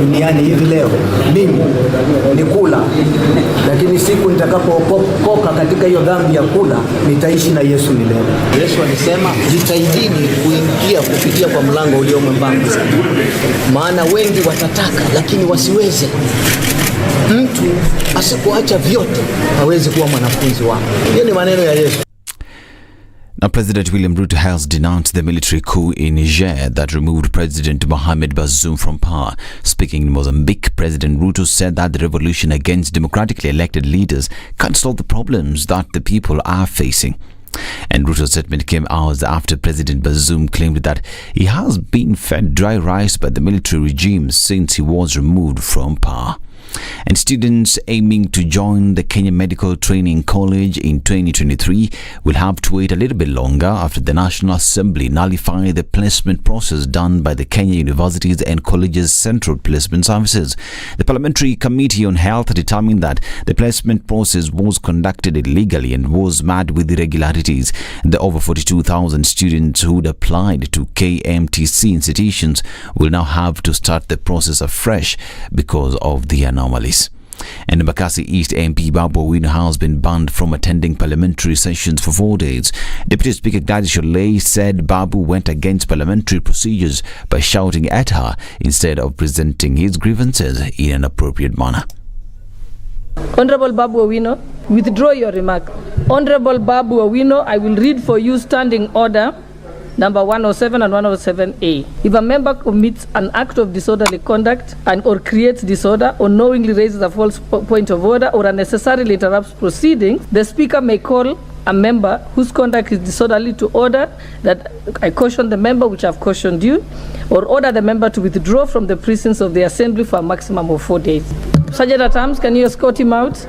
duniani hivi leo mimi ni kula, lakini siku nitakapookoka katika hiyo dhambi ya kula nitaishi na Yesu milele. Yesu alisema jitahidini kuingia kupitia kwa mlango ulio mwembamba, maana wengi watataka lakini wasiweze. Mtu asipoacha vyote hawezi kuwa mwanafunzi wako. Hiyo ni maneno ya Yesu. Now, President William Ruto has denounced the military coup in Niger that removed President Mohamed Bazoum from power. Speaking in Mozambique, President Ruto said that the revolution against democratically elected leaders can't solve the problems that the people are facing. And Ruto's statement came hours after President Bazoum claimed that he has been fed dry rice by the military regime since he was removed from power. And students aiming to join the Kenya Medical Training College in 2023 will have to wait a little bit longer after the National Assembly nullified the placement process done by the Kenya Universities and Colleges Central Placement Services. The Parliamentary Committee on Health determined that the placement process was conducted illegally and was met with irregularities. The over 42,000 students who'd applied to KMTC institutions will now have to start the process afresh because of the anomalies. And Mombasa East MP Babu Owino has been banned from attending parliamentary sessions for 4 days. Deputy Speaker Gladys Sholei said Babu went against parliamentary procedures by shouting at her instead of presenting his grievances in an appropriate manner. Honorable Babu Owino, withdraw your remark. Honorable Babu Owino, I will read for you standing order number 107 and 107A. If a member commits an act of disorderly conduct and or creates disorder or knowingly raises a false point of order or unnecessarily interrupts proceedings, the Speaker may call a member whose conduct is disorderly to order that I caution the member, which I've cautioned you, or order the member to withdraw from the presence of the Assembly for a maximum of 4 days. Sergeant at Arms, can you escort him out?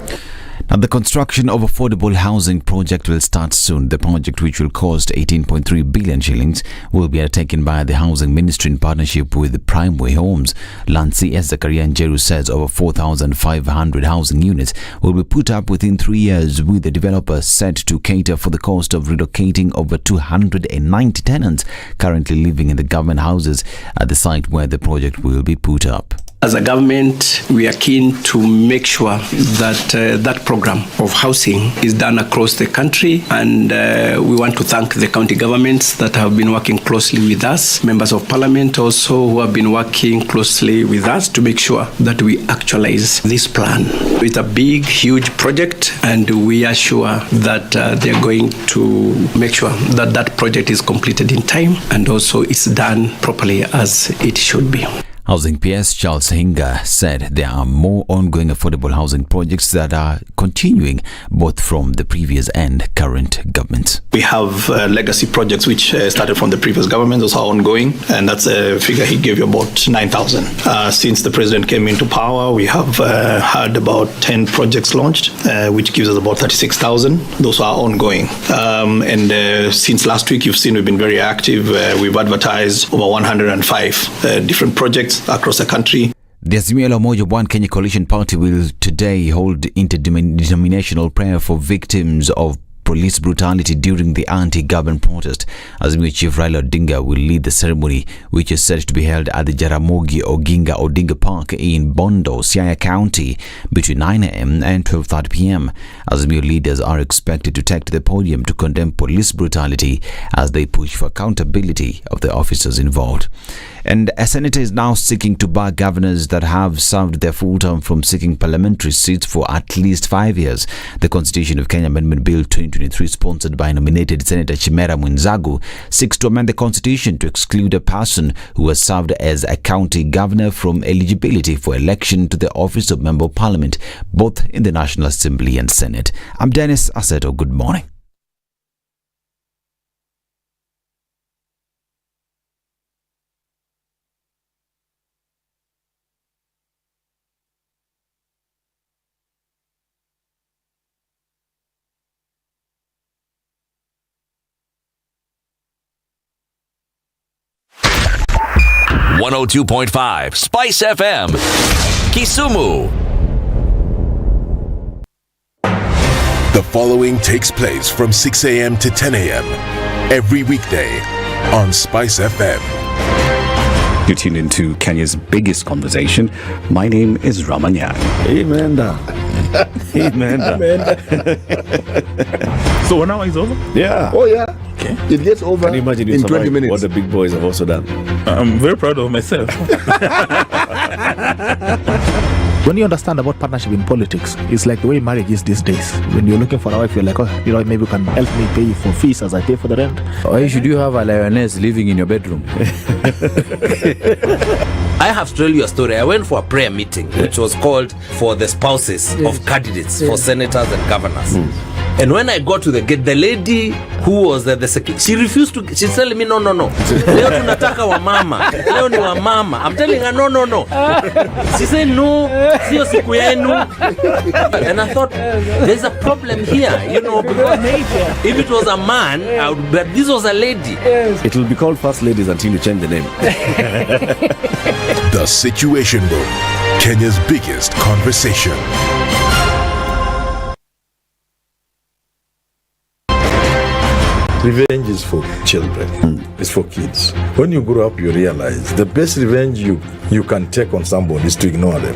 Now, the construction of affordable housing project will start soon. The project, which will cost 18.3 billion shillings, will be undertaken by the Housing Ministry in partnership with Primeway Homes. Lancy S. Zakaria Njeru says over 4,500 housing units will be put up within 3 years, with the developer set to cater for the cost of relocating over 290 tenants currently living in the government houses at the site where the project will be put up. As a government, we are keen to make sure that that program of housing is done across the country, and we want to thank the county governments that have been working closely with us, members of parliament also who have been working closely with us to make sure that we actualize this plan. It's a big, huge project, and we are sure that they're going to make sure that that project is completed in time and also it's done properly as it should be. Housing PS Charles Hinga said there are more ongoing affordable housing projects that are continuing both from the previous and current governments. We have legacy projects which started from the previous government. Those are ongoing, and that's a figure he gave you, about 9,000. Since the president came into power, we have had about 10 projects launched, which gives us about 36,000. Those are ongoing. And since last week, you've seen we've been very active. We've advertised over 105 different projects across the country. The Azimio la Umoja One Kenya Coalition Party will today hold interdenominational prayer for victims of police brutality during the anti-government protest. Azimio Chief Raila Odinga will lead the ceremony, which is set to be held at the Jaramogi Oginga Odinga Park in Bondo, Siaya County, between 9 a.m. and 12:30 p.m. Azimio leaders are expected to take to the podium to condemn police brutality as they push for accountability of the officers involved. And a senator is now seeking to bar governors that have served their full term from seeking parliamentary seats for at least 5 years. The Constitution of Kenya Amendment Bill 2023, sponsored by nominated Senator Chimera Mwinzagu, seeks to amend the Constitution to exclude a person who has served as a county governor from eligibility for election to the office of Member of Parliament, both in the National Assembly and Senate. I'm Dennis Aseto. Good morning. .5 Spice FM, Kisumu. The following takes place from 6 a.m. to 10 a.m. every weekday on Spice FM. You tune into Kenya's biggest conversation. My name is Ramanyang. Amen. Amen. So now it's over? Yeah. Oh yeah. Okay. It gets over. Can you imagine in 20 minutes? What the big boys have also done? I'm very proud of myself. When you understand about partnership in politics, it's like the way marriage is these days. When you're looking for a wife, you're like, oh, maybe you can help me pay for fees as I pay for the rent. Why should you have a lioness living in your bedroom? I have to tell you a story. I went for a prayer meeting, which was called for the spouses of candidates for senators and governors. And when I got to the gate, the lady who was the secretary, she refused to. She's telling me, no. Leo tunataka wa mama. Leo ni wa mama. I'm telling her, no. She said, no, sio siku yenu. And I thought, there's a problem here, because if it was a man, but this was a lady. It will be called First Ladies until you change the name. The Situation Room, Kenya's biggest conversation. Revenge is for children. It's for kids. When you grow up, you realize the best revenge you can take on somebody is to ignore them.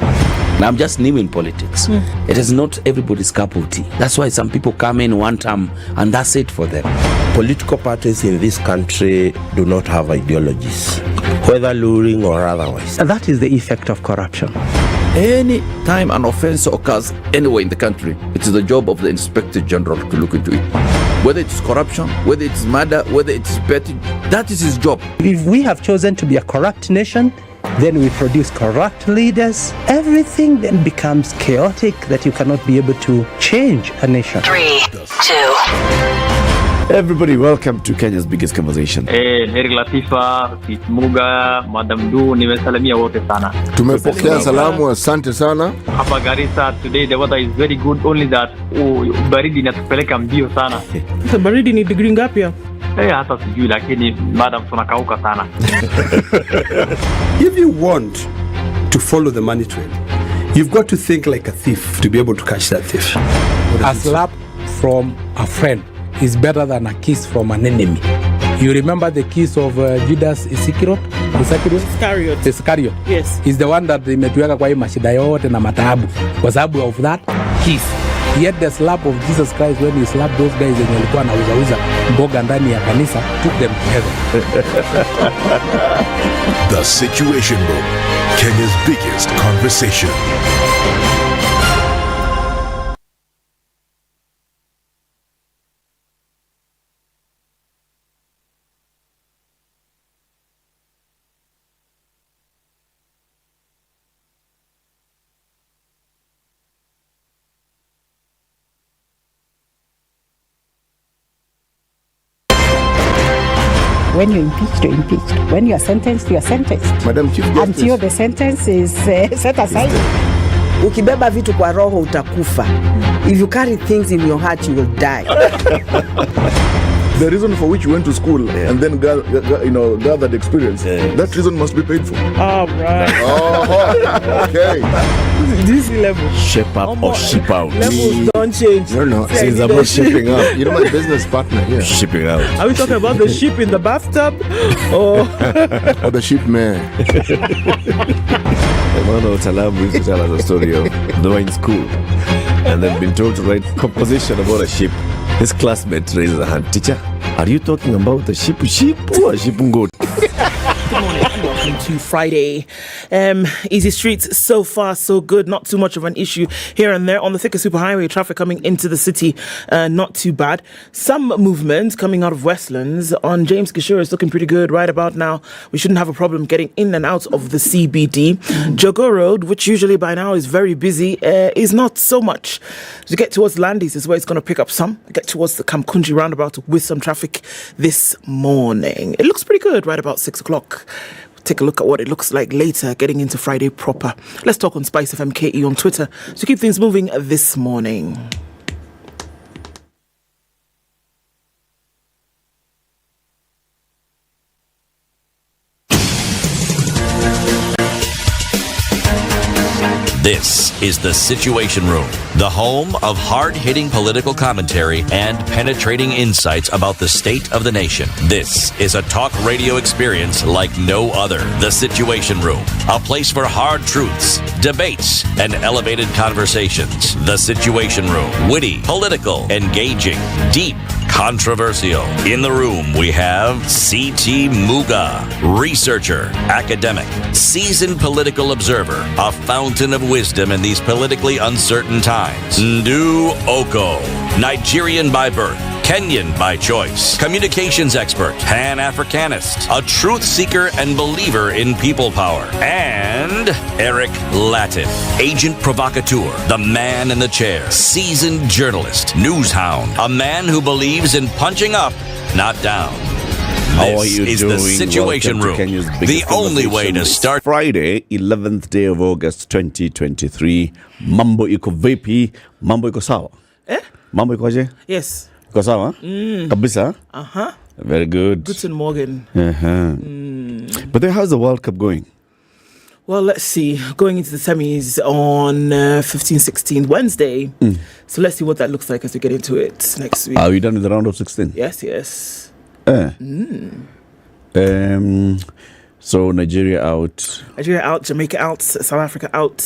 Now, I'm just new in politics. It is not everybody's cup of tea. That's why some people come in one term and that's it for them. Political parties in this country do not have ideologies, whether luring or otherwise. And that is the effect of corruption. Any time an offense occurs anywhere in the country, it is the job of the Inspector General to look into it. Whether it's corruption, whether it's murder, whether it's petty, that is his job. If we have chosen to be a corrupt nation, then we produce corrupt leaders. Everything then becomes chaotic that you cannot be able to change a nation. 3, 2. Everybody, welcome to Kenya's biggest conversation. Nairobi Latifa, Muga, Madam Du, nimesalimia wote sana. Tumepokea salamu, asante sana. Hapa Garissa today the weather is very good, only that baridi inatupeleka mbio sana. Sasa baridi ni degree ngapi hapo? Hata sijui lakini madam tunakauka sana. If you want to follow the money trail, you've got to think like a thief to be able to catch that thief. A slap from a friend is better than a kiss from an enemy. You remember the kiss of Judas Iscariot? Iscariot. Yes. Is the one that imetuweka kwa hii mashida yote na mataabu kwa sababu of that kiss. Yet the slap of Jesus Christ when he slapped those guys wenye walikuwa wanauza mboga ndani ya kanisa took them to heaven. The Situation Room, Kenya's biggest conversation. When you're impeached, you're impeached. When you're sentenced, you're sentenced. Madam Chief Justice. Until the sentence is set aside. Ukibeba vitu kwa roho utakufa. If you carry things in your heart, you will die. The reason for which you went to school and then gathered experience, that reason must be paid for. Oh, right. Okay. This level. Shape up or ship out. Levels don't change. No. It's about shipping up. You know my business partner here. Shipping out. Are we talking about the ship in the bathtub? Or the ship man? Emmanuel Talabu used to tell us a story of they were in school and they've been told to write composition about a ship. His classmate raises a hand. Teacher, are you talking about the ship or a ship goat? Good morning and welcome to Friday. Easy streets, so far so good. Not too much of an issue here and there on the thicker superhighway. Traffic coming into the city, not too bad. Some movement coming out of Westlands on James Gishuru is looking pretty good right about now. We shouldn't have a problem getting in and out of the CBD. Jogo Road, which usually by now is very busy, is not so much. As you get towards Landis is where it's going to pick up some. Get towards the Kamkunji roundabout with some traffic this morning. It looks pretty good right about 6 o'clock. Take a look at what it looks like later, getting into Friday proper. Let's talk on Spice FM KE on Twitter to keep things moving this morning. This is the Situation Room, the home of hard-hitting political commentary and penetrating insights about the state of the nation. This is a talk radio experience like no other. The Situation Room, a place for hard truths, debates, and elevated conversations. The Situation Room, witty, political, engaging, deep, controversial. In the room, we have C.T. Muga, researcher, academic, seasoned political observer, a fountain of wisdom in these politically uncertain times. Ndu Okoh, Nigerian by birth, Kenyan by choice, communications expert, Pan-Africanist, a truth seeker and believer in people power, and Eric Latiff, agent provocateur, the man in the chair, seasoned journalist, news hound, a man who believes in punching up, not down. How are This you is doing? the Situation Welcome to Room, Kenya's the biggest only way to conversation. start. Friday, 11th day of August 2023. Mambo iko vipi? Mambo iko sawa? Mambo iko aje? Yes. Iko sawa? Kabisa? Very good. Guten Morgen. But then how's the World Cup going? Well, let's see. Going into the semis on 15-16 Wednesday. So let's see what that looks like as we get into it next week. Are we done with the round of 16? Yes. So Nigeria out. Nigeria out, Jamaica out, South Africa out.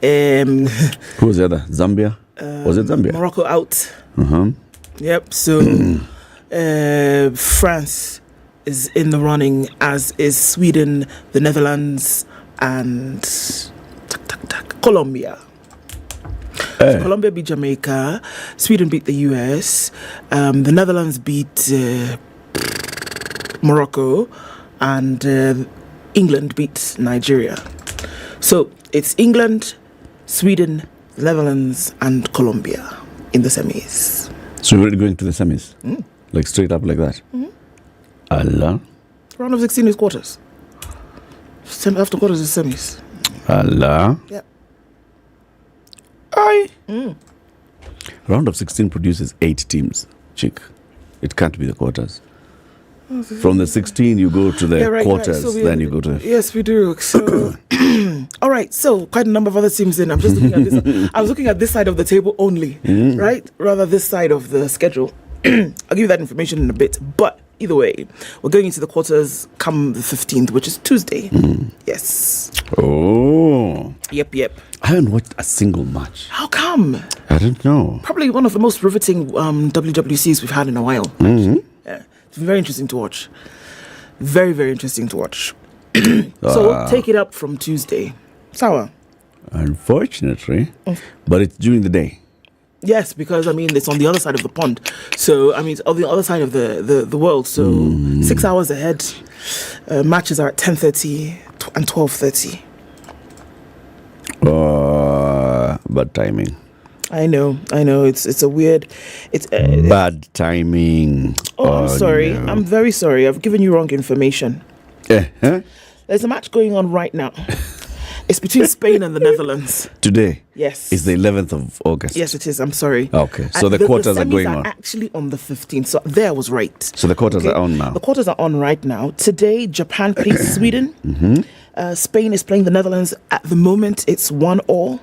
Who was the other? Zambia? Was it Zambia? Morocco out. Yep. So France is in the running, as is Sweden, the Netherlands, and Colombia. So Colombia beat Jamaica, Sweden beat the US, the Netherlands beat Morocco, and England beat Nigeria. So it's England, Sweden, the Netherlands, and Colombia in the semis. So we're already going to the semis? Like straight up like that? Allah. Round of 16 is quarters. After quarters is semis. Allah. Yep. Aye. Round of 16 produces 8 teams. Chick. It can't be the quarters. From the 16 you go to the quarters, So then you go to the... Yes, we do. So, all right. So quite a number of other teams in. I'm just looking at this. I was looking at this side of the table only, right? Rather this side of the schedule. I'll give you that information in a bit. But either way, we're going into the quarters come the 15th, which is Tuesday. Yes. Oh. Yep. I haven't watched a single match. How come? I don't know. Probably one of the most riveting WWCs we've had in a while. Yeah. It's been very interesting to watch. Very, very interesting to watch. So we'll take it up from Tuesday. Sawa. Unfortunately. But it's during the day. Yes, because, it's on the other side of the pond. So, it's on the other side of the world. So, 6 hours ahead. Matches are at 10:30 and 12:30. Bad timing. I know. It's a weird... It's bad timing. I'm sorry. No. I'm very sorry. I've given you wrong information. There's a match going on right now. It's between Spain and the Netherlands. Today? Yes. It's the 11th of August. Yes, it is. I'm sorry. Okay. So the quarters are going on. Actually on the 15th. So there I was right. So the quarters are on now. The quarters are on right now. Today, Japan plays Sweden. Spain is playing the Netherlands. At the moment, it's 1-1.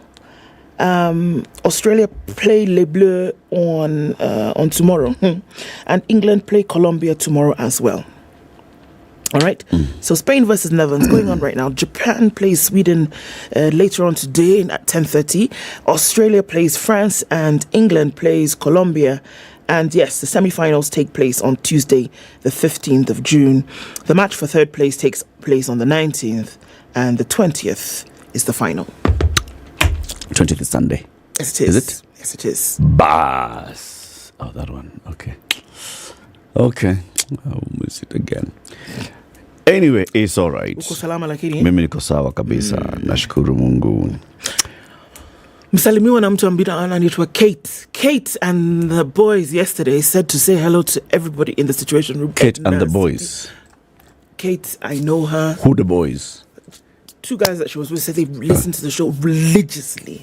Australia play Les Bleus on tomorrow. And England play Colombia tomorrow as well. All right. So Spain versus Netherlands going on right now. Japan plays Sweden later on today at 10:30. Australia plays France and England plays Colombia. And yes, the semi-finals take place on Tuesday, the 15th of June. The match for third place takes place on the 19th, and the 20th is the final. 20th is Sunday. Yes, it is. Is it? Yes, it is. Bass. Oh, that one. Okay. I'll miss it again. Anyway, it's all right. Uko salama lakini? Mimi niko sawa kabisa. Nashukuru Mungu. Msalimiwa na mtu anaitwa Kate. Kate and the boys yesterday said to say hello to everybody in the Situation Room. Kate and the boys. Kate, I know her. Who the boys? two guys that she was with said they listen to the show religiously,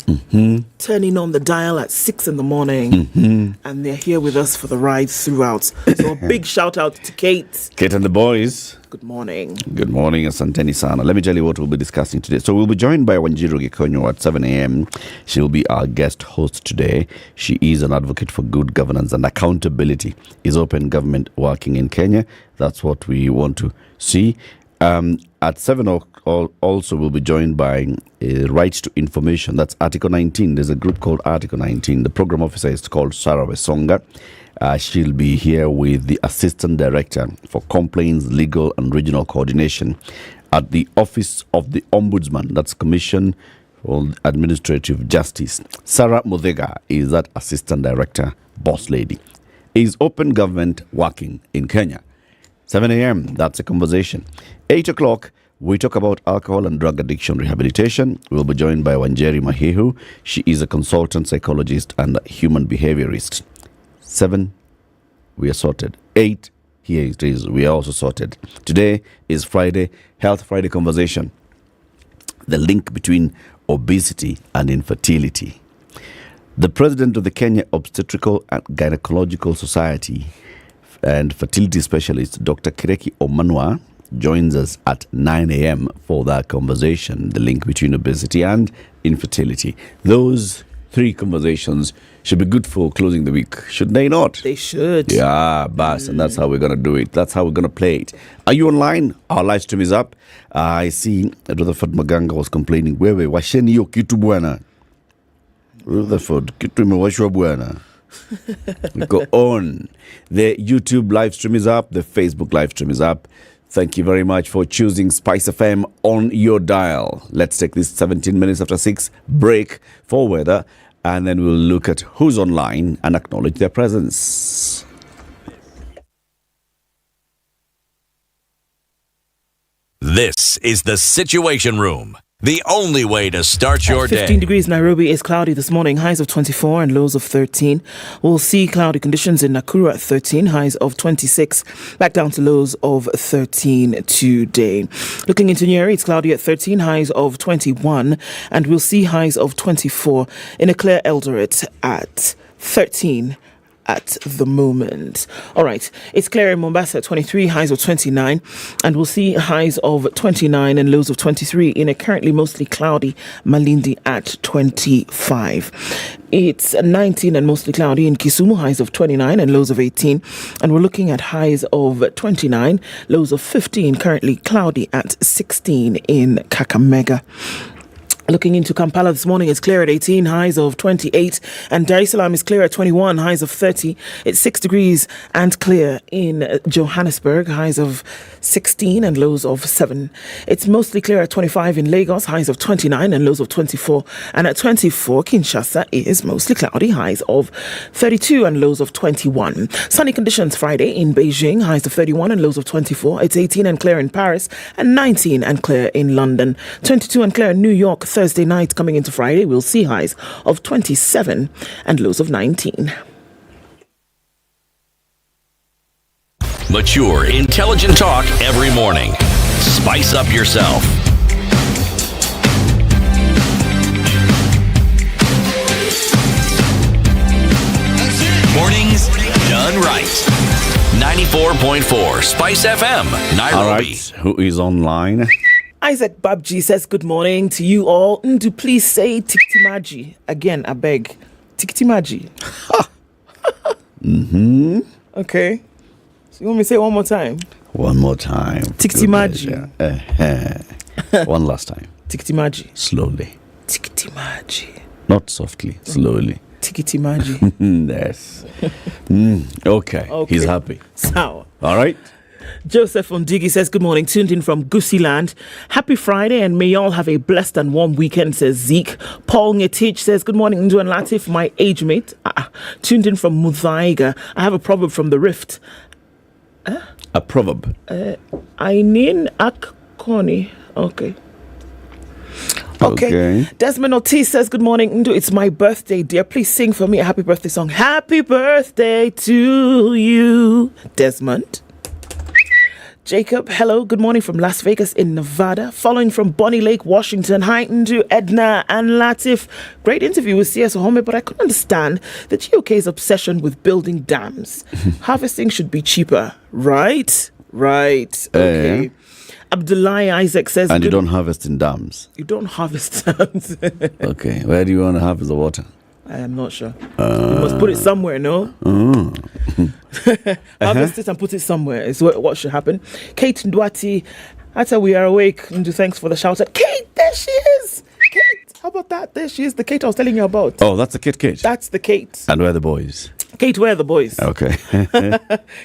turning on the dial at 6 a.m, and they're here with us for the ride throughout. So a big shout out to Kate. Kate and the boys. Good morning. Good morning, Asanteni Sana. Let me tell you what we'll be discussing today. So we'll be joined by Wanjiru Gikonyo at 7 a.m. She'll be our guest host today. She is an advocate for good governance and accountability. Is open government working in Kenya? That's what we want to see. At 7 o'clock, also we'll be joined by Right to Information. That's Article 19. There's a group called Article 19. The program officer is called Sarah Wesonga. She'll be here with the Assistant Director for Complaints, Legal and Regional Coordination at the Office of the Ombudsman. That's Commission for Administrative Justice. Sarah Muthega is that Assistant Director, boss lady. Is open government working in Kenya? 7 a.m., that's a conversation. 8 o'clock, we talk about alcohol and drug addiction rehabilitation. We'll be joined by Wanjeri Mahihu. She is a consultant psychologist and human behaviorist. 7, we are sorted. 8, here it is, we are also sorted. Today is Friday, Health Friday conversation. The link between obesity and infertility. The president of the Kenya Obstetrical and Gynecological Society and fertility specialist, Dr. Kireki Omanwa, joins us at 9 a.m. for that conversation, the link between obesity and infertility. Those 3 conversations should be good for closing the week, should they not? They should. Yeah, bas, and that's how we're going to do it. That's how we're going to play it. Are you online? Our live stream is up. I see Rutherford Maganga was complaining, wewe, washeni yo kitu bwana. Rutherford, kitu imewashwa bwana. We go on. The YouTube live stream is up. The Facebook live stream is up. Thank you very much for choosing Spice FM on your dial. Let's take this 17 minutes after 6 break for weather, and then we'll look at who's online and acknowledge their presence. This is the Situation Room. The only way to start your 15 day. degrees, Nairobi is cloudy this morning, highs of 24 and lows of 13. We'll see cloudy conditions in Nakuru at 13, highs of 26, back down to lows of 13 today. Looking into Nyeri, it's cloudy at 13, highs of 21, and we'll see highs of 24 in a clear Eldoret at 13. At the moment. All right, it's clear in Mombasa at 23, highs of 29, and we'll see highs of 29 and lows of 23 in a currently mostly cloudy Malindi at 25. It's 19 and mostly cloudy in Kisumu, highs of 29 and lows of 18, and we're looking at highs of 29, lows of 15, currently cloudy at 16 in Kakamega. Looking into Kampala this morning, it's clear at 18, highs of 28, and Dar es Salaam is clear at 21, highs of 30. It's 6 degrees and clear in Johannesburg, highs of 16 and lows of 7. It's mostly clear at 25 in Lagos, highs of 29 and lows of 24. And at 24, Kinshasa is mostly cloudy, highs of 32 and lows of 21. Sunny conditions Friday in Beijing, highs of 31 and lows of 24. It's 18 and clear in Paris, and 19 and clear in London. 22 and clear in New York. Thursday night coming into Friday, we'll see highs of 27 and lows of 19. Mature, intelligent talk every morning. Spice up yourself. Mornings done right. 94.4 Spice FM, Nairobi. All right, who is online? Isaac Babji says good morning to you all. Do please say Tikitimaji again, I beg. Tikitimaji. Okay. So you want me to say it one more time? One more time. Tikitimaji. One last time. Tikitimaji. Slowly. Tikitimaji. Not softly, slowly. Tikitimaji. Yes. Okay. He's happy. Sour. All right. Joseph Ondigi says, good morning, tuned in from Gusiland. Happy Friday, and may y'all have a blessed and warm weekend, says Zeke. Paul Ngetich says, good morning, Ndu and Latiff, my age mate. Tuned in from Muthaiga. I have a proverb from the Rift. A proverb? Ainin Akkoni. Okay. Desmond Ortiz says, good morning, Ndu. It's my birthday, dear. Please sing for me a happy birthday song. Happy birthday to you, Desmond. Jacob, hello, good morning from Las Vegas in Nevada. Following from Bonnie Lake, Washington. Hi to Ednah and Latiff. Great interview with CS Ohome, but I couldn't understand the GOK's obsession with building dams. Harvesting should be cheaper, right? Right. Okay. Abdullahi Isaac says... And you don't harvest in dams? You don't harvest dams. Okay. Where do you want to harvest the water? I am not sure. You must put it somewhere, no? Harvest it and put it somewhere is what should happen. Kate Ndwati, after we are awake, thanks for the shout out. Kate, there she is! Kate, how about that? There she is, the Kate I was telling you about. Oh, that's the Kate. That's the Kate. And where are the boys? Kate, where are the boys? Okay.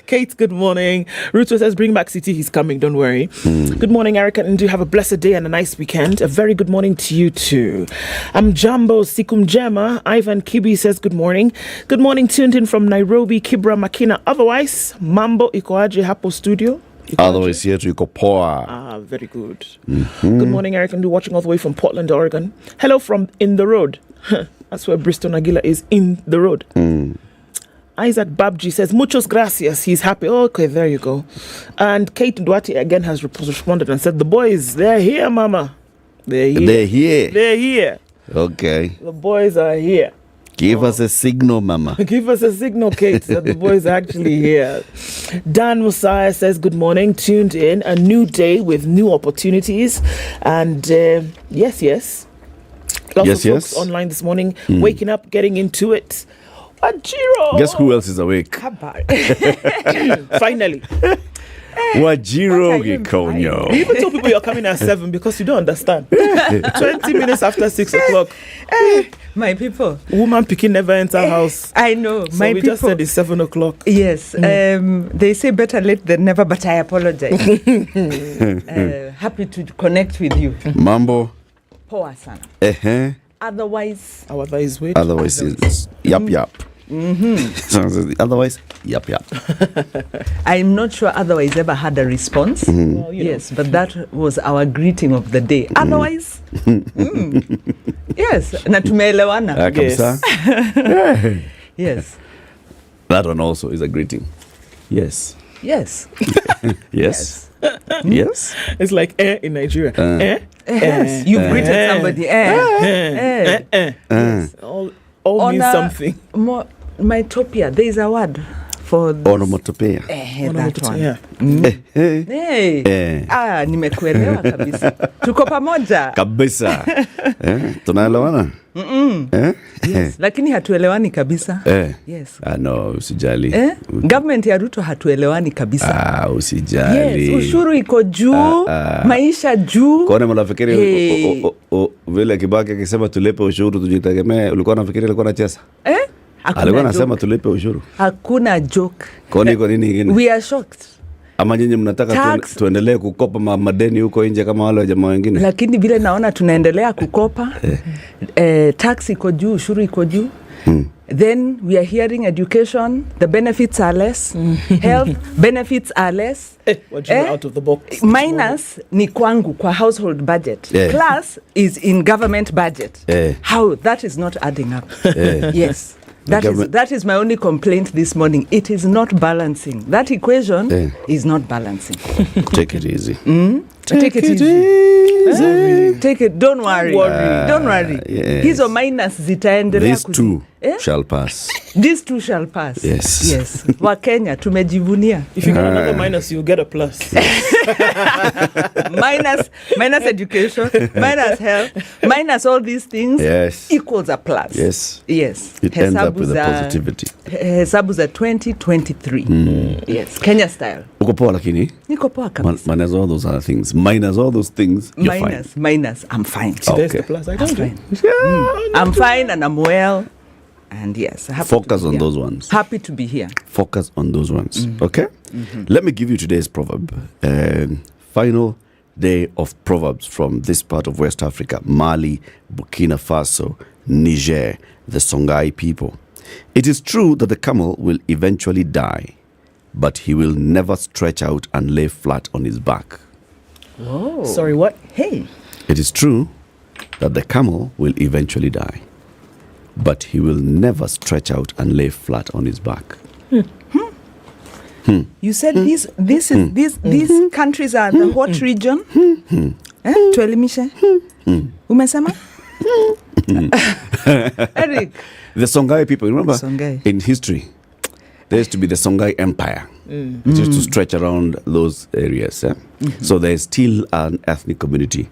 Kate, good morning. Ruto says, bring back City, he's coming, don't worry. Good morning, Erica, and do have a blessed day and a nice weekend. A very good morning to you too. I'm Jambo Sikumjema. Ivan Kibi says, good morning. Good morning, tuned in from Nairobi, Kibra Makina. Otherwise, Mambo Ikoaje Hapo Studio. Otherwise, here to Ikopoa. Very good. Good morning, Eric, and watching all the way from Portland, Oregon. Hello from In the Road. That's where Bristol Nagila is, In the Road. Isaac Babji says, muchos gracias. He's happy. Okay, there you go. And Kate Duarte again has responded and said, the boys, they're here, mama. They're here. They're here. They're here. Okay. The boys are here. Give us a signal, mama. Give us a signal, Kate, that the boys are actually here. Dan Messiah says, good morning. Tuned in. A new day with new opportunities. And yes. Lots of folks online this morning, waking up, getting into it. Wajiro. Guess who else is awake? Finally. Wajiro Gikonyo. You even tell people you're coming at 7 because you don't understand. 20 minutes after 6 o'clock. My people. Woman picking never enter house. I know. So my we people. Just said it's 7 o'clock. Yes. They say better late than never, but I apologize. Happy to connect with you. Mambo. Poa sana. Otherwise wait. Otherwise is yap. Otherwise, yap. I'm not sure otherwise ever had a response. Well, yes, but that was our greeting of the day. Otherwise, yes, na tumeelewana. Yes. That one also is a greeting. Yes. Yes. Yes. Yes. It's like in Nigeria. Yes. You've greeted somebody. Yes. All means something. Mytopia. There is a word for this. Onomatopoeia. That one. Nimekuelewa kabisa. Tuko pamoja. Kabisa. Tunaelewana? Yes. Lakini hatuelewani kabisa. Yes. No, usijali. Government ya Ruto hatuelewani kabisa. Usijali. Yes, ushuru iko juu, maisha juu. Kwa nini mnafikiri vile Kibaki akisema tulipe ushuru tujitegemee, ulikuwa unafikiri alikuwa anacheza? Alikuwa anasema tulipe ushuru. Hakuna joke. Kwa nini ingine? We are shocked. Ama nyinyi mnataka tuendelee kukopa madeni huko nje kama wale jamaa wengine? Lakini vile naona tunaendelea kukopa, tax iko juu, ushuru iko juu. Then we are hearing education, the benefits are less, health benefits are less. Out of the box. Minus ni kwangu kwa household budget. Plus is in government budget. How that is not adding up. Yes. That is my only complaint this morning. It is not balancing. That equation is not balancing. Take it easy. Take it easy. Take it. Don't worry. Don't worry. Yes. Hizo minus zitaendelea. These two shall pass. These two shall pass. Yes. Wa Kenya tumejivunia. If you get another minus, you get a plus. minus education, minus health, minus all these things equals a plus. Yes. It ends up with a positivity. Hesabu za 2023. Yes. Kenya style. Uko poa lakini? Niko poa kabisa. Minus all those other things. Minus all those things, you're fine. Minus. I'm fine. There's the plus. I'm fine and I'm well. And yes, focus on those ones. Happy to be here. Focus on those ones. Okay? Let me give you today's proverb. Final day of proverbs from this part of West Africa. Mali, Burkina Faso, Niger, the Songhai people. It is true that the camel will eventually die, but he will never stretch out and lay flat on his back. Whoa. Sorry, what? Hey. It is true that the camel will eventually die, but he will never stretch out and lay flat on his back. You said these countries are the hot region. Tuelimishe. Umesema? Eric. The Songhai people, remember? Songhai. In history, there used to be the Songhai Empire. It used to stretch around those areas. So there's still an ethnic community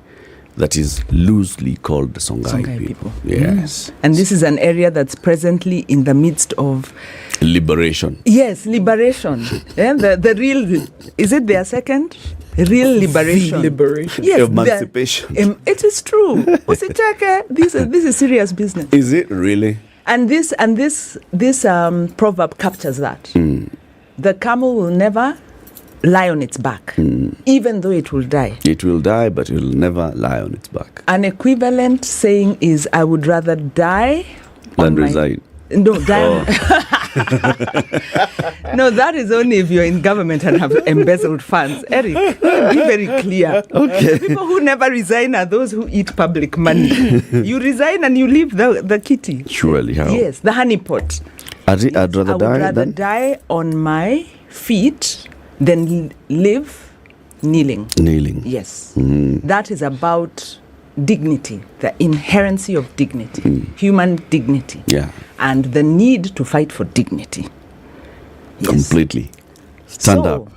that is loosely called the Songhai people. Yes. And this is an area that's presently in the midst of liberation. Yes, liberation. The real, is it their second? Real liberation. Liberation. Yes, emancipation. It is true. This is serious business. Is it really? And this proverb captures that. The camel will never lie on its back, even though it will die. It will die, but it will never lie on its back. An equivalent saying is, I would rather die than resign. No, die. No, that is only if you're in government and have embezzled funds. Eric, be very clear. Okay. The people who never resign are those who eat public money. You resign and you leave the kitty. Surely, how? Yes, the honeypot. I'd rather die on my feet than live kneeling. Kneeling. Yes. That is about dignity, the inherency of dignity, human dignity. Yeah. And the need to fight for dignity. Yes. Completely. Stand up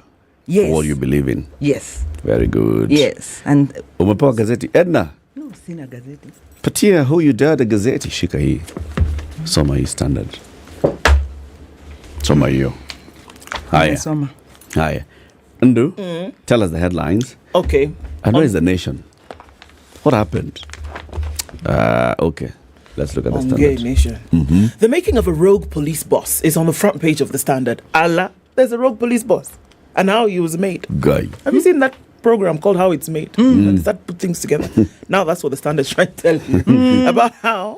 yes. for what you believe in. Yes. Very good. Yes. And umepewa gazeti Ednah? No, sina gazeti. Patia huyu dada gazeti, shika hii. Soma hii Standard. Soma hiyo. Haya. Soma. Haya. Ndu, tell us the headlines. Okay. And where is the nation? What happened? Okay. Let's look at the Standard. Nation. The making of a rogue police boss is on the front page of the Standard. Allah, there's a rogue police boss. And how he was made. Guy. Have you seen that program called How It's Made? And that put things together. Now that's what the Standard's trying to tell you about how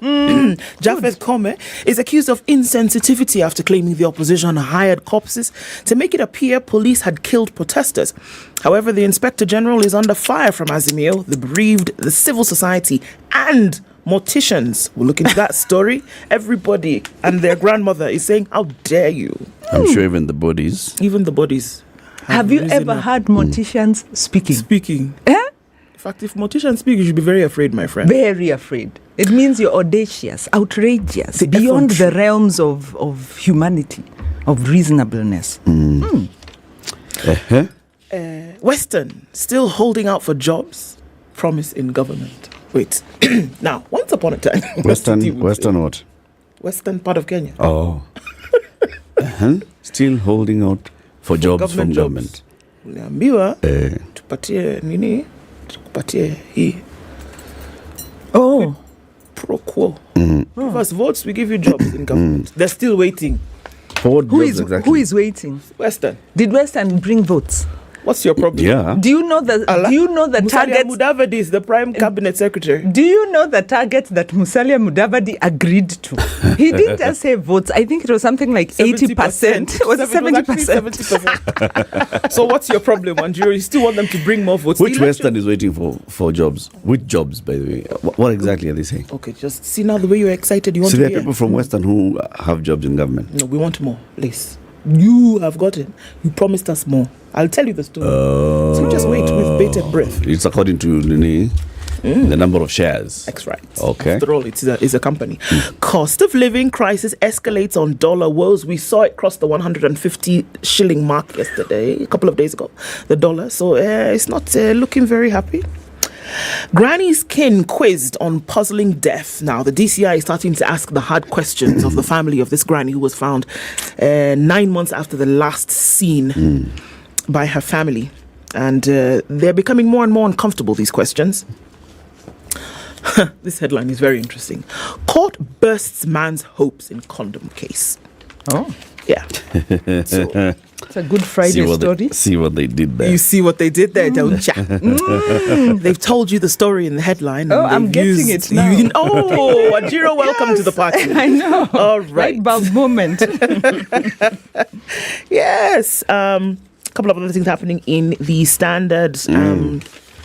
Japheth Kome is accused of insensitivity after claiming the opposition hired corpses to make it appear police had killed protesters. However, the Inspector General is under fire from Azimio, the bereaved, the civil society, and morticians. We'll look into that story. Everybody and their grandmother is saying, how dare you? I'm sure even the bodies. Even the bodies. Have you ever heard morticians speaking? Speaking. In fact, if morticians speak, you should be very afraid, my friend. Very afraid. It means you're audacious, outrageous, beyond the realms of humanity, of reasonableness. Western, still holding out for jobs, promise in government. Wait. Now, once upon a time... Western what? Western part of Kenya. Oh. Still holding out for jobs from government. Uliambiwa tupatie nini? Tukupatie hii. Oh. Pro quo. Give us votes, we give you jobs in government. They're still waiting. For what jobs exactly? Who is waiting? Western. Did Western bring votes? What's your problem? Yeah. Do you know the target? Mudavadi is the prime cabinet secretary. Do you know the target that Musalia Mudavadi agreed to? He didn't just say votes. I think it was something like 80%. It was 70%. So what's your problem, Andrew? You still want them to bring more votes? Which Western is waiting for jobs? Which jobs, by the way? What exactly are they saying? Okay, just see now the way you're excited. You want so to there are people from Western who have jobs in government. No, we want more, please. You have gotten. You promised us more. I'll tell you the story. So just wait with bated breath. It's according to the number of shares. That's right. Okay. After all, it's a company. Cost of living crisis escalates on dollar woes. We saw it cross the 150 shilling mark yesterday, a couple of days ago, the dollar. So it's not looking very happy. Granny's kin quizzed on puzzling death. Now, the DCI is starting to ask the hard questions of the family of this granny who was found 9 months after the last seen by her family. And they're becoming more and more uncomfortable, these questions. This headline is very interesting. Court bursts man's hopes in condom case. Oh. Yeah. So, it's a Good Friday story. See what they did there. You see what they did there, don't ya? They've told you the story in the headline. Oh, I'm getting it now. Ajiro, welcome to the party. I know. All right. Bulb moment. Yes. A couple of other things happening in the Standard.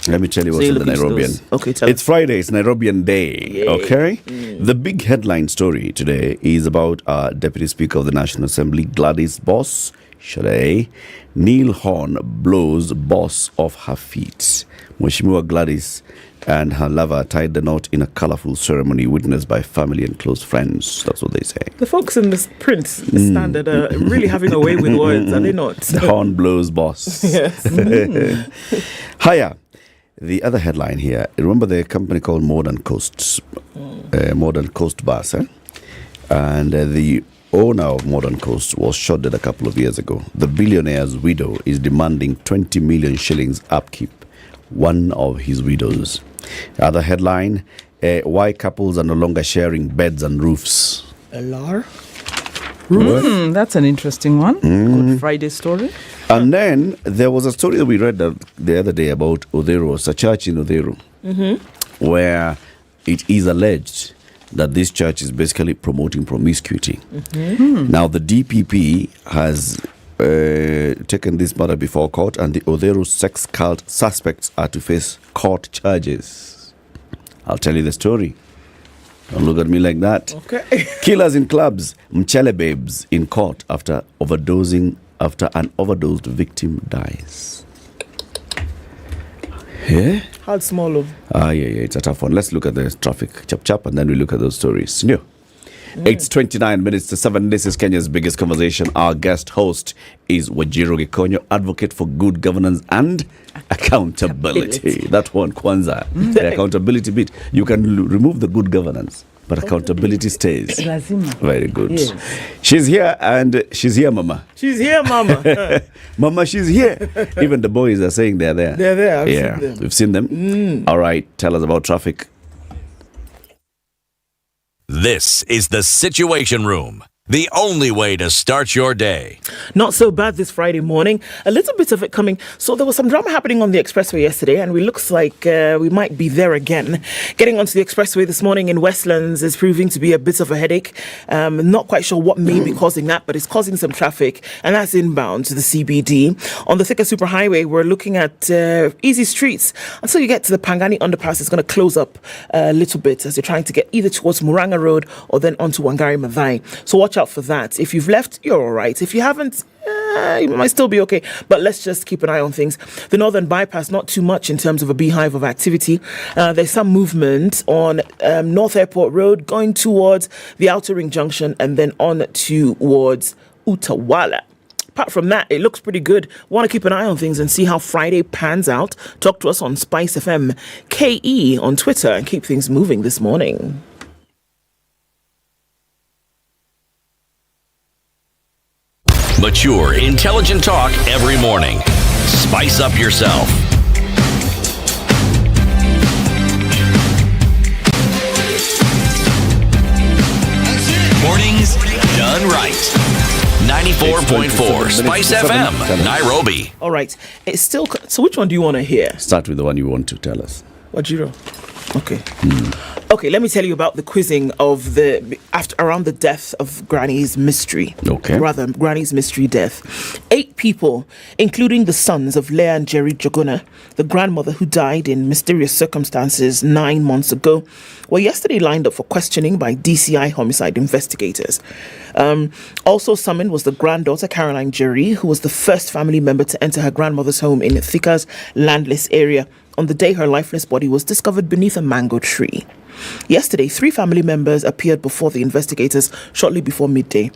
Let me tell you what's in the Nairobian. Okay, tell It's Friday, it's Nairobian Day. Yay. Okay? The big headline story today is about Deputy Speaker of the National Assembly, Gladys Boss, Shade. Neil Horn blows boss off her feet. Mheshimiwa Gladys and her lover tied the knot in a colorful ceremony witnessed by family and close friends. That's what they say. The folks in this print standard are really having a way with words, are they not? The horn blows boss. Yes. Hiya. The other headline here, remember the company called Modern Coast Bus, and the owner of Modern Coast was shot dead a couple of years ago. The billionaire's widow is demanding 20 million shillings upkeep. One of his widows. Other headline, why couples are no longer sharing beds and roofs. LR? That's an interesting one. Good Friday story. And then there was a story that we read the other day about Odero, it's a church in Odero, where it is alleged that this church is basically promoting promiscuity. Now the DPP has taken this matter before court, and the Odero sex cult suspects are to face court charges. I'll tell you the story. Don't look at me like that. Okay. Killers in clubs, Mchele babes in court after an overdosed victim dies. Yeah? Hard small. Yeah, it's a tough one. Let's look at the traffic chap, and then we look at those stories. No. It's 29 minutes to 7. This is Kenya's biggest conversation. Our guest host is Wajiro Gikonyo, advocate for good governance and accountability. That one, Kwanza. The accountability bit. You can remove the good governance, but accountability stays. Very good. Yes. She's here, and she's here, Mama. She's here, Mama. Mama, she's here. Even the boys are saying they're there. They're there. I've seen them. We've seen them. All right, tell us about traffic. This is the Situation Room, the only way to start your day. Not so bad this Friday morning. A little bit of it coming. So there was some drama happening on the expressway yesterday, and it looks like we might be there again. Getting onto the expressway this morning in Westlands is proving to be a bit of a headache. Not quite sure what may be causing that, but it's causing some traffic, and that's inbound to the CBD. On the Thika Superhighway, we're looking at easy streets until you get to the Pangani underpass. It's going to close up a little bit as you're trying to get either towards Muranga Road or then onto Wangari Maathai. So watch out for that. If you've left, you're all right. If you haven't, you might still be okay, but let's just keep an eye on things. The Northern Bypass, not too much in terms of a beehive of activity. There's some movement on North Airport Road going towards the Outer Ring Junction and then on towards Utawala. Apart from that, it looks pretty good. Want to keep an eye on things and see how Friday pans out? Talk to us on Spice FM KE on Twitter and keep things moving this morning. Mature, intelligent talk every morning. Spice up yourself. Mornings done right. 94.4 Spice FM, Nairobi. All right. It's still. So which one do you want to hear? Start with the one you want to tell us. Wajiro. Okay. Okay, let me tell you about the quizzing of around the death of Granny's mystery. Okay. Rather, Granny's mystery death. 8 people, including the sons of Leah and Jerry Joguna, the grandmother who died in mysterious circumstances 9 months ago, were yesterday lined up for questioning by DCI homicide investigators. Also summoned was the granddaughter, Caroline Jerry, who was the first family member to enter her grandmother's home in Thika's landless area on the day her lifeless body was discovered beneath a mango tree. Yesterday, 3 family members appeared before the investigators shortly before midday.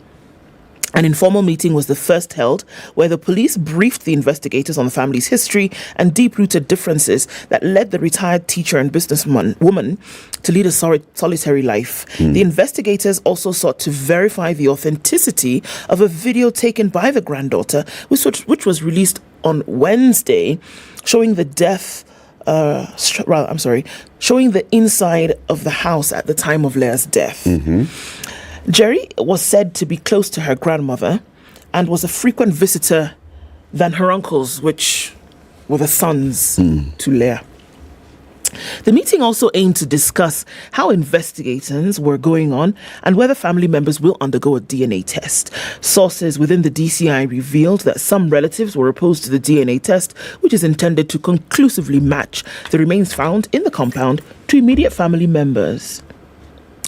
An informal meeting was the first held where the police briefed the investigators on the family's history and deep-rooted differences that led the retired teacher and businesswoman to lead a solitary life. The investigators also sought to verify the authenticity of a video taken by the granddaughter, which was released on Wednesday, showing the showing the inside of the house at the time of Leah's death. Jerry was said to be close to her grandmother and was a frequent visitor than her uncles, which were the sons to Leah. The meeting also aimed to discuss how investigations were going on and whether family members will undergo a DNA test. Sources within the DCI revealed that some relatives were opposed to the DNA test, which is intended to conclusively match the remains found in the compound to immediate family members.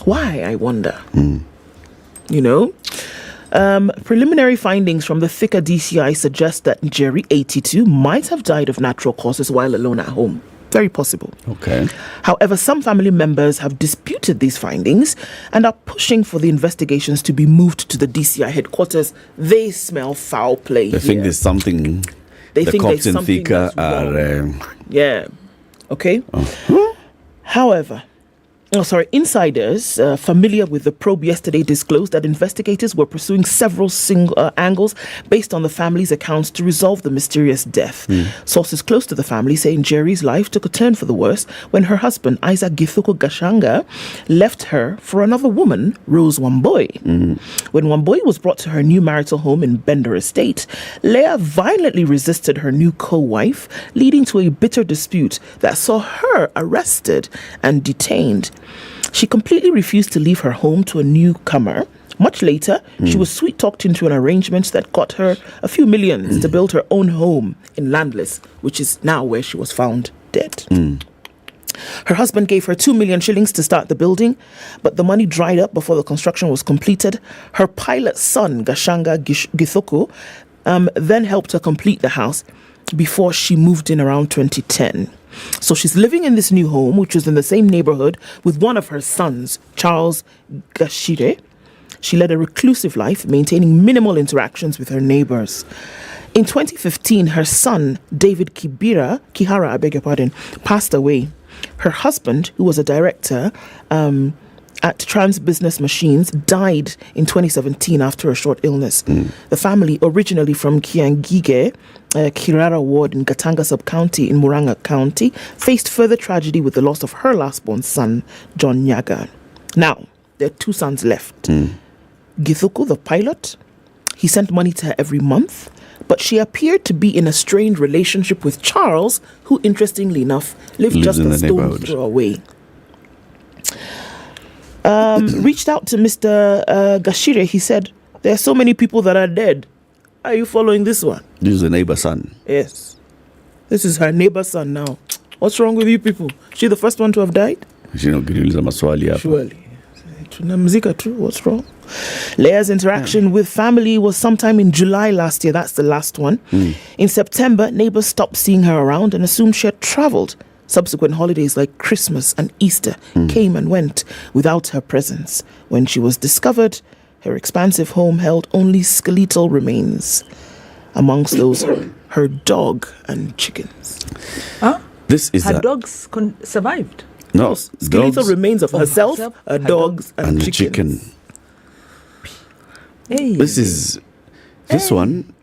Why, I wonder? You know? Preliminary findings from the Thika DCI suggest that Nyeri, 82, might have died of natural causes while alone at home. Very possible. Okay. However, some family members have disputed these findings and are pushing for the investigations to be moved to the DCI headquarters. They smell foul play. They think there's something. They the think cops there's in something Thika that's are. Yeah. Okay. However, insiders familiar with the probe yesterday disclosed that investigators were pursuing several angles based on the family's accounts to resolve the mysterious death. Sources close to the family say Nyeri's life took a turn for the worse when her husband, Isaac Githuku Gashanga, left her for another woman, Rose Wamboi. When Wamboi was brought to her new marital home in Bender Estate, Leah violently resisted her new co-wife, leading to a bitter dispute that saw her arrested and detained. She completely refused to leave her home to a newcomer. Much later, she was sweet-talked into an arrangement that got her a few millions to build her own home in Landless, which is now where she was found dead. Her husband gave her 2 million shillings to start the building, but the money dried up before the construction was completed. Her pilot son, Gashanga Githuku, then helped her complete the house before she moved in around 2010. So she's living in this new home, which is in the same neighborhood with one of her sons, Charles Gashire. She led a reclusive life, maintaining minimal interactions with her neighbors. In 2015, her son, David Kihara, passed away. Her husband, who was a director at Trans Business Machines, died in 2017 after a short illness. The family, originally from Kiangige, Kirara Ward in Gatanga Sub-County in Murang'a County, faced further tragedy with the loss of her last-born son, John Nyaga. Now, there are 2 sons left. Githuku, the pilot, he sent money to her every month, but she appeared to be in a strained relationship with Charles, who, interestingly enough, lived just a stone's throw away. Reached out to Mr. Gashire. He said, there are so many people that are dead. Are you following this one? This is the neighbor's son. Yes. This is her neighbor's son now. What's wrong with you people? She the first one to have died? Surely. Tunamzika too. What's wrong? Leah's interaction with family was sometime in July last year. That's the last one. In September, neighbors stopped seeing her around and assumed she had traveled. Subsequent holidays like Christmas and Easter came and went without her presence. When she was discovered, her expansive home held only skeletal remains. Amongst those, her dog and chickens. This is her dogs survived. No, skeletal remains of herself, her dogs, and the chicken. Hey. This one.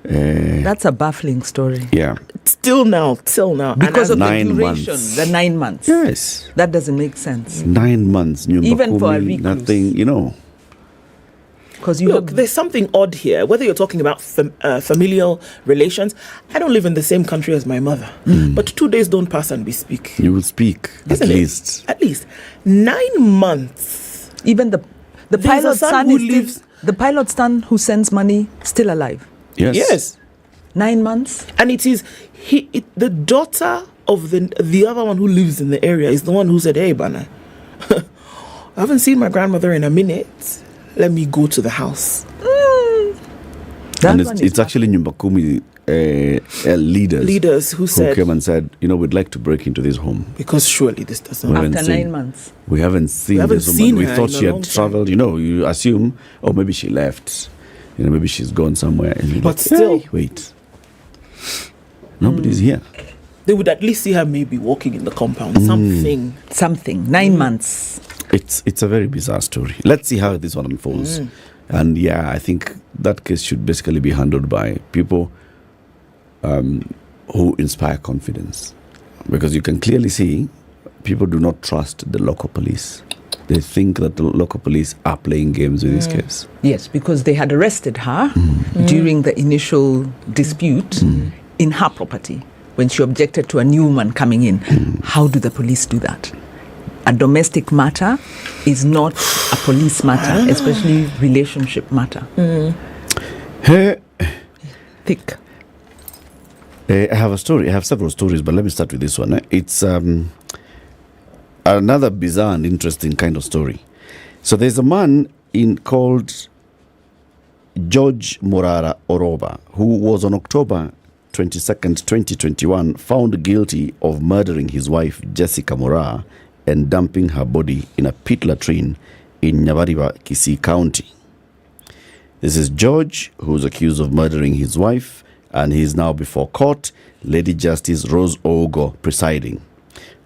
That's a baffling story. Yeah. Till now. Because of 9 the duration, months. the 9 months. Yes. That doesn't make sense. 9 months. Even for a recluse. Nothing, Because there's something odd here. Whether you're talking about familial relations, I don't live in the same country as my mother. But 2 days don't pass and we speak. You will speak, at least. At least. 9 months. Even the pilot's son the pilot's son who sends money still alive. Yes. 9 months. And it is the daughter of the other one who lives in the area is the one who said, hey, Bana, I haven't seen my grandmother in a minute. Let me go to the house. And it's actually Nyumba Kumi leaders who came and said, we'd like to break into this home. Because surely this doesn't After 9 months. We haven't seen this woman. We thought she had traveled. You assume, maybe she left. Maybe she's gone somewhere. But still. Wait. Nobody's here. They would at least see her maybe walking in the compound. Something. 9 months. It's a very bizarre story. Let's see how this one unfolds. And I think that case should basically be handled by people who inspire confidence. Because you can clearly see people do not trust the local police. They think that the local police are playing games with this case. Yes, because they had arrested her during the initial dispute in her property when she objected to a new woman coming in. How do the police do that? A domestic matter is not a police matter, especially relationship matter. Thick. I have a story. I have several stories, but let me start with this one. It's another bizarre and interesting kind of story. So there's a man called George Morara Oroba, who was on October 22nd, 2021, found guilty of murdering his wife Jessica Morara and dumping her body in a pit latrine in Nyeri, Kisii County. This is George, who's accused of murdering his wife, and he is now before court. Lady Justice Rose Okoh presiding.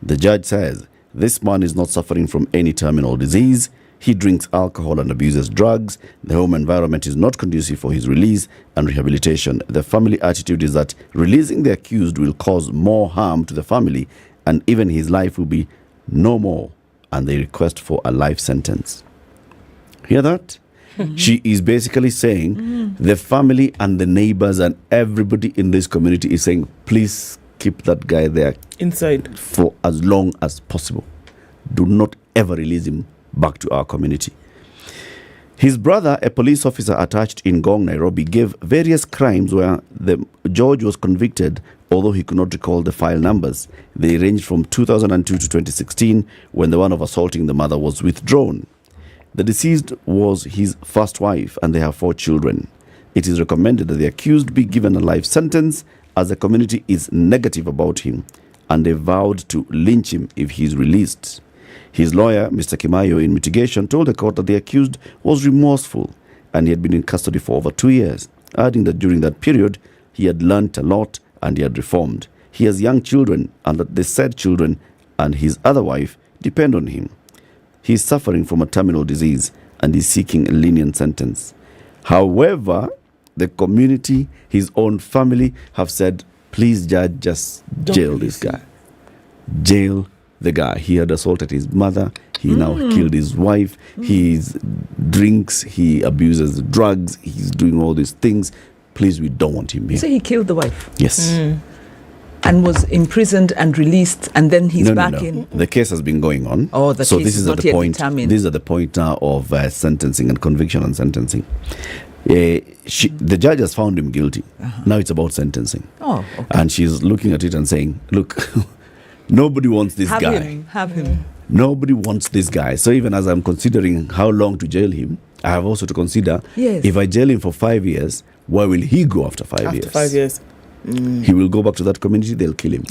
The judge says this man is not suffering from any terminal disease. He drinks alcohol and abuses drugs. The home environment is not conducive for his release and rehabilitation. The family attitude is that releasing the accused will cause more harm to the family, and even his life will be no more, and they request for a life sentence. Hear that? She is basically saying the family and the neighbors and everybody in this community is saying, please keep that guy there inside for as long as possible. Do not ever release him back to our community. His brother, a police officer attached in Ngong, Nairobi, gave various crimes where George was convicted, although he could not recall the file numbers. They ranged from 2002 to 2016, when the one of assaulting the mother was withdrawn. The deceased was his first wife, and they have 4 children. It is recommended that the accused be given a life sentence, as the community is negative about him, and they vowed to lynch him if he is released. His lawyer, Mr. Kimayo, in mitigation, told the court that the accused was remorseful and he had been in custody for over 2 years, adding that during that period, he had learnt a lot and he had reformed. He has young children, and that the said children and his other wife depend on him. He is suffering from a terminal disease and is seeking a lenient sentence. However, the community, his own family, have said, please, judge, just jail this guy. Jail the guy. He had assaulted his mother. He now killed his wife. He drinks. He abuses drugs. He's doing all these things. Please, we don't want him here. So he killed the wife? Yes. And was imprisoned and released, and then he's back in. The case has been going on. Oh, the case is not yet determined. This is at the point now of sentencing and conviction and sentencing. The judge has found him guilty. Now it's about sentencing. Oh, okay. And she's looking at it and saying, look, nobody wants this guy. Have him. Nobody wants this guy. So even as I'm considering how long to jail him, I have also to consider, if I jail him for 5 years, where will he go after 5 years? After 5 years. He will go back to that community, they'll kill him.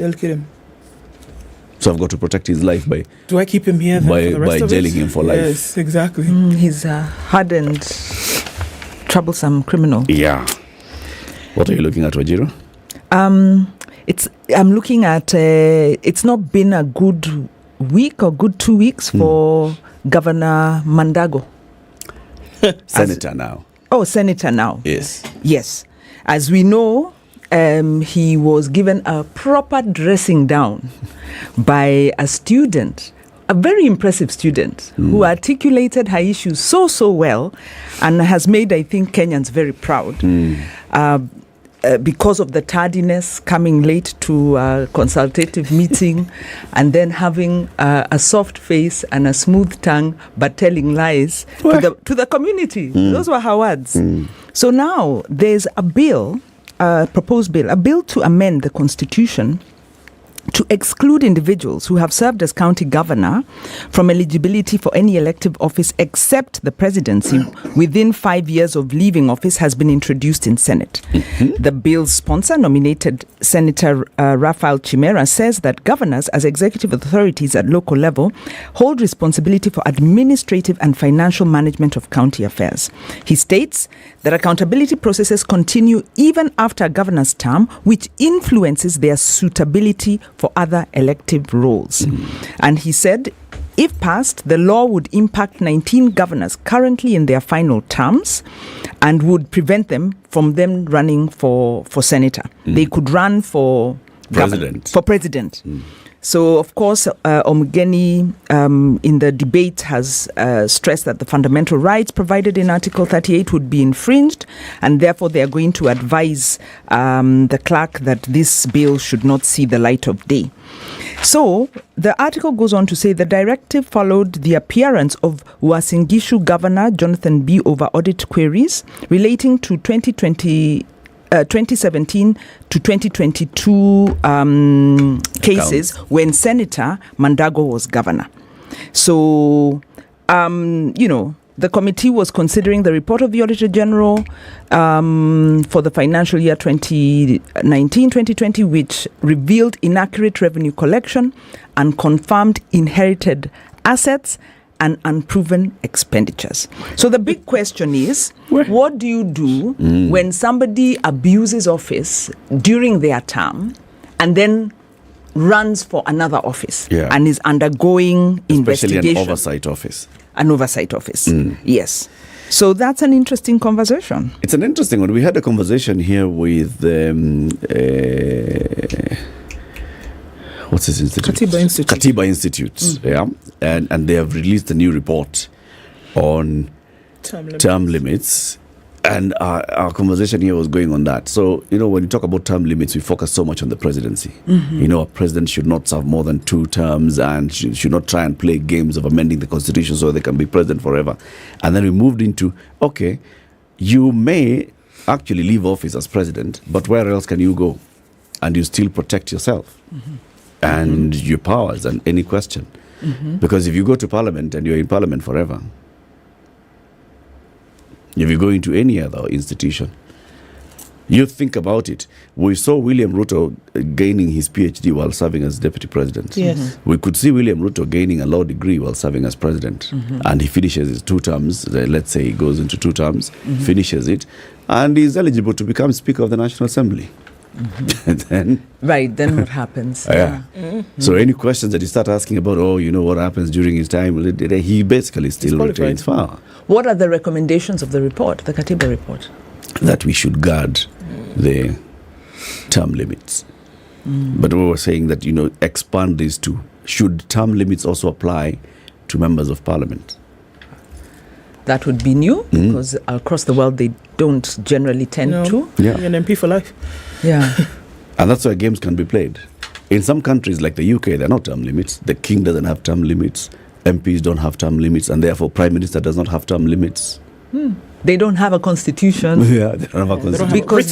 So I've got to protect his life by... Do I keep him here by, for the rest by of jailing him for life. Yes, exactly. He's a hardened, troublesome criminal. Yeah. What are you looking at, Wajiro? I'm looking at... it's not been a good week or good 2 weeks for Governor Mandago. Senator now. Oh, Senator now. Yes. Yes. As we know, he was given a proper dressing down by a student, a very impressive student, who articulated her issues so well and has made, I think, Kenyans very proud. Because of the tardiness, coming late to a consultative meeting, and then having a soft face and a smooth tongue, but telling lies to the community. Those were her words. So now there's a bill, proposed bill, a bill to amend the constitution to exclude individuals who have served as county governor from eligibility for any elective office except the presidency within 5 years of leaving office has been introduced in Senate. The bill's sponsor, nominated Senator Raphael Chimera, says that governors as executive authorities at local level hold responsibility for administrative and financial management of county affairs. He states that accountability processes continue even after a governor's term, which influences their suitability for other elective roles. And he said, if passed, the law would impact 19 governors currently in their final terms and would prevent them from running for senator. They could run for president. So, of course, Omugeni in the debate has stressed that the fundamental rights provided in Article 38 would be infringed, and therefore they are going to advise the clerk that this bill should not see the light of day. So, the article goes on to say the directive followed the appearance of Uasin Gishu Governor Jonathan B. over audit queries relating to 2017 to 2022 cases when Senator Mandago was governor. So, The committee was considering the report of the Auditor General for the financial year 2019-2020, which revealed inaccurate revenue collection, unconfirmed inherited assets, and unproven expenditures. So the big question is, what do you do when somebody abuses office during their term and then runs for another office and is undergoing investigation? Especially an oversight office. An oversight office, yes. So that's an interesting conversation. It's an interesting one. We had a conversation here with what's this institute? Katiba Institute. Yeah, and they have released a new report on term limits. And our conversation here was going on that. So, when you talk about term limits, we focus so much on the presidency. A president should not serve more than 2 terms and should not try and play games of amending the constitution so they can be president forever. And then we moved into, okay, you may actually leave office as president, but where else can you go? And you still protect yourself and your powers and any question. Because if you go to parliament and you're in parliament forever, if you go into any other institution, you think about it. We saw William Ruto gaining his PhD while serving as deputy president. Yes. We could see William Ruto gaining a law degree while serving as president. And he finishes his 2 terms. Let's say he goes into 2 terms, finishes it, and is eligible to become Speaker of the National Assembly. Then what happens? So any questions that you start asking about, what happens during his time, he basically still retains power. What are the recommendations of the report, the Katiba report? That we should guard the term limits. But we were saying that, expand these to, should term limits also apply to members of parliament? That would be new, because across the world they don't generally tend to. Yeah. You're an MP for life. Yeah. And that's where games can be played. In some countries like the UK, there are no term limits. The king doesn't have term limits. MPs don't have term limits, and therefore Prime Minister does not have term limits. They don't have a constitution. Yeah, they don't have a constitution. Because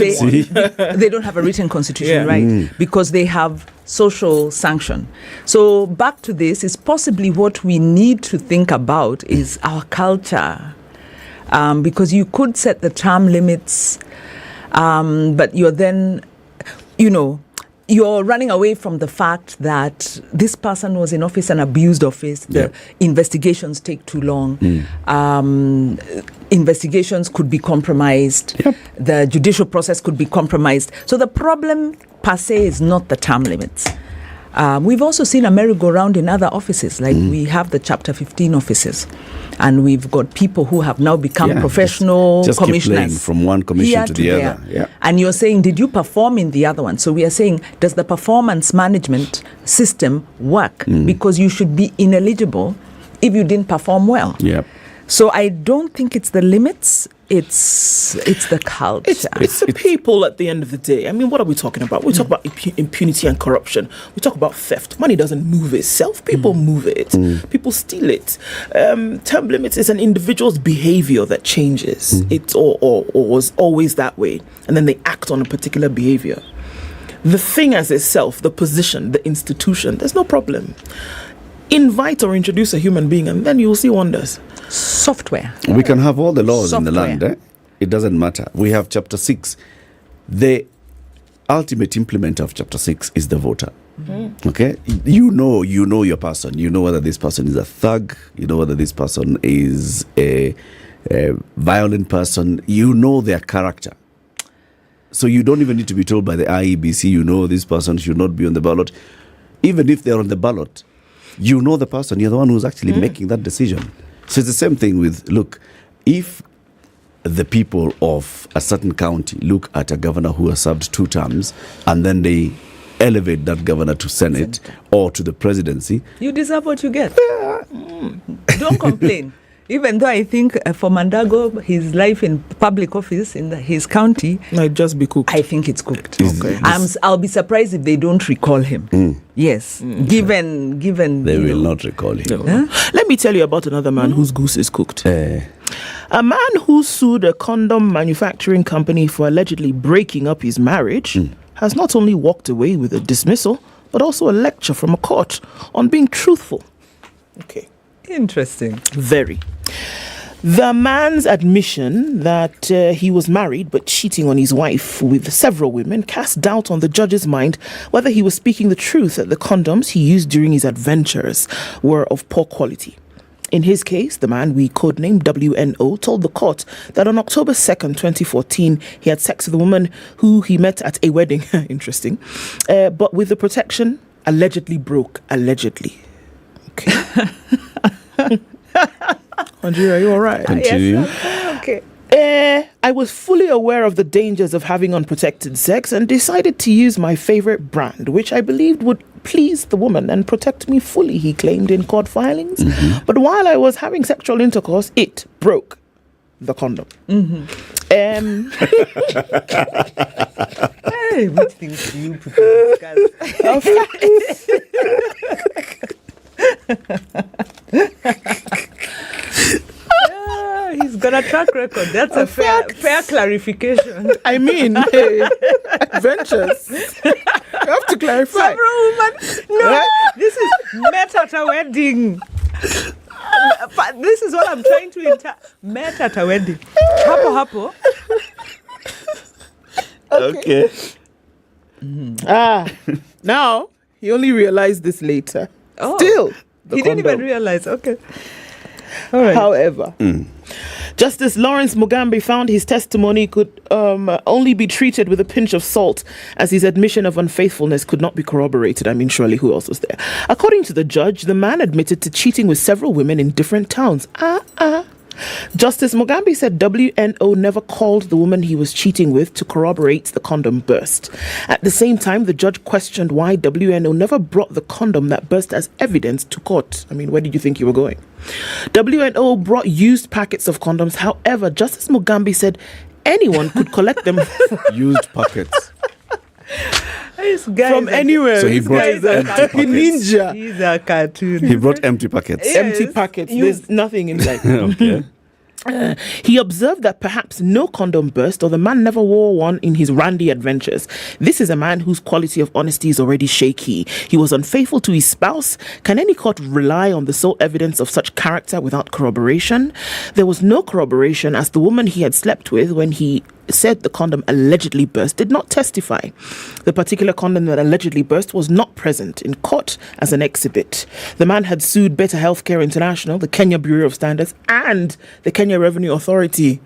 they don't have a written constitution, right? Because they have social sanction. So back to this, is possibly what we need to think about is our culture. Because you could set the term limits, but you're then, you're running away from the fact that this person was in office and abused office. The investigations take too long. Investigations could be compromised. The judicial process could be compromised. So the problem per se is not the term limits. We've also seen a merry-go-round in other offices, like we have the Chapter 15 offices. And we've got people who have now become professional just commissioners. Keep from one commission to the other. Yeah. And you're saying, did you perform in the other one? So we are saying, does the performance management system work? Because you should be ineligible if you didn't perform well. So I don't think it's the limits, it's the culture. It's the people at the end of the day. I mean, what are we talking about? We talk about impunity and corruption. We talk about theft. Money doesn't move itself. People move it. People steal it. Term limits is an individual's behavior that changes. It's or was always that way. And then they act on a particular behavior. The thing as itself, the position, the institution, there's no problem. Invite or introduce a human being and then you'll see wonders. Software. We can have all the laws in the land. It doesn't matter. We have Chapter 6. The ultimate implementer of Chapter 6 is the voter. Okay? You know your person. You know whether this person is a thug. You know whether this person is a violent person. You know their character. So you don't even need to be told by the IEBC, you know this person should not be on the ballot. Even if they're on the ballot, you know the person. You're the one who's actually making that decision. So it's the same thing with, look, if the people of a certain county look at a governor who has served 2 terms and then they elevate that governor to Senate or to the presidency, you deserve what you get. Don't complain. Even though I think for Mandago, his life in public office in his county might just be cooked. I think it's cooked. I'll be surprised if they don't recall him. Yes, given they will not recall him. Let me tell you about another man whose goose is cooked. A man who sued a condom manufacturing company for allegedly breaking up his marriage has not only walked away with a dismissal, but also a lecture from a court on being truthful. Okay. Interesting. Very. The man's admission that he was married but cheating on his wife with several women cast doubt on the judge's mind whether he was speaking the truth that the condoms he used during his adventures were of poor quality. In his case, the man we codenamed WNO told the court that on October 2nd, 2014, he had sex with a woman who he met at a wedding. Interesting. But with the protection allegedly broke. Allegedly. Okay. Andrea, are you all right? Continue. Yes, okay. I was fully aware of the dangers of having unprotected sex and decided to use my favorite brand, which I believed would please the woman and protect me fully, he claimed in court filings. Mm-hmm. But while I was having sexual intercourse, it broke the condom. Mm-hmm. Hey, which things do you prefer to discuss? He's got a track record. That's a fair clarification. I mean, adventures. You have to clarify. Several women. No, this is met at a wedding. This is what I'm trying to met at a wedding. Hapo. Okay. Mm-hmm. Now he only realized this later. Oh, Still, he didn't even realize. Okay. All right. However, Justice Lawrence Mugambi found his testimony could only be treated with a pinch of salt, as his admission of unfaithfulness could not be corroborated. I mean, surely who else was there? According to the judge, the man admitted to cheating with several women in different towns. Justice Mugambi said WNO never called the woman he was cheating with to corroborate the condom burst. At the same time, the judge questioned why WNO never brought the condom that burst as evidence to court. I mean, where did you think you were going? WNO brought used packets of condoms. However, Justice Mugambi said anyone could collect them. Used packets. From anywhere. So he brought empty packets. Ninja. He's a cartoon. He brought empty packets. Yes. Empty packets. There's nothing inside. Okay. He observed that perhaps no condom burst or the man never wore one in his randy adventures. This is a man whose quality of honesty is already shaky. He was unfaithful to his spouse. Can any court rely on the sole evidence of such character without corroboration? There was no corroboration, as the woman he had slept with when he said the condom allegedly burst did not testify. The particular condom that allegedly burst was not present in court as an exhibit. The man had sued Better Healthcare International, the Kenya Bureau of Standards, and the Kenya Revenue Authority.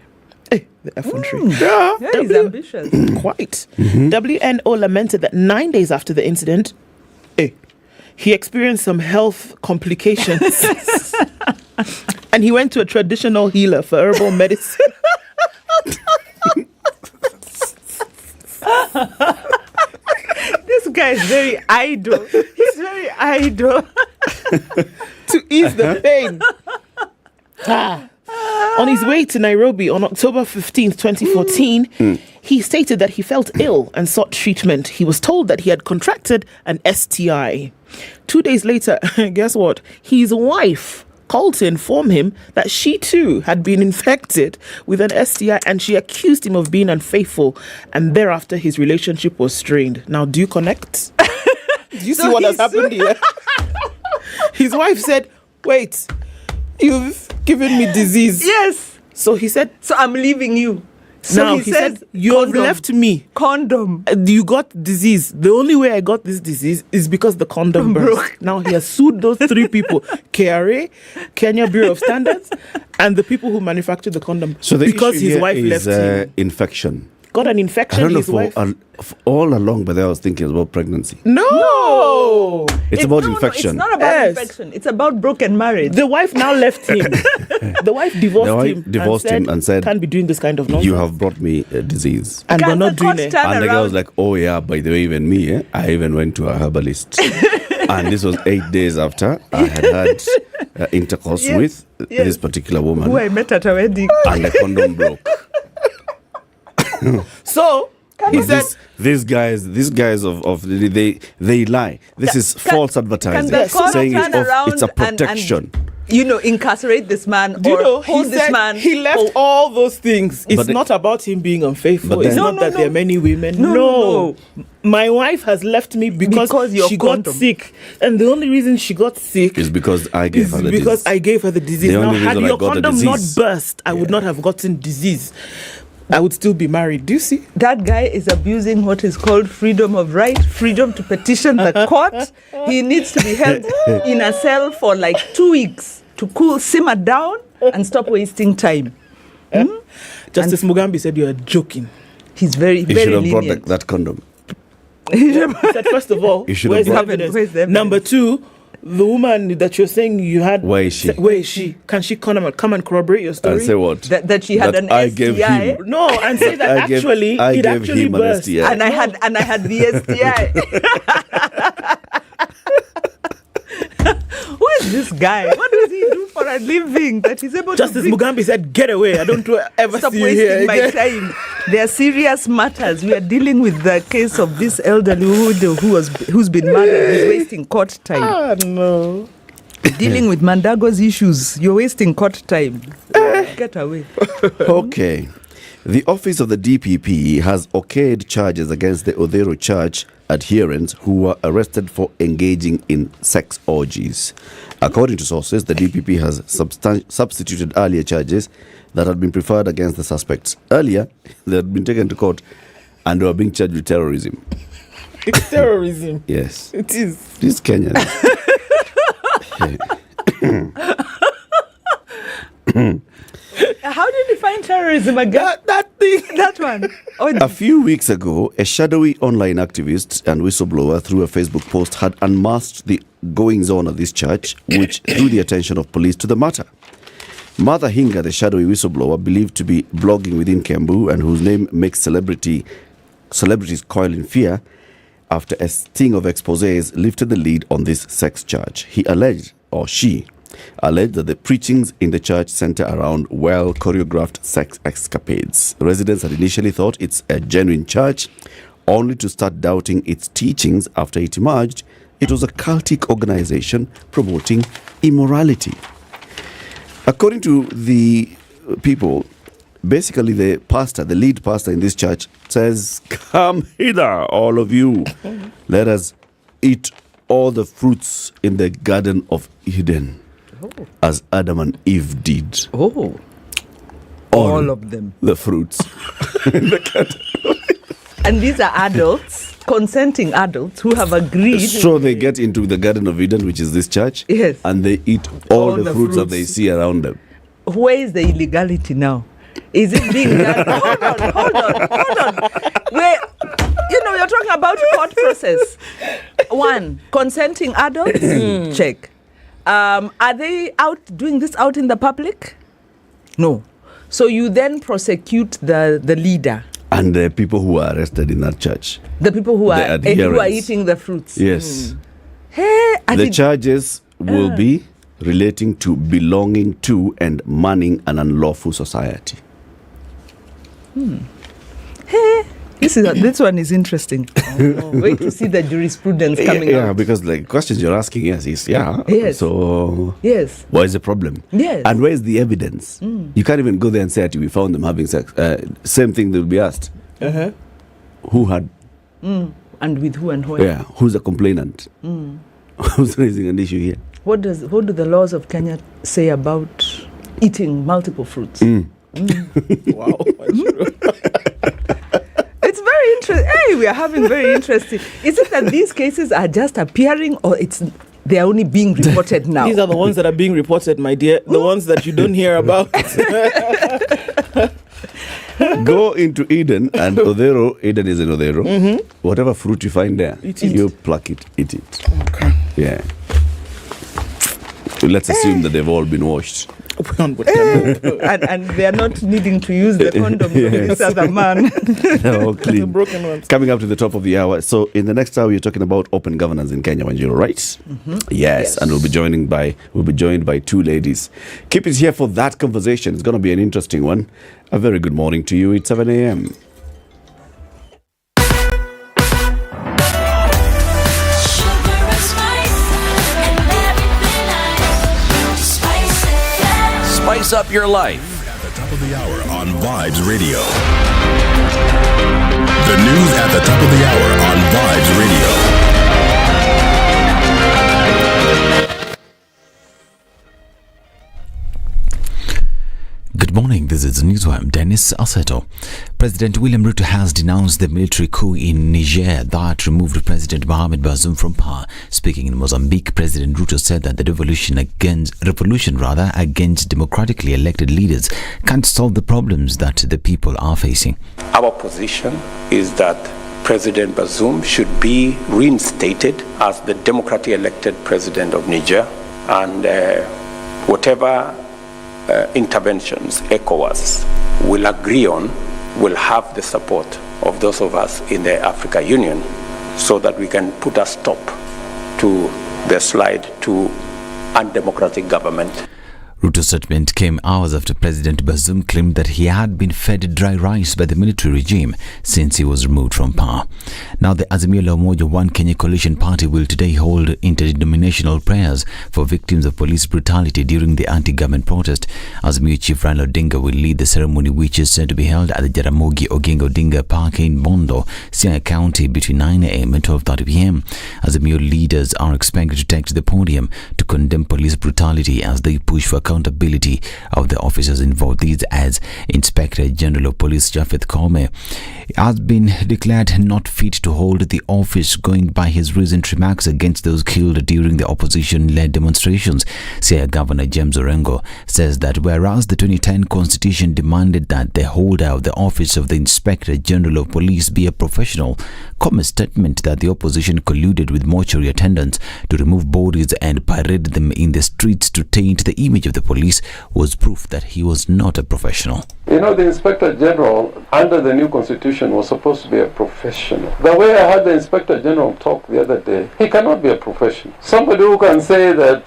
The effrontery. Yeah, he's ambitious. Quite. Mm-hmm. WNO lamented that 9 days after the incident, he experienced some health complications. And he went to a traditional healer for herbal medicine. This guy is very idle. He's very idle. To ease the pain. On his way to Nairobi on October 15th, 2014, he stated that he felt ill and sought treatment. He was told that he had contracted an STI. 2 days later, guess what? His wife called to inform him that she too had been infected with an STI, and she accused him of being unfaithful, and thereafter his relationship was strained. Now, do you connect? Do you see what has happened here? His wife said, wait, you've given me disease. Yes. So he said, so I'm leaving you. So now he said, you've left me. Condom. You got disease. The only way I got this disease is because the condom broke. Now he has sued those three people: KRA, Kenya Bureau of Standards, and the people who manufactured the condom. So the because issue his here wife is left him. infection. Got an infection. I don't know his wife. All along, but I was thinking about pregnancy. No. It's about infection. No, it's not about infection. It's about broken marriage. The wife now left him. The wife divorced him and said, can't be doing this kind of nonsense. You have brought me a disease. And we're not doing it. And the guy was like, oh yeah, by the way, even me, I even went to a herbalist. And this was 8 days after I had intercourse with this particular woman. Who I met at a wedding. And the condom broke. So he said, these guys they lie. This is false advertising, saying it's a protection. incarcerate this man Do you know, hold this man. He left all those things. It's not about him being unfaithful. It's not that there are many women. No. My wife has left me because she got sick. And the only reason she got sick is because I gave her the disease. Because I gave her the disease. Now, had your condom not burst, I would not have gotten disease. I would still be married. Do you see? That guy is abusing what is called freedom of right, freedom to petition the court. He needs to be held in a cell for like 2 weeks to simmer down and stop wasting time. Justice Mugambi said you are joking. He's very, very lenient. He should have brought that condom. He said, first of all, where's the evidence? Number two, the woman that you're saying you had... Where is she? Where is she? Can she come and corroborate your story? And say what? That she had an I STI? Gave him. No, and say that I gave him burst. An STI. And I had the STI. Who is this guy? What does he do for a living that he's able Justice to... Justice Mugambi said, get away. I don't ever Stop see you here wasting my time. There are serious matters. We are dealing with the case of this elderly who's been murdered. He's wasting court time. No. Dealing with Mandago's issues. You're wasting court time. Get away. Okay. The office of the DPP has okayed charges against the Odero Church adherents who were arrested for engaging in sex orgies. According to sources, the DPP has substituted earlier charges that had been preferred against the suspects. Earlier, they had been taken to court and were being charged with terrorism. It's terrorism. Yes. It is. This is Kenyan. How did you find terrorism again? That thing. That one. A few weeks ago, a shadowy online activist and whistleblower through a Facebook post had unmasked the goings-on of this church, which drew the attention of police to the matter. Martha Hinga, the shadowy whistleblower, believed to be blogging within Kembu and whose name makes celebrities coil in fear, after a sting of exposés lifted the lead on this sex charge. She alleged that the preachings in the church center around well-choreographed sex escapades. Residents had initially thought it's a genuine church, only to start doubting its teachings after it emerged it was a cultic organization promoting immorality. According to the people, basically the lead pastor in this church says, "Come hither, all of you. Let us eat all the fruits in the Garden of Eden." As Adam and Eve did. Oh. All of them. The fruits. And these are adults, consenting adults who have agreed. So they get into the Garden of Eden, which is this church. Yes. And they eat all the fruits that they see around them. Where is the illegality now? Is it being done? Hold on. You're talking about court process. One, consenting adults? Check. Are they out doing this out in the public? No. So you then prosecute the leader. And the people who are arrested in that church. The people who are eating the fruits. Yes. Hey, the charges will be relating to belonging to and manning an unlawful society. Hey, this one is interesting. Wait to see the jurisprudence coming out. Yeah, because the questions you're asking, yes. So, yes. What is the problem? Yes. And where is the evidence? You can't even go there and say that we found them having sex. Same thing, they'll be asked. Who had? And with who and where? Yeah, who's the complainant? Who's raising an issue here? What do the laws of Kenya say about eating multiple fruits? Wow. It's very interesting. Hey, we are having very interesting. Is it that these cases are just appearing, or they are only being reported now? These are the ones that are being reported, my dear. The ones that you don't hear about. Go into Eden and Odero. Eden is in Odero. Whatever fruit you find there, you pluck it, eat it. Okay. Yeah. So let's assume that they've all been washed. And they are not needing to use the condom of this other man. They're all clean. The broken ones. Coming up to the top of the hour. So in the next hour, you're talking about open governance in Kenya, Wanjiru, right? Yes. And we'll be joined by two ladies. Keep it here for that conversation. It's going to be an interesting one. A very good morning to you. It's 7 a.m. Sugar and spice and everything nice. Despite spice up your life. At the top of the hour on Vibes Radio. The news at the top of the hour on Vibes Radio. Good morning, this is Newswire. Dennis Aseto. President William Ruto has denounced the military coup in Niger that removed President Mohamed Bazoum from power. Speaking in Mozambique, President Ruto said that the revolution against democratically elected leaders can't solve the problems that the people are facing. Our position is that President Bazoum should be reinstated as the democratically elected president of Niger, and whatever interventions ECOWAS will agree on will have the support of those of us in the African Union, so that we can put a stop to the slide to undemocratic government. Ruto's statement came hours after President Bazoum claimed that he had been fed dry rice by the military regime since he was removed from power. Now, the Azimio la Umoja One Kenya Coalition Party will today hold interdenominational prayers for victims of police brutality during the anti-government protest. Azimio Chief Raila Odinga will lead the ceremony, which is said to be held at the Jaramogi Oginga Odinga Park in Bondo, Siaya County, between 9 a.m. and 12:30 p.m. Azimio leaders are expected to take to the podium to condemn police brutality as they push for accountability of the officers involved. These as Inspector General of Police Japhet Koome has been declared not fit to hold the office, going by his recent remarks against those killed during the opposition-led demonstrations. Siaya Governor James Orengo says that whereas the 2010 Constitution demanded that the holder of the office of the Inspector General of Police be a professional, Koome's statement that the opposition colluded with mortuary attendants to remove bodies and parade them in the streets to taint the image of the police was proof that he was not a professional. You know, the Inspector General under the new Constitution was supposed to be a professional. The way I had the Inspector General talk the other day, he cannot be a professional. Somebody who can say that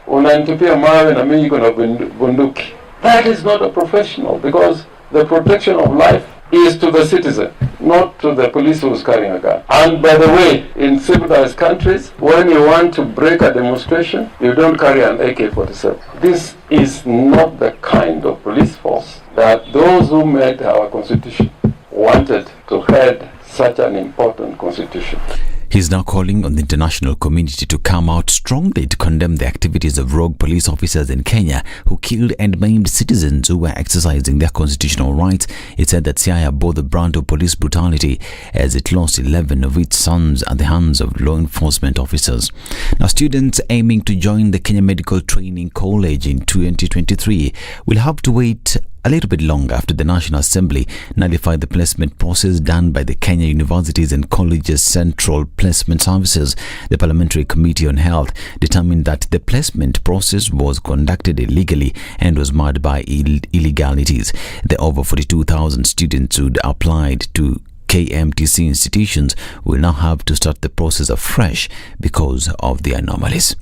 unanitupia mawe na mimi kuna bunduki, that is not a professional, because the protection of life is to the citizen, not to the police who is carrying a gun. And by the way, in civilized countries, when you want to break a demonstration, you don't carry an AK-47. This is not the kind of police force that those who made our constitution wanted to head such an important constitution. He's now calling on the international community to come out strongly to condemn the activities of rogue police officers in Kenya who killed and maimed citizens who were exercising their constitutional rights. It said that Siaya bore the brunt of police brutality as it lost 11 of its sons at the hands of law enforcement officers. Now, students aiming to join the Kenya Medical Training College in 2023 will have to wait a little bit longer after the National Assembly nullified the placement process done by the Kenya Universities and Colleges Central Placement Services. The Parliamentary Committee on Health determined that the placement process was conducted illegally and was marred by illegalities. The over 42,000 students who'd applied to KMTC institutions will now have to start the process afresh because of the anomalies.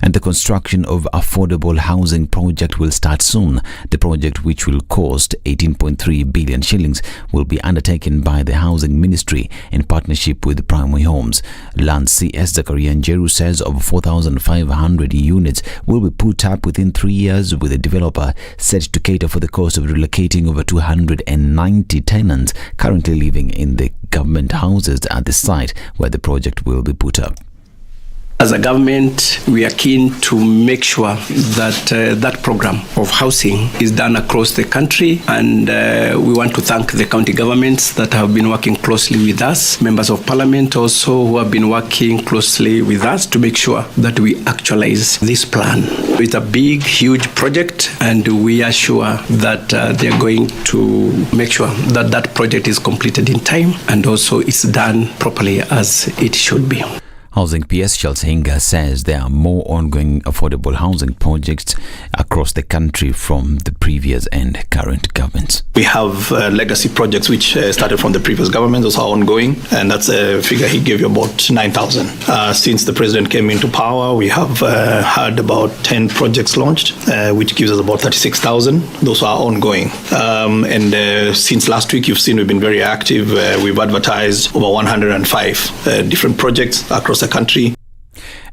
And the construction of affordable housing project will start soon. The project, which will cost 18.3 billion shillings, will be undertaken by the Housing Ministry in partnership with Primary Homes. Land CS Zakaria Njeru says over 4,500 units will be put up within 3 years, with the developer set to cater for the cost of relocating over 290 tenants currently living in the government houses at the site where the project will be put up. As a government, we are keen to make sure that that program of housing is done across the country, and we want to thank the county governments that have been working closely with us, members of parliament also who have been working closely with us to make sure that we actualize this plan. It's a big, huge project, and we are sure that they are going to make sure that that project is completed in time and also it's done properly as it should be. Housing PS Charles Hinga says there are more ongoing affordable housing projects across the country from the previous and current governments. We have legacy projects which started from the previous government, those are ongoing, and that's a figure he gave you, about 9,000. Since the president came into power, we have had about 10 projects launched, which gives us about 36,000. Those are ongoing. And since last week, you've seen we've been very active. We've advertised over 105 different projects across the country.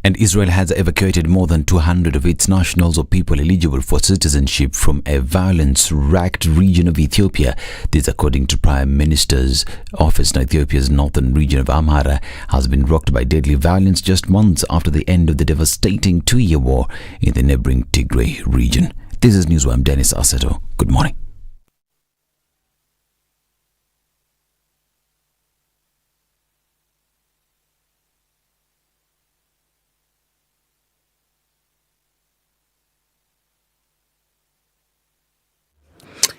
And Israel has evacuated more than 200 of its nationals or people eligible for citizenship from a violence-racked region of Ethiopia. This according to Prime Minister's office. Now, Ethiopia's northern region of Amhara has been rocked by deadly violence just months after the end of the devastating 2-year war in the neighboring Tigray region. This is News. I'm Dennis Aseto. Good morning.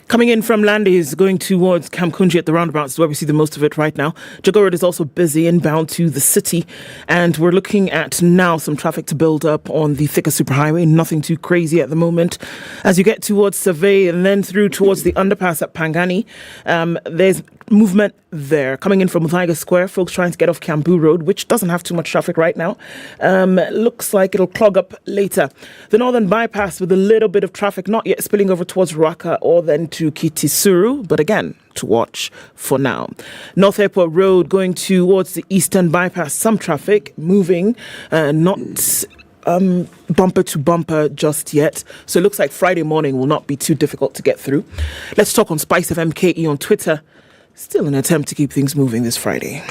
Coming in from Landi is going towards Kamkunji at the roundabouts, where we see the most of it right now. Jogoo Road is also busy inbound to the city. And we're looking at now some traffic to build up on the Thika Superhighway. Nothing too crazy at the moment. As you get towards Survey and then through towards the underpass at Pangani, there's movement there. Coming in from Muthaiga Square, folks trying to get off Kiambu Road, which doesn't have too much traffic right now. Looks like it'll clog up later. The northern bypass with a little bit of traffic, not yet spilling over towards Ruaka or then to Kitisuru, but again, to watch for now. North Airport Road going towards the eastern bypass, some traffic moving, not bumper to bumper just yet. So it looks like Friday morning will not be too difficult to get through. Let's talk on Spice FM KE on Twitter. Still an attempt to keep things moving this Friday.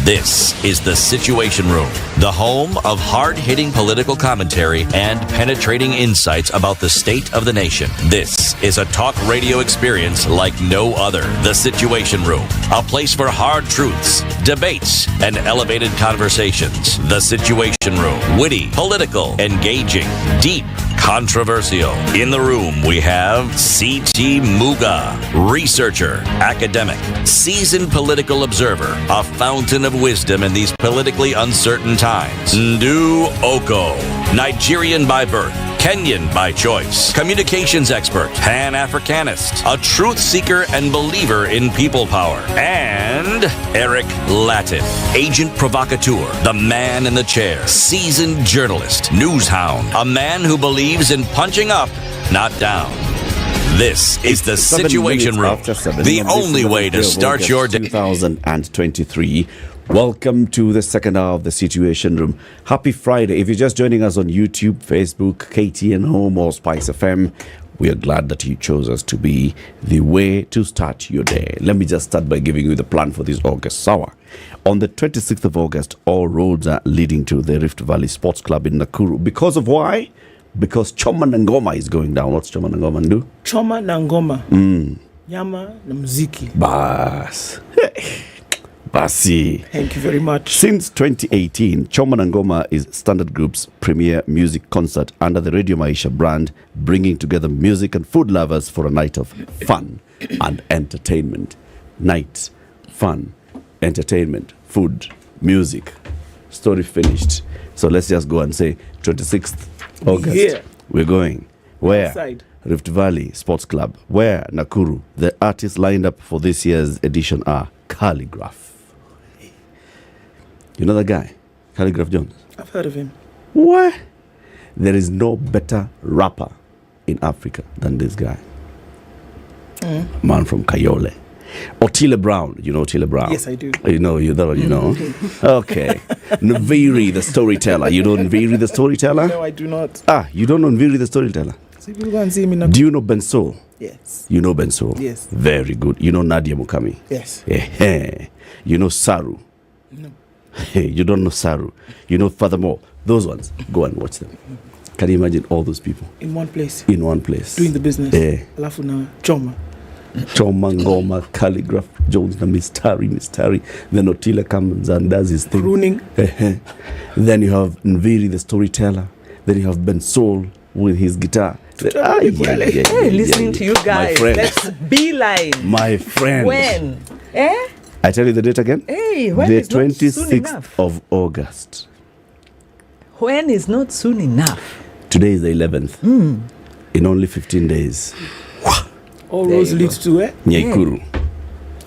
This is The Situation Room, the home of hard-hitting political commentary and penetrating insights about the state of the nation. This is a talk radio experience like no other. The Situation Room, a place for hard truths, debates, and elevated conversations. The Situation Room, witty, political, engaging, deep, controversial. In the room, we have C.T. Muga, researcher, academic, seasoned political observer, a fountain of wisdom in these politically uncertain times. Ndu Okoh, Nigerian by birth, Kenyan by choice, communications expert, Pan-Africanist, a truth seeker and believer in people power, and Eric Latiff, agent provocateur, the man in the chair, seasoned journalist, news hound, a man who believes in punching up, not down. This is the Situation Room, the only way to start your day. 2023. Welcome to the second hour of the Situation Room. Happy Friday. If you're just joining us on YouTube, Facebook, KTN Home or Spice FM, we are glad that you chose us to be the way to start your day. Let me just start by giving you the plan for this August hour. On the 26th of August, all roads are leading to the Rift Valley Sports Club in Nakuru. Because of why? Because Choma na Ngoma is going down. What's Choma na Ngoma do? Choma na Ngoma. Nyama na muziki. Bas. Basi. Thank you very much. Since 2018, Choma na Ngoma is Standard Group's premier music concert under the Radio Maisha brand, bringing together music and food lovers for a night of fun and entertainment. Night, fun, entertainment, food, music. Story finished. So let's just go and say 26th August. Yeah. We're going. Where? Outside. Rift Valley Sports Club. Where? Nakuru. The artists lined up for this year's edition are Calligraph. You know the guy? Calligraph Jones? I've heard of him. What? There is no better rapper in Africa than this guy. Man from Kayole. Otile Brown. You know Otile Brown? Yes, I do. You know, you know. Okay. Nviri the storyteller. You know Nviri the storyteller? No, I do not. You don't know Nviri the storyteller? So people go and see me now. Do you know Bensoul? Yes. You know Bensoul? Yes. Very good. You know Nadia Mukami? Yes. Yeah. You know Saru? No. Hey, you don't know Saru. You know furthermore. Those ones. Go and watch them. Can you imagine all those people? In one place. In one place. Doing the business. Yeah. Alafu na Choma. Choma Ngoma, Calligraph Jones, na Mistari. Then Otile comes and does his thing. Pruning. Then you have Nviri the storyteller. Then you have Bensoul with his guitar. Listening to you guys. Let's beeline. My friend. When? I tell you the date again? When the is not 26th soon enough? of August. When is not soon enough? Today is the 11th. In only 15 days. All roads lead to where? Nyaikuru.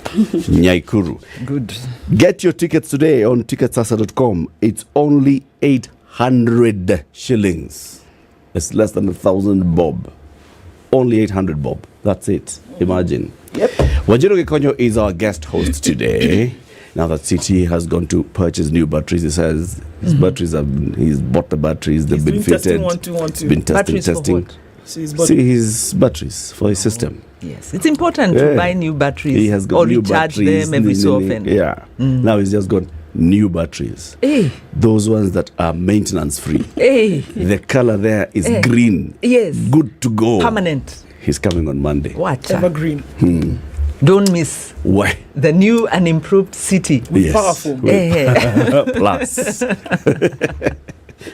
Nyaikuru. Good. Get your tickets today on ticketsasa.com. It's only 800 shillings. It's less than 1,000 bob. only 800 bob. That's it. Imagine. Yep. Wanjiru Gikonyo is our guest host today. Now that CT has gone to purchase new batteries, he says his batteries he's bought the batteries, they've been fitted. He's been testing. See his batteries for his system. Yes, it's important to buy new batteries. He has got or new recharge batteries, them every so often. Yeah. Now he's just got new batteries. Those ones that are maintenance free. The color there is green. Yes. Good to go. Permanent. He's coming on Monday. What? Evergreen. Don't miss. Why? The new and improved city. Yes. Powerful. Plus.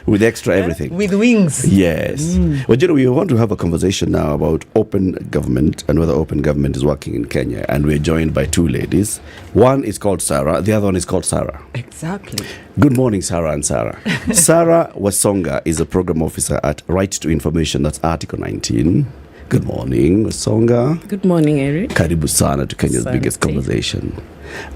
With extra everything. With wings. Yes. Well, we want to have a conversation now about open government and whether open government is working in Kenya. And we're joined by two ladies. One is called Sarah. The other one is called Sarah. Exactly. Good morning, Sarah and Sarah. Sarah Wasonga is a program officer at Right to Information. That's Article 19. Good morning, Wasonga. Good morning, Eric. Karibu sana to Kenya's biggest conversation.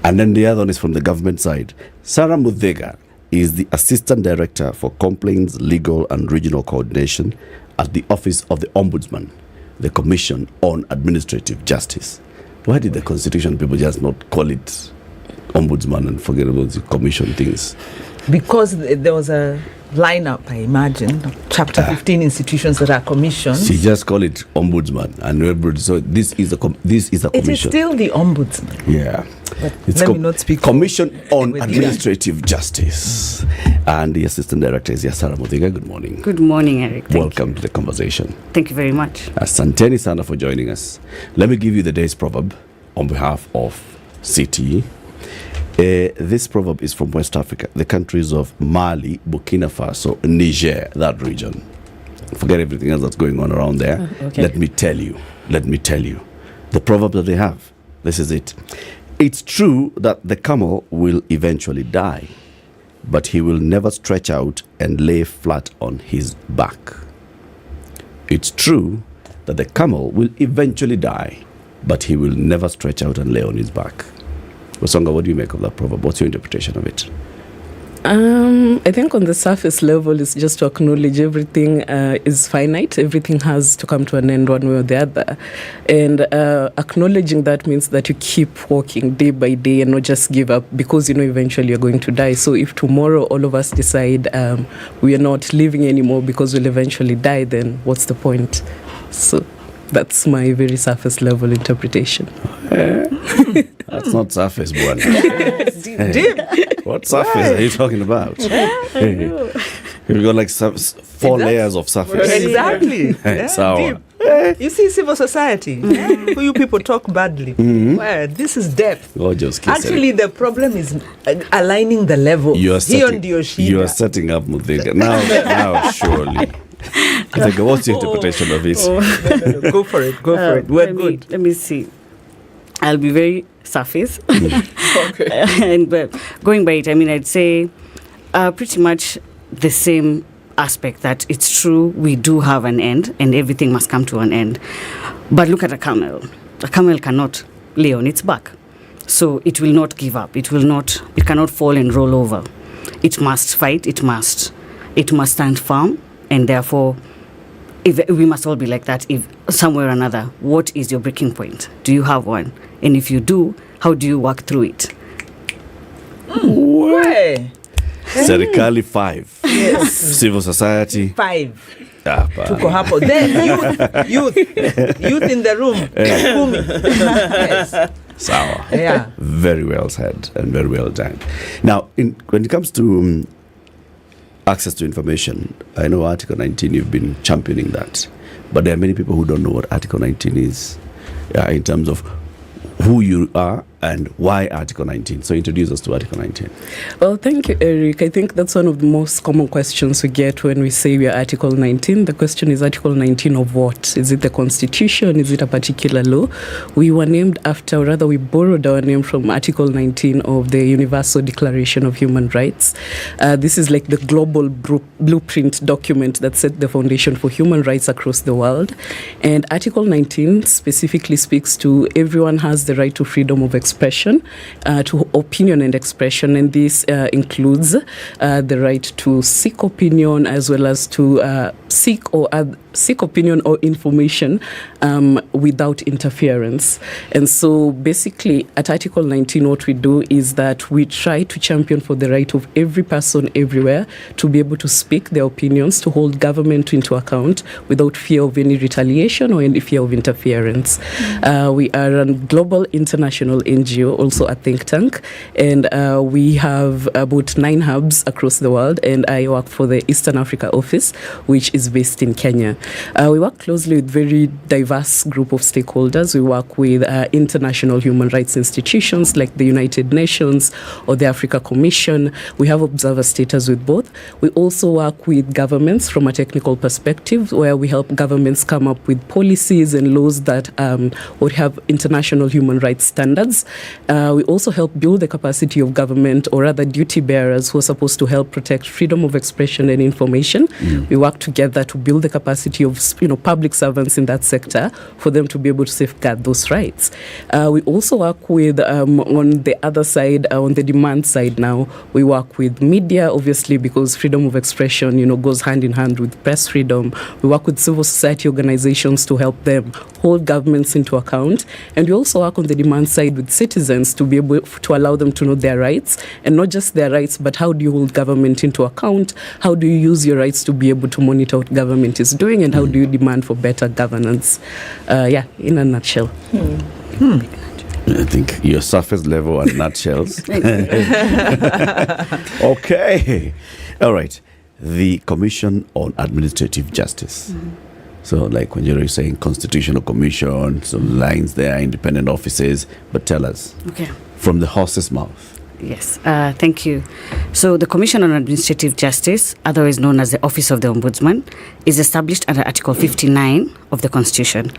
And then the other one is from the government side. Sarah Muthega is the Assistant Director for Complaints, Legal and Regional Coordination at the Office of the Ombudsman, the Commission on Administrative Justice. Why did the Constitution people just not call it Ombudsman and forget about the commission things? Because there was a lineup, I imagine, Chapter 15 institutions that are commissioned. She just call it Ombudsman, and everybody. So this is a commission. It is still the Ombudsman. Yeah, but let me not speak. Commission on Administrative Justice, and the Assistant Director is Sarah Muthega. Good morning. Good morning, Eric. Welcome to the conversation. Thank you very much. Asanteni sana for joining us. Let me give you the day's proverb on behalf of CT. This proverb is from West Africa, the countries of Mali, Burkina Faso, Niger, that region. Forget everything else that's going on around there. Okay. Let me tell you. The proverb that they have, this is it. It's true that the camel will eventually die, but he will never stretch out and lay flat on his back. It's true that the camel will eventually die, but he will never stretch out and lay on his back. Wasonga, what do you make of that proverb? What's your interpretation of it? I think on the surface level, it's just to acknowledge everything is finite. Everything has to come to an end one way or the other. And acknowledging that means that you keep walking day by day and not just give up because, eventually you're going to die. So if tomorrow all of us decide we are not living anymore because we'll eventually die, then what's the point? So that's my very surface level interpretation. That's not surface, one. Deep. What surface are you talking about? You've got like 4 layers of surface. Exactly. Sour. You see, civil society, who you people talk badly. Well, this is depth. Actually, the problem is aligning the level. You are setting up Muthega. Now, surely. What's your interpretation of it? No. Go for it. We're good. Let me see. I'll be very surface. Okay. But going by it, I'd say pretty much the same aspect that it's true we do have an end and everything must come to an end. But look at a camel. A camel cannot lay on its back. So it will not give up. It cannot fall and roll over. It must fight. It must stand firm. And therefore, if we must all be like that. If somewhere or another, what is your breaking point? Do you have one? And if you do, how do you work through it? Serikali 5. Yes. Civil society 5. Tuko hapo. Then youth in the room. Yes. Sour. Yeah. Very well said and very well done. Now, when it comes to access to information, I know Article 19, you've been championing that. But there are many people who don't know what Article 19 is in terms of who you are and why Article 19. So introduce us to Article 19. Well, thank you, Eric. I think that's one of the most common questions we get when we say we are Article 19. The question is Article 19 of what? Is it the Constitution? Is it a particular law? We were named after, or rather we borrowed our name from Article 19 of the Universal Declaration of Human Rights. This is like the global blueprint document that set the foundation for human rights across the world. And Article 19 specifically speaks to everyone has the right to freedom of expression, to opinion and expression, and this includes the right to seek opinion as well as to seek or seek opinion or information without interference. And so basically at Article 19, what we do is that we try to champion for the right of every person everywhere to be able to speak their opinions, to hold government into account without fear of any retaliation or any fear of interference. We are a global international NGO, also a think tank, and we have about 9 hubs across the world, and I work for the Eastern Africa office, which is based in Kenya. We work closely with very diverse group of stakeholders. We work with international human rights institutions like the United Nations or the Africa Commission. We have observer status with both. We also work with governments from a technical perspective, where we help governments come up with policies and laws that would have international human rights standards. We also help build the capacity of government or other duty bearers who are supposed to help protect freedom of expression and information. We work together to build the capacity of public servants in that sector for them to be able to safeguard those rights. We also work with, on the other side, on the demand side now, we work with media, obviously, because freedom of expression, goes hand in hand with press freedom. We work with civil society organizations to help them hold governments into account. And we also work on the demand side with citizens to be able to allow them to know their rights, and not just their rights, but how do you hold government into account? How do you use your rights to be able to monitor what government is doing, and how do you demand for better governance? In a nutshell. I think your surface level and nutshells. Okay. All right. The Commission on Administrative Justice. So like when you're saying Constitutional Commission, some lines there, independent offices, but tell us. Okay. From the horse's mouth. Yes, thank you. So the Commission on Administrative Justice, otherwise known as the Office of the Ombudsman, is established under Article 59 of the Constitution.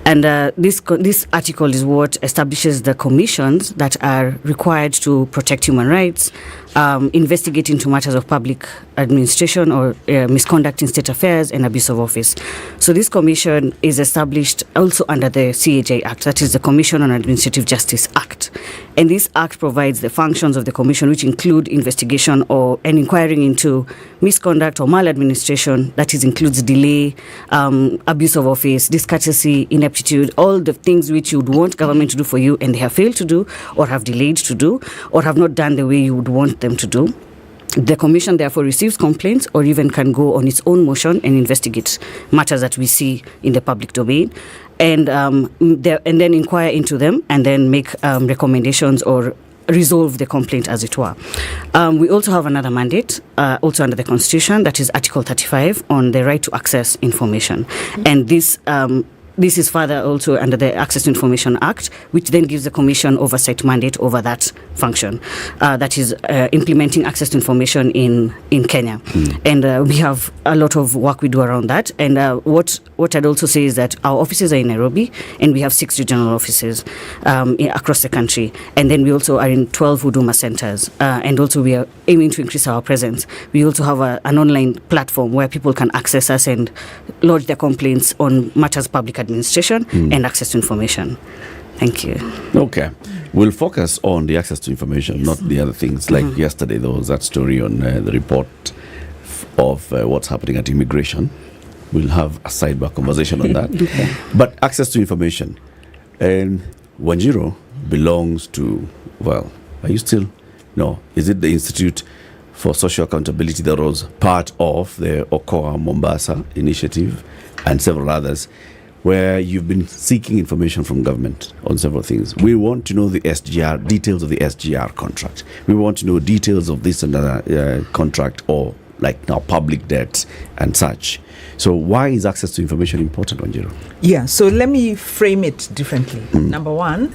And this article is what establishes the commissions that are required to protect human rights, investigate into matters of public administration or misconduct in state affairs, and abuse of office. So this commission is established also under the CAJ Act, that is the Commission on Administrative Justice Act. And this act provides the functions of the commission, which include investigation or an inquiring into misconduct or maladministration, that is includes delay, abuse of office, discourtesy, ineptitude, all the things which you would want government to do for you and they have failed to do, or have delayed to do, or have not done the way you would want them to do. The Commission therefore receives complaints or even can go on its own motion and investigate matters that we see in the public domain, and then inquire into them and then make recommendations or resolve the complaint, as it were. We also have another mandate, also under the Constitution, that is Article 35 on the right to access information. And this is further also under the Access to Information Act, which then gives the Commission oversight mandate over that function, that is implementing access to information in Kenya. And we have a lot of work we do around that. And what I'd also say is that our offices are in Nairobi, and we have 6 regional offices across the country. And then we also are in 12 Huduma centers. And also we are aiming to increase our presence. We also have an online platform where people can access us and lodge their complaints on matters public administration and access to information. Thank you. Okay. We'll focus on the access to information, not the other things. Like yesterday, there was that story on the report of what's happening at immigration. We'll have a sidebar conversation on that. But access to information. And Wanjiru belongs to, well, are you still? No. Is it the Institute for Social Accountability that was part of the Okoh Mombasa initiative and several others, where you've been seeking information from government on several things? We want to know the SGR, details of the SGR contract. We want to know details of this and other contract, or like now public debts and such. So why is access to information important, Wanjiru? Yeah, so let me frame it differently. Number one,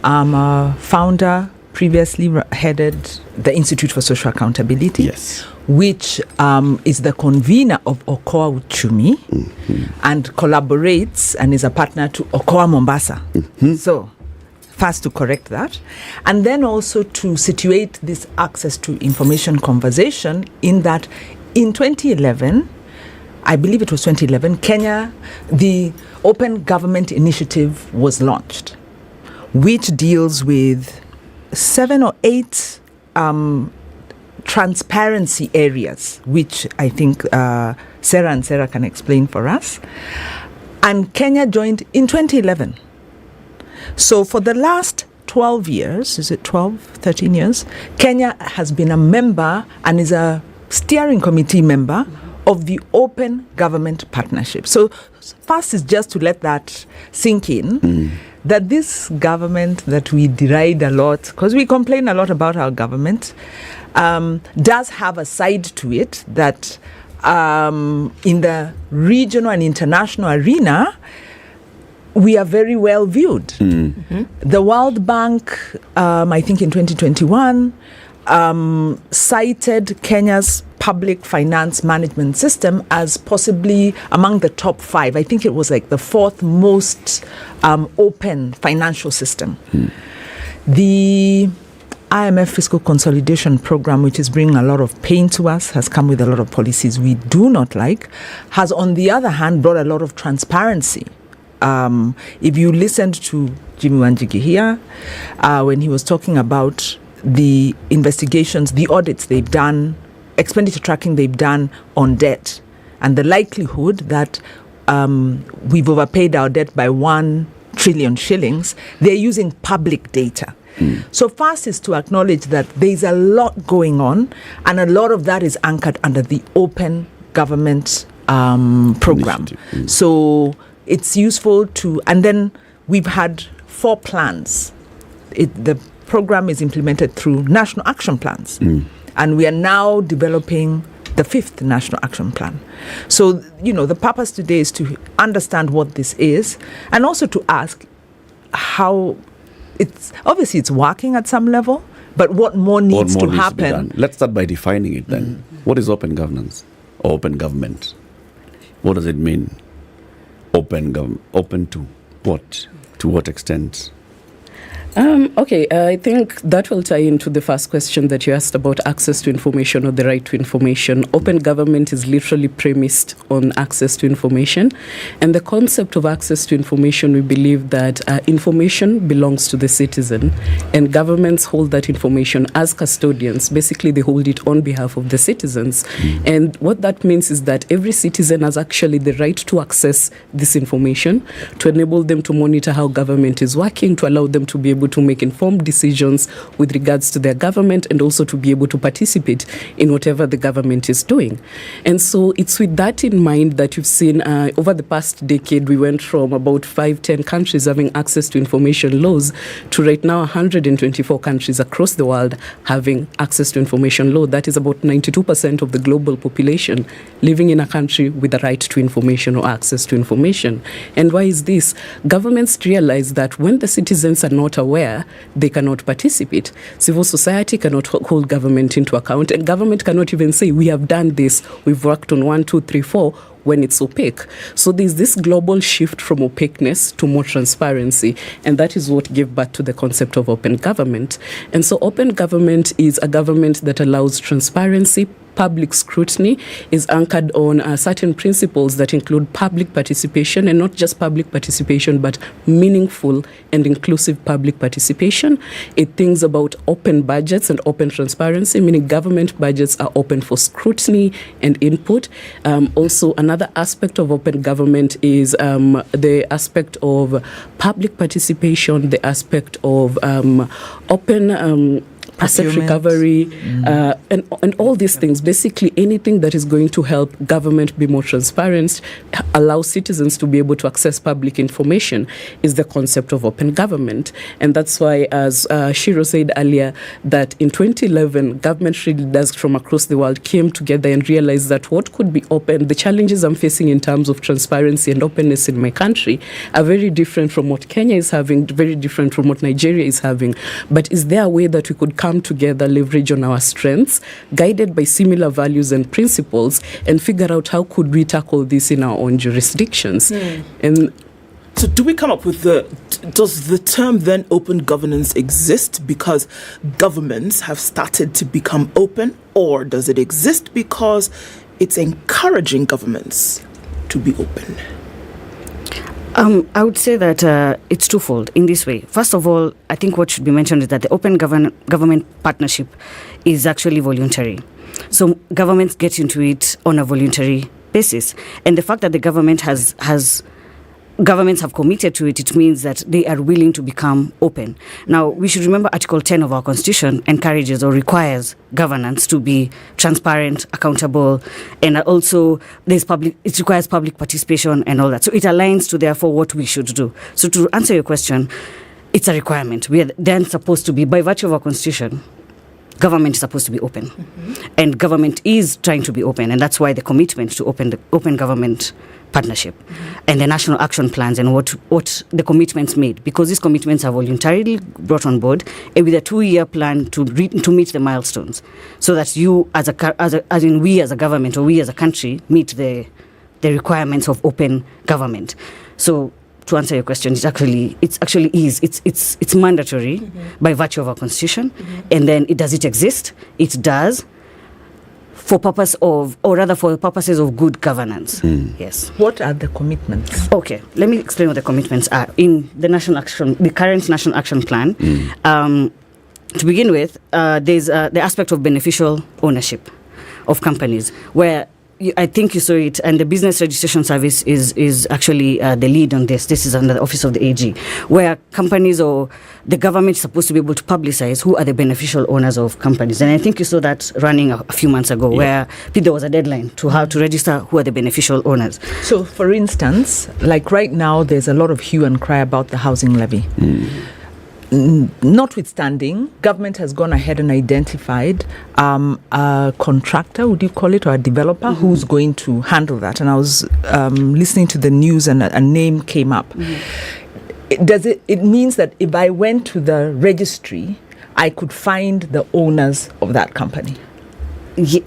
I'm a founder, previously headed the Institute for Social Accountability, which is the convener of Okoh Uchumi and collaborates and is a partner to Okoh Mombasa. So first to correct that, and then also to situate this access to information conversation in that in 2011, I believe it was 2011, Kenya, the Open Government Initiative was launched, which deals with 7 or 8 transparency areas, which I think Sarah can explain for us. And Kenya joined in 2011. So for the last 12 years, is it 12, 13 years, Kenya has been a member and is a steering committee member of the Open Government Partnership. So first is just to let that sink in, that this government that we deride a lot, because we complain a lot about our government, does have a side to it that in the regional and international arena, we are very well viewed. The World Bank, I think in 2021, cited Kenya's public finance management system as possibly among the top 5. I think it was like the 4th most open financial system. The IMF Fiscal Consolidation Program, which is bringing a lot of pain to us, has come with a lot of policies we do not like, has on the other hand brought a lot of transparency. If you listened to Jimmy Wanjigi here, when he was talking about the investigations, the audits they've done, expenditure tracking they've done on debt, and the likelihood that we've overpaid our debt by 1 trillion shillings, they're using public data. So first is to acknowledge that there's a lot going on, and a lot of that is anchored under the Open Government Program. So it's useful to, and then we've had 4 plans. The program is implemented through national action plans, and we are now developing the 5th national action plan. So, the purpose today is to understand what this is, and also to ask how it's working at some level, but what more needs to happen? Let's start by defining it then. What is open governance or open government? What does it mean? Open to what? To what extent? Okay, I think that will tie into the first question that you asked about access to information or the right to information. Open government is literally premised on access to information. And the concept of access to information, we believe that information belongs to the citizen, and governments hold that information as custodians. Basically, they hold it on behalf of the citizens. And what that means is that every citizen has actually the right to access this information, to enable them to monitor how government is working, to allow them to be able to make informed decisions with regards to their government, and also to be able to participate in whatever the government is doing. And so it's with that in mind that you've seen over the past decade, we went from about 5-10 countries having access to information laws to right now 124 countries across the world having access to information law. That is about 92% of the global population living in a country with a right to information or access to information. And why is this? Governments realize that when the citizens are not aware, they cannot participate. Civil society cannot hold government into account, and government cannot even say, we have done this, we've worked on 1, 2, 3, 4, when it's opaque. So there's this global shift from opaqueness to more transparency, and that is what gave birth to the concept of open government. And so open government is a government that allows transparency. Public scrutiny is anchored on certain principles that include public participation, and not just public participation, but meaningful and inclusive public participation. It thinks about open budgets and open transparency, meaning government budgets are open for scrutiny and input. Also, another aspect of open government is the aspect of public participation, the aspect of open asset recovery, and all these things. Basically, anything that is going to help government be more transparent, allow citizens to be able to access public information, is the concept of open government. And that's why, as Shiro said earlier, that in 2011, government leaders from across the world came together and realized that what could be open, the challenges I'm facing in terms of transparency and openness in my country are very different from what Kenya is having, very different from what Nigeria is having. But is there a way that we could come together, leverage on our strengths, guided by similar values and principles, and figure out how could we tackle this in our own jurisdictions? And so do we come up with does the term then open governance exist because governments have started to become open, or does it exist because it's encouraging governments to be open? I would say that it's twofold in this way. First of all, I think what should be mentioned is that the open government partnership is actually voluntary. So governments get into it on a voluntary basis. And the fact that the government governments have committed to it, it means that they are willing to become open. Now, we should remember Article 10 of our Constitution encourages or requires governance to be transparent, accountable, and also it requires public participation and all that. So it aligns to, therefore, what we should do. So to answer your question, it's a requirement. We are then supposed to be, by virtue of our Constitution, government is supposed to be open. And government is trying to be open, and that's why the commitment to open government partnership and the national action plans and what the commitments made, because these commitments are voluntarily brought on board and with a 2-year plan to meet the milestones, so that you we as a government or we as a country meet the requirements of open government. So to answer your question, it's mandatory by virtue of our Constitution. And then does it exist? It does. For purposes of good governance. Yes. What are the commitments? Okay, let me explain what the commitments are in the current National Action Plan. To begin with, there's the aspect of beneficial ownership of companies, where I think you saw it, and the Business Registration Service is actually the lead on this. This is under the Office of the AG, where companies or the government is supposed to be able to publicize who are the beneficial owners of companies. And I think you saw that running a few months ago, where there was a deadline to how to register who are the beneficial owners. So, for instance, like right now, there's a lot of hue and cry about the housing levy. Notwithstanding, government has gone ahead and identified a contractor, would you call it, or a developer who's going to handle that. And I was listening to the news and a name came up. It means that if I went to the registry, I could find the owners of that company?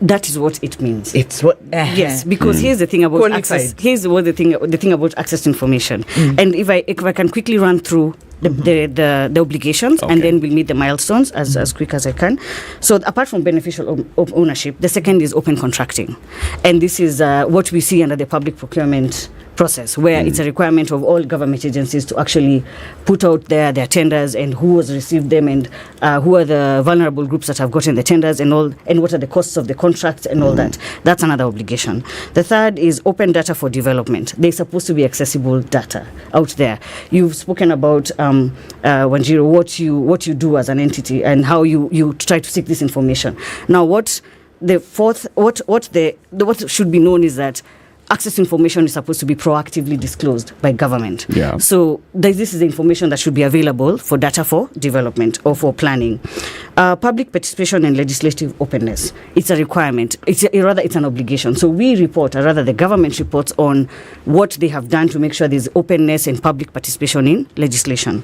That is what it means. It's what yes, because here's the thing about qualified access. Here's what the thing about access to information. And if I can quickly run through the obligations, and then we'll meet the milestones as quick as I can. So apart from beneficial ownership, the second is open contracting, and this is what we see under the public procurement process, where it's a requirement of all government agencies to actually put out their tenders and who has received them and who are the vulnerable groups that have gotten the tenders and what are the costs of the contracts and all that. That's another obligation. The third is open data for development. They're supposed to be accessible data out there. You've spoken about Wanjiru, what you do as an entity and how you try to seek this information. Now, what should be known is that access to information is supposed to be proactively disclosed by government. Yeah. So this is the information that should be available for data for development or for planning. Public participation and legislative openness. It's a requirement. It's an obligation. So we report, or rather the government reports on what they have done to make sure there's openness and public participation in legislation.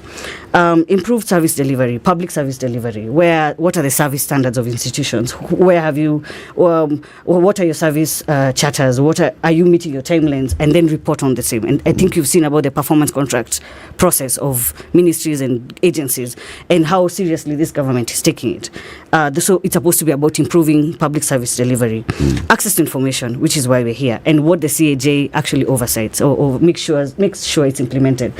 Improved service delivery, public service delivery. What are the service standards of institutions? Where have you, what are your service charters? Are you meeting your timelines, and then report on the same. And I think you've seen about the performance contract process of ministries and agencies and how seriously this government is taking it. So it's supposed to be about improving public service delivery. Access to information, which is why we're here, and what the CAJ actually oversights or makes sure it's implemented.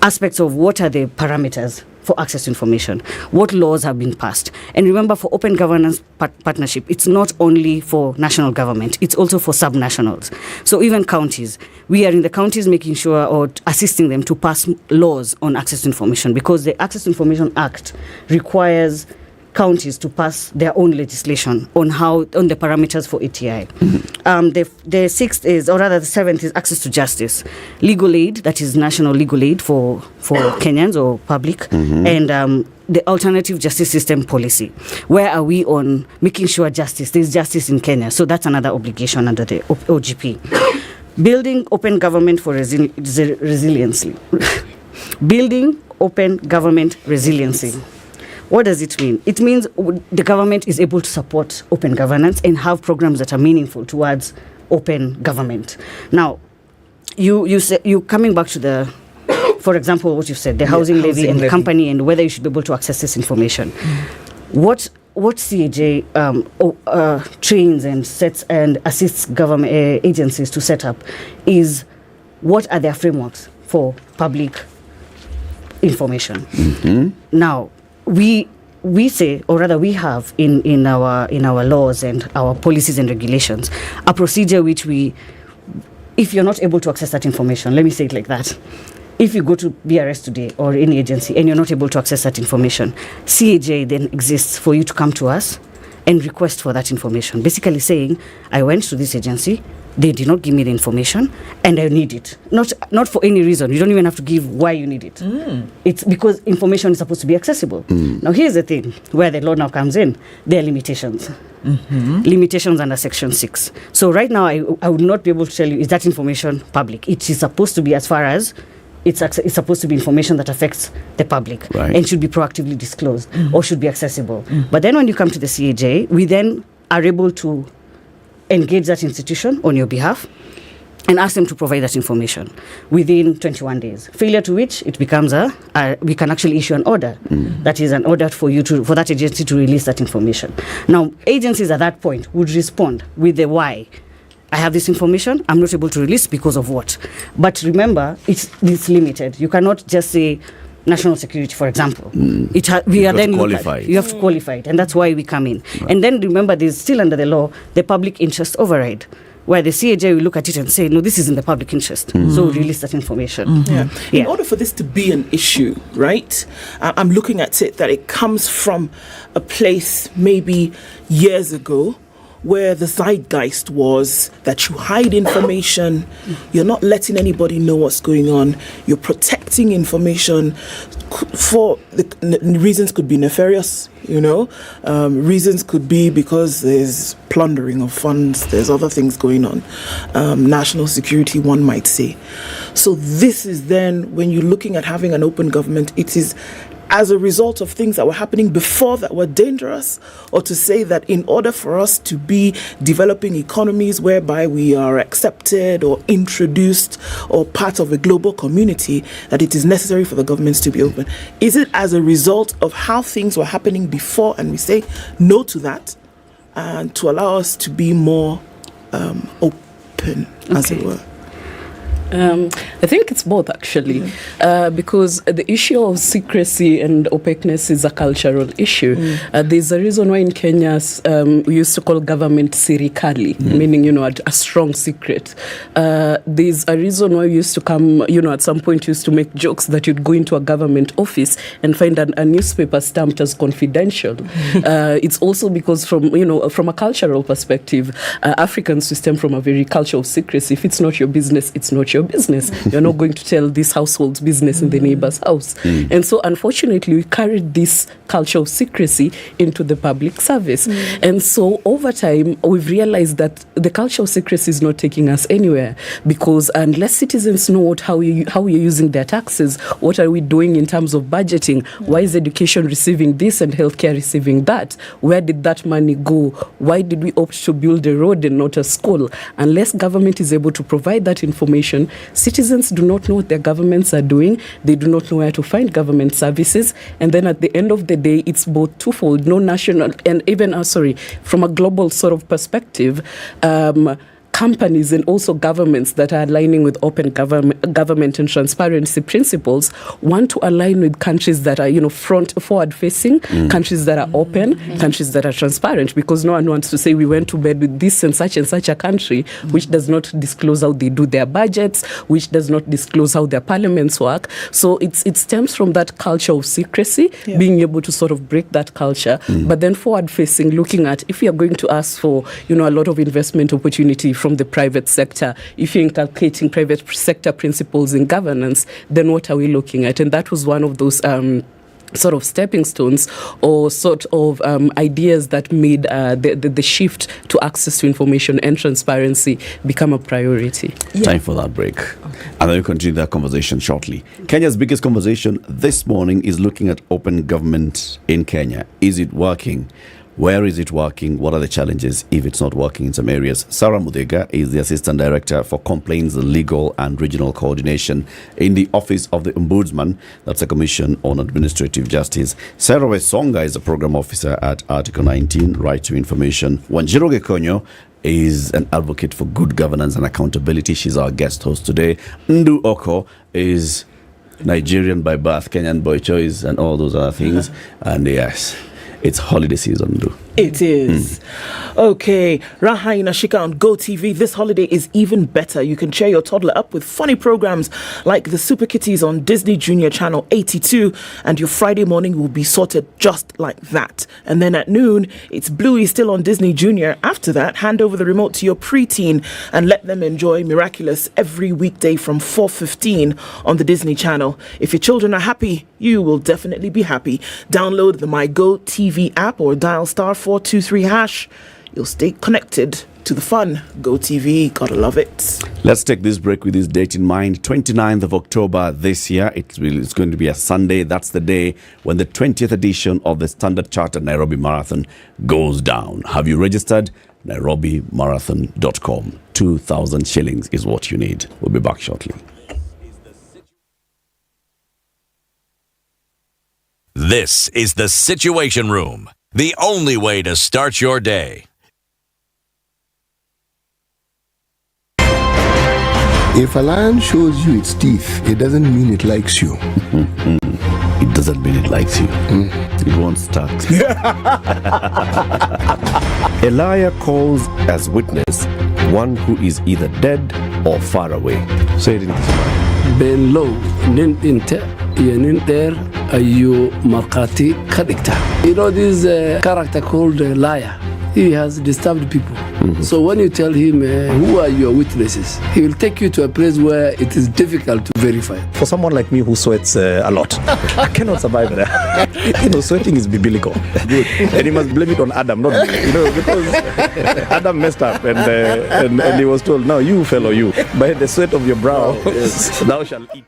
Aspects of what are the parameters for access to information, what laws have been passed. And remember, for open governance partnership, it's not only for national government, it's also for subnationals. So even counties, we are in the counties making sure or assisting them to pass laws on access to information, because the Access to Information Act requires counties to pass their own legislation on the parameters for ATI. The sixth is, or rather the seventh is access to justice. Legal aid, that is national legal aid for Kenyans or public, and the alternative justice system policy. Where are we on making sure there's justice in Kenya? So that's another obligation under the OGP. Building open government for resiliency. Building open government resiliency. What does it mean? It means the government is able to support open governance and have programs that are meaningful towards open government. Now, you coming back to for example, what you said, the housing levy and the company and whether you should be able to access this information. What CAJ trains and sets and assists government agencies to set up is what are their frameworks for public information. Now, we say, or rather we have in our laws and our policies and regulations, a procedure which if you're not able to access that information, let me say it like that. If you go to BRS today or any agency and you're not able to access that information, CAJ then exists for you to come to us and request for that information. Basically saying, I went to this agency, they did not give me the information, and I need it. Not for any reason. You don't even have to give why you need it. It's because information is supposed to be accessible. Now, here's the thing, where the law now comes in. There are limitations. Limitations under Section 6. So right now, I would not be able to tell you, is that information public? It is supposed to be, as far as it's supposed to be information that affects the public and should be proactively disclosed or should be accessible. But then when you come to the CAJ, we then are able to engage that institution on your behalf and ask them to provide that information within 21 days. Failure to which, it becomes we can actually issue an order. That is an order for that agency to release that information. Now, agencies at that point would respond with the why. I have this information, I'm not able to release because of what. But remember, it's limited. You cannot just say national security, for example. You have to qualify it, and that's why we come in. And then remember, there's still under the law the public interest override, where the CAJ will look at it and say, no, this is in the public interest, so release that information. In order for this to be an issue, right, I'm looking at it that it comes from a place maybe years ago where the zeitgeist was that you hide information, you're not letting anybody know what's going on, you're protecting information for the reasons could be nefarious, reasons could be because there's plundering of funds, there's other things going on, national security, one might say. So this is then, when you're looking at having an open government, it is as a result of things that were happening before that were dangerous, or to say that in order for us to be developing economies whereby we are accepted or introduced or part of a global community, that it is necessary for the governments to be open? Is it as a result of how things were happening before, and we say no to that, and to allow us to be more open, as it were? I think it's both, actually, because the issue of secrecy and opaqueness is a cultural issue. There's a reason why in Kenya we used to call government serikali, meaning, a strong secret. There's a reason why we used to come, at some point used to make jokes that you'd go into a government office and find a newspaper stamped as confidential. It's also because from a cultural perspective, Africans stem from a very culture of secrecy. If it's not your business, it's not your business. You're not going to tell this household's business in the neighbor's house. And so, unfortunately, we carried this culture of secrecy into the public service. And so, over time, we've realized that the culture of secrecy is not taking us anywhere, because unless citizens know how we're using their taxes, what are we doing in terms of budgeting? Why is education receiving this and healthcare receiving that? Where did that money go? Why did we opt to build a road and not a school? Unless government is able to provide that information, citizens do not know what their governments are doing. They do not know where to find government services. And then at the end of the day, it's both twofold. No national, and even, from a global sort of perspective, companies and also governments that are aligning with open government and transparency principles want to align with countries that are, forward-facing, countries that are open, countries that are transparent, because no one wants to say we went to bed with this and such a country, which does not disclose how they do their budgets, which does not disclose how their parliaments work. So it stems from that culture of secrecy, being able to sort of break that culture, but then forward-facing, looking at if we are going to ask for, a lot of investment opportunity from the private sector, if you're inculcating private sector principles in governance, then what are we looking at? And that was one of those sort of stepping stones or sort of ideas that made the shift to access to information and transparency become a priority. Time for that break. And then we'll continue that conversation shortly. Kenya's biggest conversation this morning is looking at open government in Kenya. Is it working? Where is it working? What are the challenges if it's not working in some areas? Sarah Muthega is the Assistant Director for Complaints, Legal and Regional Coordination in the Office of the Ombudsman. That's a Commission on Administrative Justice. Sarah Wesonga is a Program Officer at Article 19, Right to Information. Wanjiru Gekonyo is an advocate for good governance and accountability. She's our guest host today. Ndu Okoh is Nigerian by birth, Kenyan by choice, and all those other things. And yes, it's holiday season, Ndu. It is. Okay, Raha Inashika on GoTV. This holiday is even better. You can cheer your toddler up with funny programs like the Super Kitties on Disney Junior Channel 82, and your Friday morning will be sorted just like that. And then at noon, it's Bluey still on Disney Junior. After that, hand over the remote to your preteen and let them enjoy Miraculous every weekday from 4:15 on the Disney Channel. If your children are happy, you will definitely be happy. Download the My GoTV app or dial *423#. You'll stay connected to the fun. GoTV, gotta love it. Let's take this break with this date in mind. 29th of October this year. It's going to be a Sunday. That's the day when the 20th edition of the Standard Chartered Nairobi Marathon goes down. Have you registered? NairobiMarathon.com. 2,000 shillings is what you need. We'll be back shortly. This is the Situation Room, the only way to start your day. If a lion shows you its teeth, it doesn't mean it likes you. It doesn't mean it likes you. It won't start. A liar calls as witness one who is either dead or far away. Say it in Kiswahili. Ben low, nin inte, yenin there, ayu markati kadikta. You know this character called liar. He has disturbed people. So when you tell him, who are your witnesses, he will take you to a place where it is difficult to verify. For someone like me who sweats a lot, I cannot survive there. Sweating is biblical. Good. And he must blame it on Adam, not me. Because Adam messed up and he was told, no, you fellow, you, by the sweat of your brow, thou shalt eat.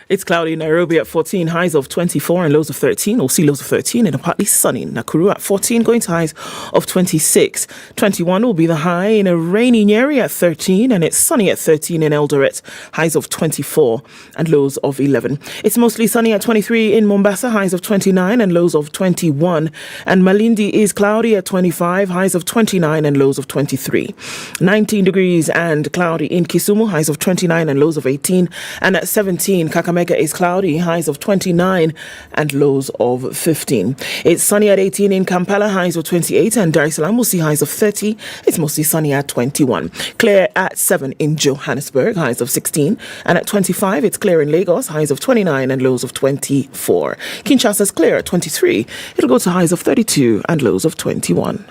It's cloudy in Nairobi at 14, highs of 24 and lows of 13. We'll see lows of 13 and partly sunny. Nakuru at 14, going to highs of 26. 21 will be the high in a rainy Nyeri at 13, and it's sunny at 13 in Eldoret, highs of 24 and lows of 11. It's mostly sunny at 23 in Mombasa, highs of 29 and lows of 21. And Malindi is cloudy at 25, highs of 29 and lows of 23. 19 degrees and cloudy in Kisumu, highs of 29 and lows of 18. And at 17, Kakamega is cloudy, highs of 29 and lows of 15. It's sunny at 18 in Kampala, highs of 28, and Dar es Salaam will see highs of 30. It's mostly sunny at 21. Clear at 7 in Johannesburg, highs of 16, and at 25 it's clear in Lagos, highs of 29 and lows of 24. Kinshasa's clear at 23. It'll go to highs of 32 and lows of 21.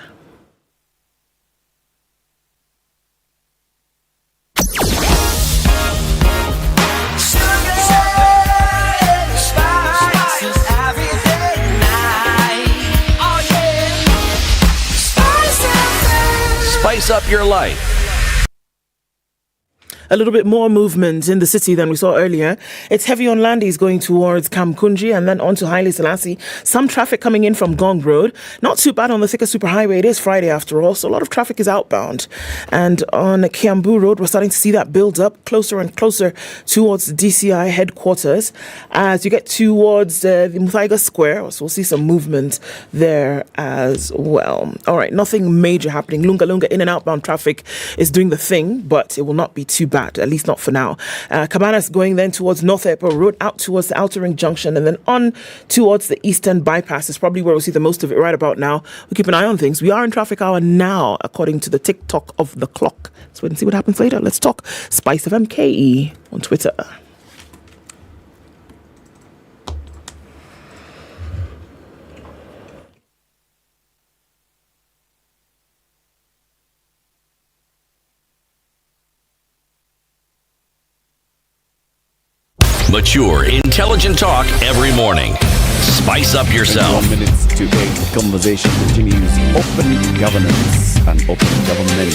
Spice up your life. A little bit more movement in the city than we saw earlier. It's heavy on Landis going towards Kamkunji and then on to Haile Selassie. Some traffic coming in from Gong Road. Not too bad on the Thika Superhighway. It is Friday after all, so a lot of traffic is outbound. And on Kiambu Road, we're starting to see that build up closer and closer towards the DCI headquarters. As you get towards the Muthaiga Square, so we'll see some movement there as well. All right, nothing major happening. Lunga Lunga in and outbound traffic is doing the thing, but it will not be too bad, at least not for now. Cabanas going then towards North Airport Road, out towards the Outer Ring Junction, and then on towards the Eastern Bypass is probably where we'll see the most of it right about now. We'll keep an eye on things. We are in traffic hour now, according to the TikTok of the clock. Let's wait and see what happens later. Let's talk Spice of MKE on Twitter. Mature, intelligent talk every morning. Spice up yourself. 1 minute to 8. The conversation continues. Open governance and open government.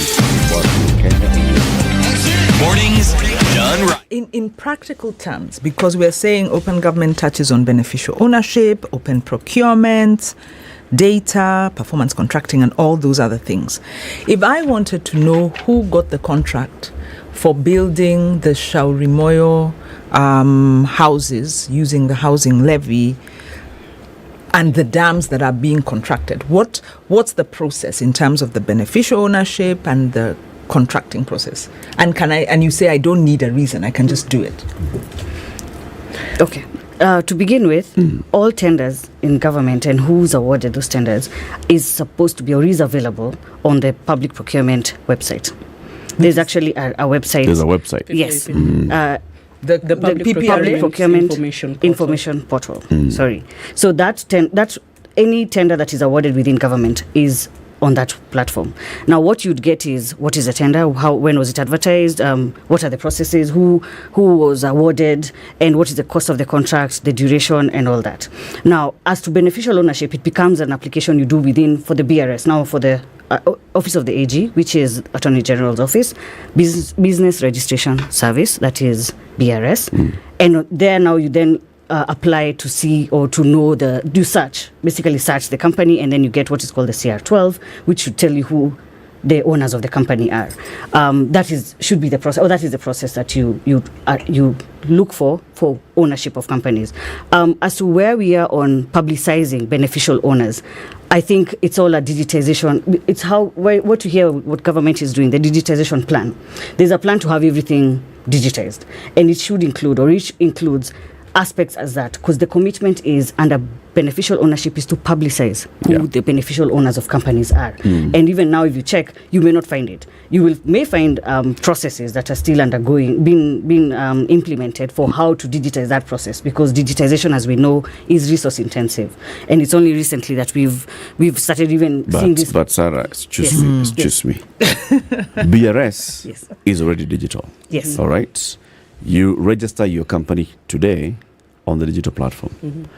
Mornings done right. In practical terms, because we're saying open government touches on beneficial ownership, open procurement, data, performance contracting, and all those other things. If I wanted to know who got the contract for building the Shaurimoyo houses using the housing levy, and the dams that are being contracted? What's the process in terms of the beneficial ownership and the contracting process? And you say I don't need a reason, I can just do it. Okay. To begin with, all tenders in government and who's awarded those tenders is supposed to be or is available on the public procurement website. There's actually a website. There's a website. Yes. The public procurement information portal. Sorry. So that any tender that is awarded within government is on that platform. Now, what you'd get is what is a tender, when was it advertised, what are the processes, who was awarded, and what is the cost of the contract, the duration, and all that. Now, as to beneficial ownership, it becomes an application you do for the BRS. Now, for the Office of the AG, which is Attorney General's Office, Business Registration Service, that is BRS, and there now you then apply to see or to know basically search the company, and then you get what is called the CR12, which should tell you who the owners of the company are. Should be the process, or that is the process that you look for ownership of companies. As to where we are on publicizing beneficial owners, I think it's all a digitization. It's what you hear what government is doing, the digitization plan. There's a plan to have everything digitized, and it should include, or it includes aspects as that, because the commitment is under beneficial ownership is to publicize who the beneficial owners of companies are. And even now, if you check, you may not find it. You may find processes that are still being implemented for how to digitize that process, because digitization, as we know, is resource intensive, and it's only recently that we've started even seeing this. But Sarah, excuse me. BRS is already digital. Yes. All right. You register your company today on the digital platform.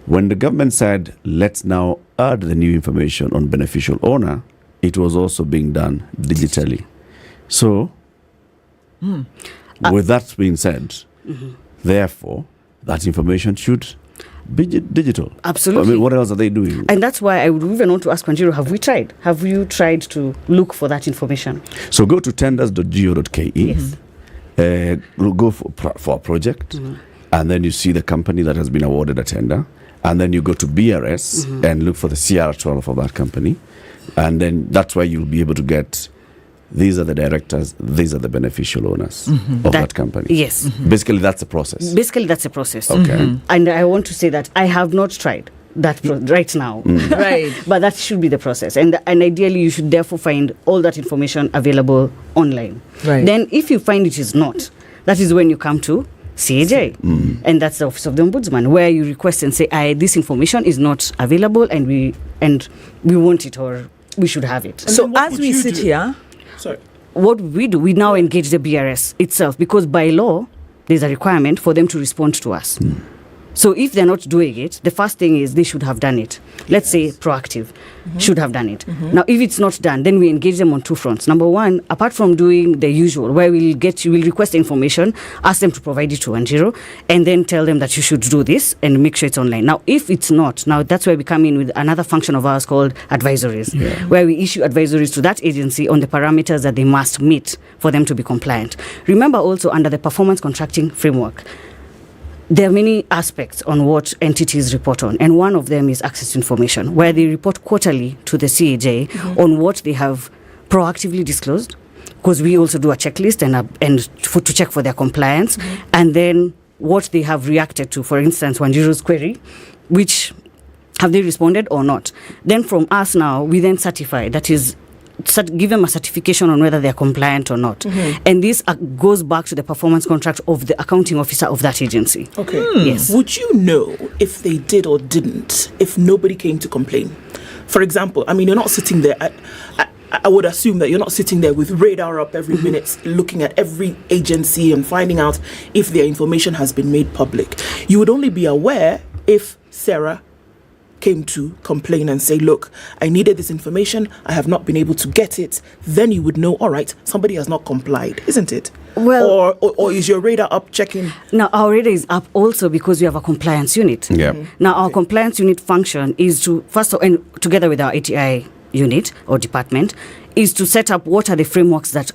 When the government said, let's now add the new information on beneficial owner, it was also being done digitally. So, with that being said, therefore, that information should be digital. Absolutely. I mean, what else are they doing? And that's why I would even want to ask Wanjiru, have we tried? Have you tried to look for that information? So go to tenders.go.ke. Yes. Go for a project, and then you see the company that has been awarded a tender, and then you go to BRS and look for the CR12 of that company, and then that's where you'll be able to get, these are the directors, these are the beneficial owners of that company. Yes. Basically, that's the process. Okay. And I want to say that I have not tried that right now. Right. But that should be the process. And ideally, you should therefore find all that information available online. Right. Then if you find it is not, that is when you come to CAJ. And that's the Office of the Ombudsman, where you request and say, this information is not available, and we want it, or we should have it. So as we sit here... Sorry. What we do, we now engage the BRS itself, because by law, there's a requirement for them to respond to us. So if they're not doing it, the first thing is they should have done it. Let's say proactive, should have done it. Now, if it's not done, then we engage them on two fronts. Number one, apart from doing the usual, where we'll request information, ask them to provide it to Wanjiru, and then tell them that you should do this and make sure it's online. Now, if it's not, now that's where we come in with another function of ours called advisories, where we issue advisories to that agency on the parameters that they must meet for them to be compliant. Remember also, under the performance contracting framework, there are many aspects on what entities report on, and one of them is access to information, where they report quarterly to the CAJ on what they have proactively disclosed, because we also do a checklist to check for their compliance, and then what they have reacted to. For instance, Wanjiru's query, which have they responded or not? Then from us now, we then certify, that is, give them a certification on whether they're compliant or not. And this goes back to the performance contract of the accounting officer of that agency. Okay. Yes. Would you know if they did or didn't, if nobody came to complain? For example, I mean, you're not sitting there I would assume that you're not sitting there with radar up every minute looking at every agency and finding out if their information has been made public. You would only be aware if Sarah came to complain and say, look, I needed this information, I have not been able to get it. Then you would know, all right, somebody has not complied, isn't it? Well, or is your radar up checking? Now, our radar is up also because we have a compliance unit. Now, our compliance unit function is to, first of all, and together with our ATI unit or department, is to set up what are the frameworks that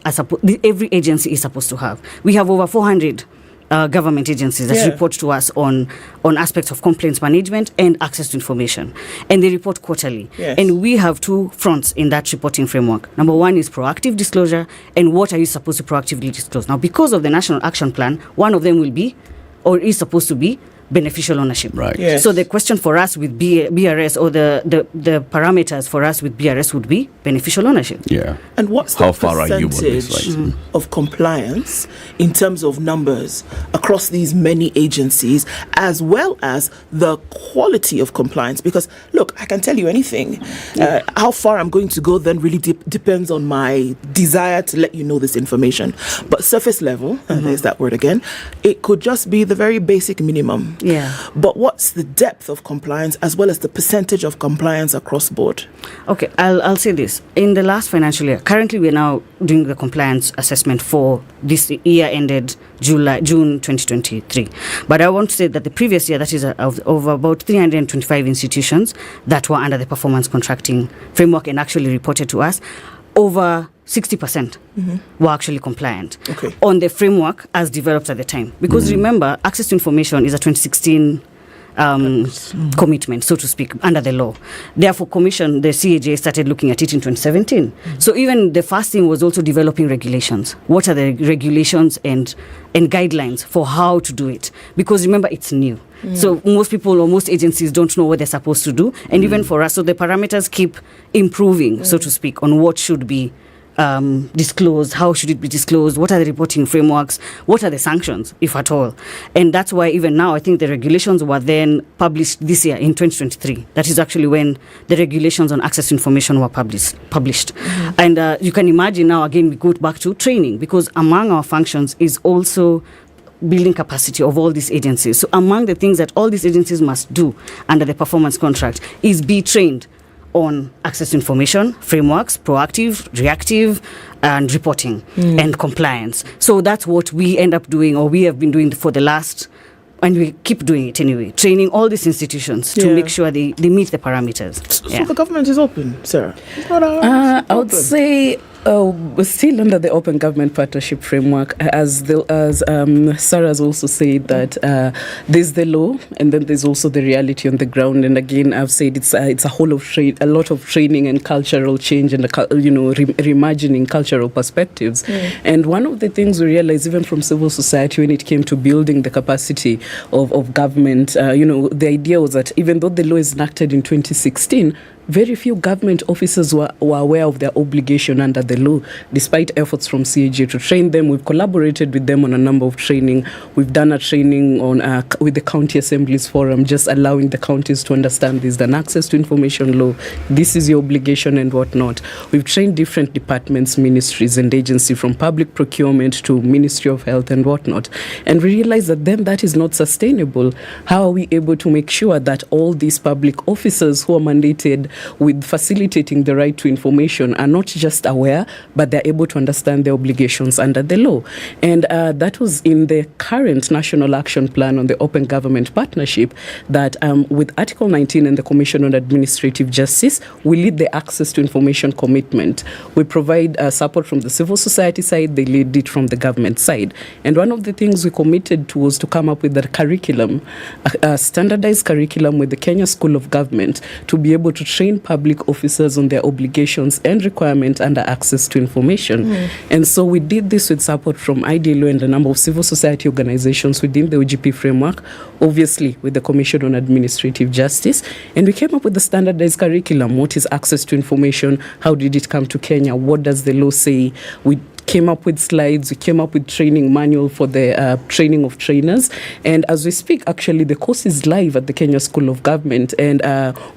every agency is supposed to have. We have over 400 government agencies that report to us on aspects of complaints management and access to information. And they report quarterly. Yes. And we have two fronts in that reporting framework. Number one is proactive disclosure, and what are you supposed to proactively disclose? Now, because of the National Action Plan, one of them will be, or is supposed to be, beneficial ownership. Right. Yes. So the question for us with BRS, or the parameters for us with BRS, would be beneficial ownership. Yeah. And what's How the far are you on this, percentage of compliance in terms of numbers across these many agencies, as well as the quality of compliance? Because, look, I can tell you anything. How far I'm going to go then really depends on my desire to let you know this information. But surface level, and there's that word again, it could just be the very basic minimum. Yeah. But what's the depth of compliance as well as the percentage of compliance across board? Okay, I'll say this. In the last financial year, currently we're now doing the compliance assessment for this year ended June 2023. But I want to say that the previous year, that is of about 325 institutions that were under the performance contracting framework and actually reported to us, over 60% were actually compliant on the framework as developed at the time. Because remember, access to information is a 2016 commitment, so to speak, under the law. Therefore, the CAJ started looking at it in 2017. So even the first thing was also developing regulations. What are the regulations and guidelines for how to do it? Because remember, it's new. So most people or most agencies don't know what they're supposed to do. And even for us, so the parameters keep improving, so to speak, on what should be disclosed, how should it be disclosed, what are the reporting frameworks, what are the sanctions, if at all. And that's why even now, I think the regulations were then published this year in 2023. That is actually when the regulations on access to information were published. And you can imagine now, again, we go back to training, because among our functions is also building capacity of all these agencies. So among the things that all these agencies must do under the performance contract is be trained on access to information, frameworks, proactive, reactive, and reporting and compliance. So that's what we end up doing, or we have been doing for the last, and we keep doing it anyway, training all these institutions to make sure they meet the parameters. So the government is open, Sarah? I would say we're still under the Open Government Partnership Framework, as Sarah's also said that there's the law and then there's also the reality on the ground. And again, I've said it's a whole of a lot of training and cultural change and reimagining cultural perspectives. And one of the things we realized even from civil society when it came to building the capacity of government, the idea was that even though the law is enacted in 2016, very few government officers were aware of their obligation under the law, despite efforts from CAG to train them. We've collaborated with them on a number of training. We've done a training on with the County Assemblies Forum, just allowing the counties to understand this, an access to information law. This is your obligation and whatnot. We've trained different departments, ministries and agencies, from public procurement to Ministry of Health and whatnot. And we realized that then that is not sustainable. How are we able to make sure that all these public officers who are mandated with facilitating the right to information are not just aware, but they're able to understand their obligations under the law? And that was in the current National Action Plan on the Open Government Partnership, that with Article 19 and the Commission on Administrative Justice, we lead the access to information commitment. We provide support from the civil society side, they lead it from the government side. And one of the things we committed to was to come up with a curriculum, a standardized curriculum with the Kenya School of Government, to be able to train public officers on their obligations and requirements under access to information. And so we did this with support from IDLO and a number of civil society organizations within the OGP framework, obviously with the Commission on Administrative Justice. And we came up with the standardized curriculum. What is access to information? How did it come to Kenya? What does the law say? We came up with slides, we came up with training manual for the training of trainers. And as we speak, actually, the course is live at the Kenya School of Government. And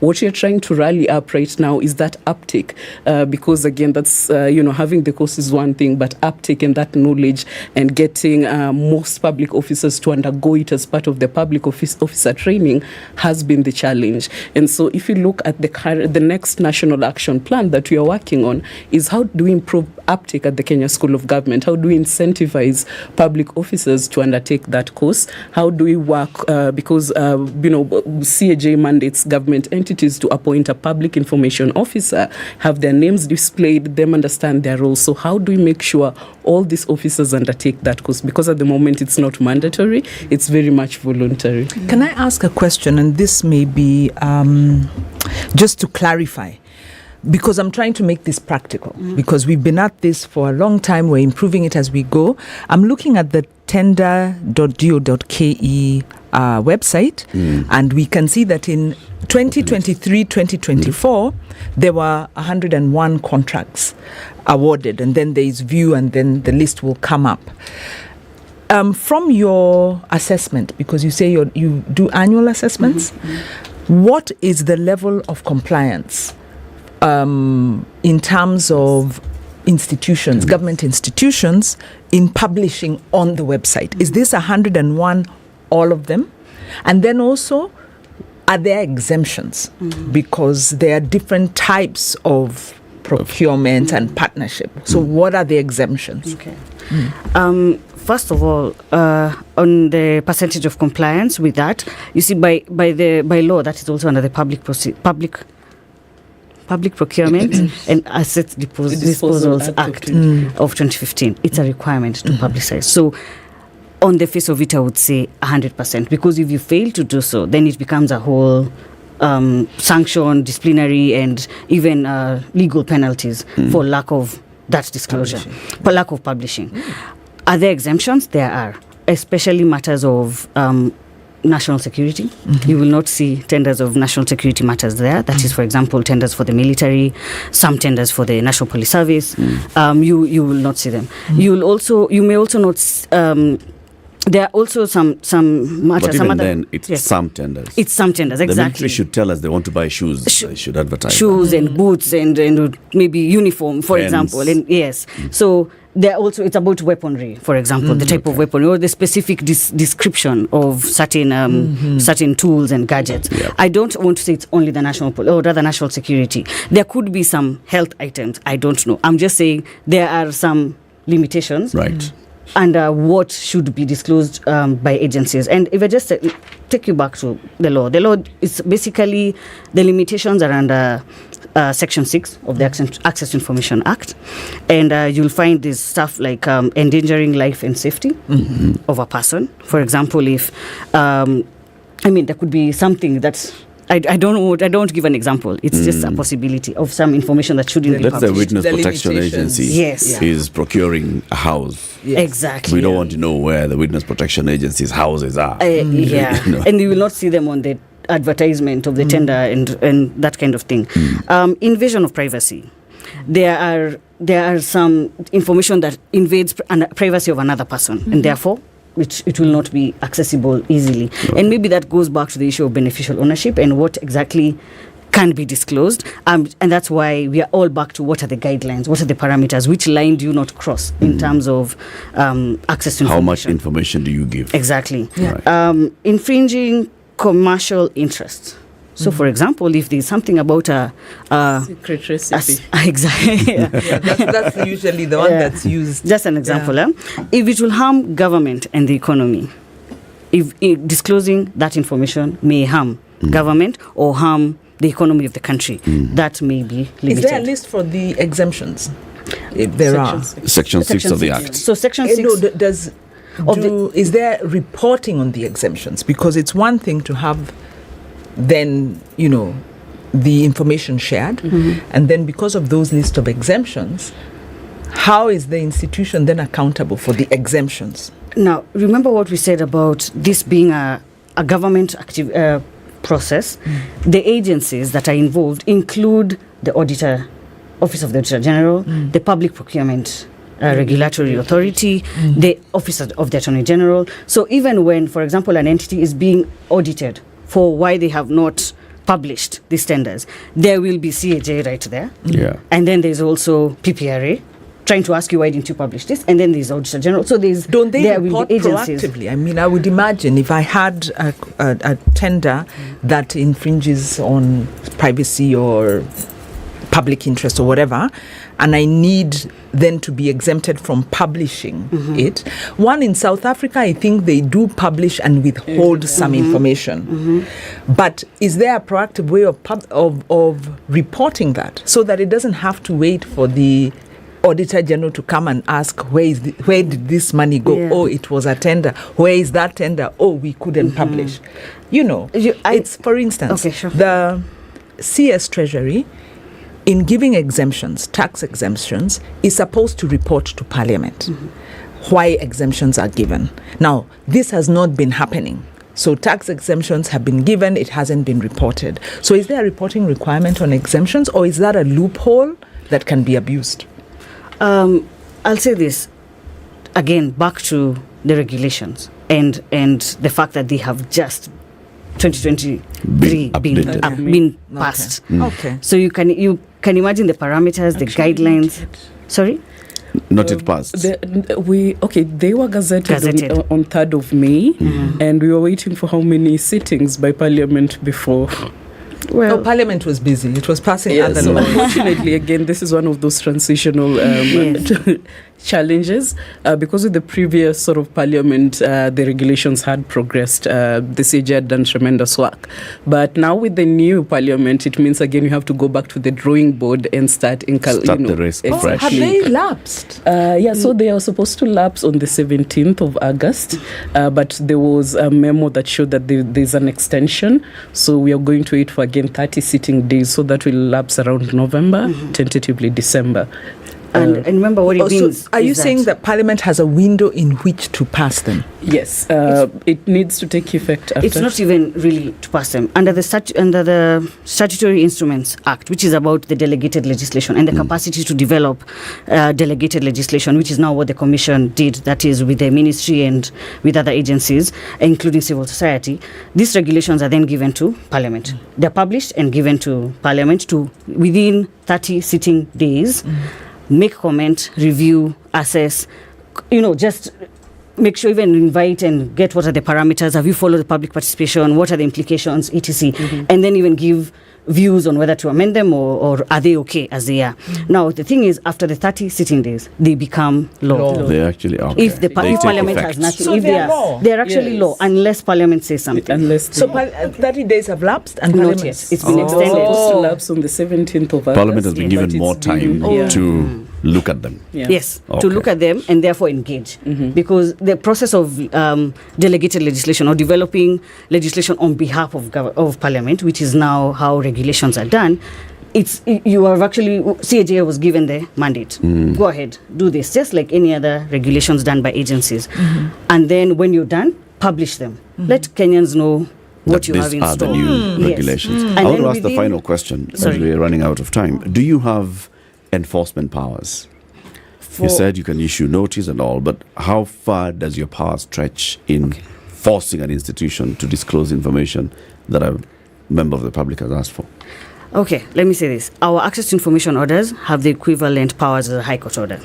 what we are trying to rally up right now is that uptake. Because again, that's, having the course is one thing, but uptake and that knowledge and getting most public officers to undergo it as part of the public officer training has been the challenge. And so if you look at the next National Action Plan that we are working on, is how do we improve uptake at the Kenya School of Government? How do we incentivize public officers to undertake that course? How do we work, because CAJ mandates government entities to appoint a public information officer, have their names displayed, them understand their role. So how do we make sure all these officers undertake that course? Because at the moment it's not mandatory, it's very much voluntary. Can I ask a question? And this may be just to clarify, because I'm trying to make this practical, because we've been at this for a long time, we're improving it as we go. I'm looking at the tender.do.ke website, and we can see that in 2023-2024, there were 101 contracts awarded, and then there is view, and then the list will come up. From your assessment, because you say you do annual assessments, what is the level of compliance in terms of institutions, government institutions, in publishing on the website? Is this 101, all of them? And then also, are there exemptions? Because there are different types of procurement and partnership. So what are the exemptions? Okay. First of all, on the percentage of compliance with that, you see, by law, that is also under the Public Procurement and Assets Disposals Act of 2015. It's a requirement to publicize. So on the face of it, I would say 100%, because if you fail to do so, then it becomes a whole sanction, disciplinary, and even legal penalties for lack of that disclosure, for lack of publishing. Are there exemptions? There are, especially matters of national security. You will not see tenders of national security matters there. That is, for example, tenders for the military, some tenders for the National Police Service. You will not see them. You may also not. There are also some matters. But even then, it's some tenders. It's some tenders, exactly. The military should tell us they want to buy shoes. They should advertise shoes and boots and maybe uniform, for example. And yes, so there also, it's about weaponry, for example, the type of weaponry or the specific description of certain tools and gadgets. I don't want to say it's only the national or rather national security. There could be some health items. I don't know. I'm just saying there are some limitations. Right. And what should be disclosed by agencies. And if I just take you back to the law is basically the limitations are under Section 6 of the Access to Information Act. And you'll find this stuff like endangering life and safety of a person. For example, if, there could be something that's, I don't give an example. It's just a possibility of some information that shouldn't be published. Let's say Witness Protection Agency is procuring a house. Exactly. We don't want to know where the Witness Protection Agency's houses are. And you will not see them on the advertisement of the tender and that kind of thing. Invasion of privacy. There are some information that invades privacy of another person, and therefore it will not be accessible easily. And maybe that goes back to the issue of beneficial ownership and what exactly can be disclosed. And that's why we are all back to what are the guidelines, what are the parameters, which line do you not cross in terms of access to information. How much information do you give? Exactly. Infringing commercial interests. So, for example, if there's something about a secret recipe, exactly, that's usually the one that's used. Just an example. If it will harm government and the economy, if disclosing that information may harm government or harm the economy of the country, that may be limited. Is there a list for the exemptions? If there are. Section 6 of the Act. So, Section 6 is there reporting on the exemptions? Because it's one thing to have then, the information shared. And then because of those list of exemptions, how is the institution then accountable for the exemptions? Now, remember what we said about this being a government active process. The agencies that are involved include the Auditor, Office of the Auditor General, the Public Procurement Regulatory Authority, the Office of the Attorney General. So even when, for example, an entity is being audited for why they have not published these tenders, there will be CAJ right there. And then there's also PPRA trying to ask you, why didn't you publish this? And then there's Auditor General. So don't they report proactively? I would imagine if I had a tender that infringes on privacy or public interest or whatever, and I need then to be exempted from publishing it. One, in South Africa, I think they do publish and withhold some information. But is there a proactive way of reporting that so that it doesn't have to wait for the Auditor General to come and ask, where did this money go? Yeah. Oh, it was a tender. Where is that tender? Oh, we couldn't publish. You know, it's, for instance, the CS Treasury, in giving exemptions, tax exemptions, is supposed to report to Parliament why exemptions are given. Now, this has not been happening. So tax exemptions have been given, it hasn't been reported. So is there a reporting requirement on exemptions, or is that a loophole that can be abused? I'll say this, again, back to the regulations and the fact that they have just 2023 been passed. Okay. So you can imagine the parameters, the guidelines. Sorry? Not yet passed. They were gazetted. On 3rd of May, and we were waiting for how many sittings by Parliament before. Well, Parliament was busy. It was passing other laws. Unfortunately, again, this is one of those transitional challenges. Because with the previous sort of Parliament, the regulations had progressed. The CJ had done tremendous work. But now with the new Parliament, it means, again, you have to go back to the drawing board and start the race fresh. Have they lapsed? So they are supposed to lapse on the 17th of August. But there was a memo that showed that there's an extension. So we are going to wait for, again, 30 sitting days. So that will lapse around November, tentatively December. And remember what it means. So are you saying that Parliament has a window in which to pass them? Yes. It needs to take effect after. It's not even really to pass them. Under the Statutory Instruments Act, which is about the delegated legislation and the capacity to develop delegated legislation, which is now what the Commission did, that is with the Ministry and with other agencies, including civil society, these regulations are then given to Parliament. They're published and given to Parliament to, within 30 sitting days, make comment, review, assess, just make sure, even invite and get what are the parameters, have you followed the public participation, what are the implications, etc. And then even give views on whether to amend them or are they okay as they are. Now, the thing is, after the 30 sitting days, they become law. They actually are. If Parliament has nothing, so they're actually law, unless Parliament says something. So 30 days have lapsed and not Parliament... yet. It's been extended. It's supposed to lapse on the 17th of August. Parliament has been given more time to look at them. Yes, to look at them and therefore engage. Because the process of delegated legislation or developing legislation on behalf of Parliament, which is now how regulations are done, you have actually, CAJ was given the mandate. Go ahead, do this, just like any other regulations done by agencies. And then when you're done, publish them. Let Kenyans know what you have in store. These are the new regulations. I want to ask the final question as we're running out of time. Do you have enforcement powers? You said you can issue notice and all, but how far does your power stretch in forcing an institution to disclose information that a member of the public has asked for? Okay, let me say this. Our access to information orders have the equivalent powers as a High Court order.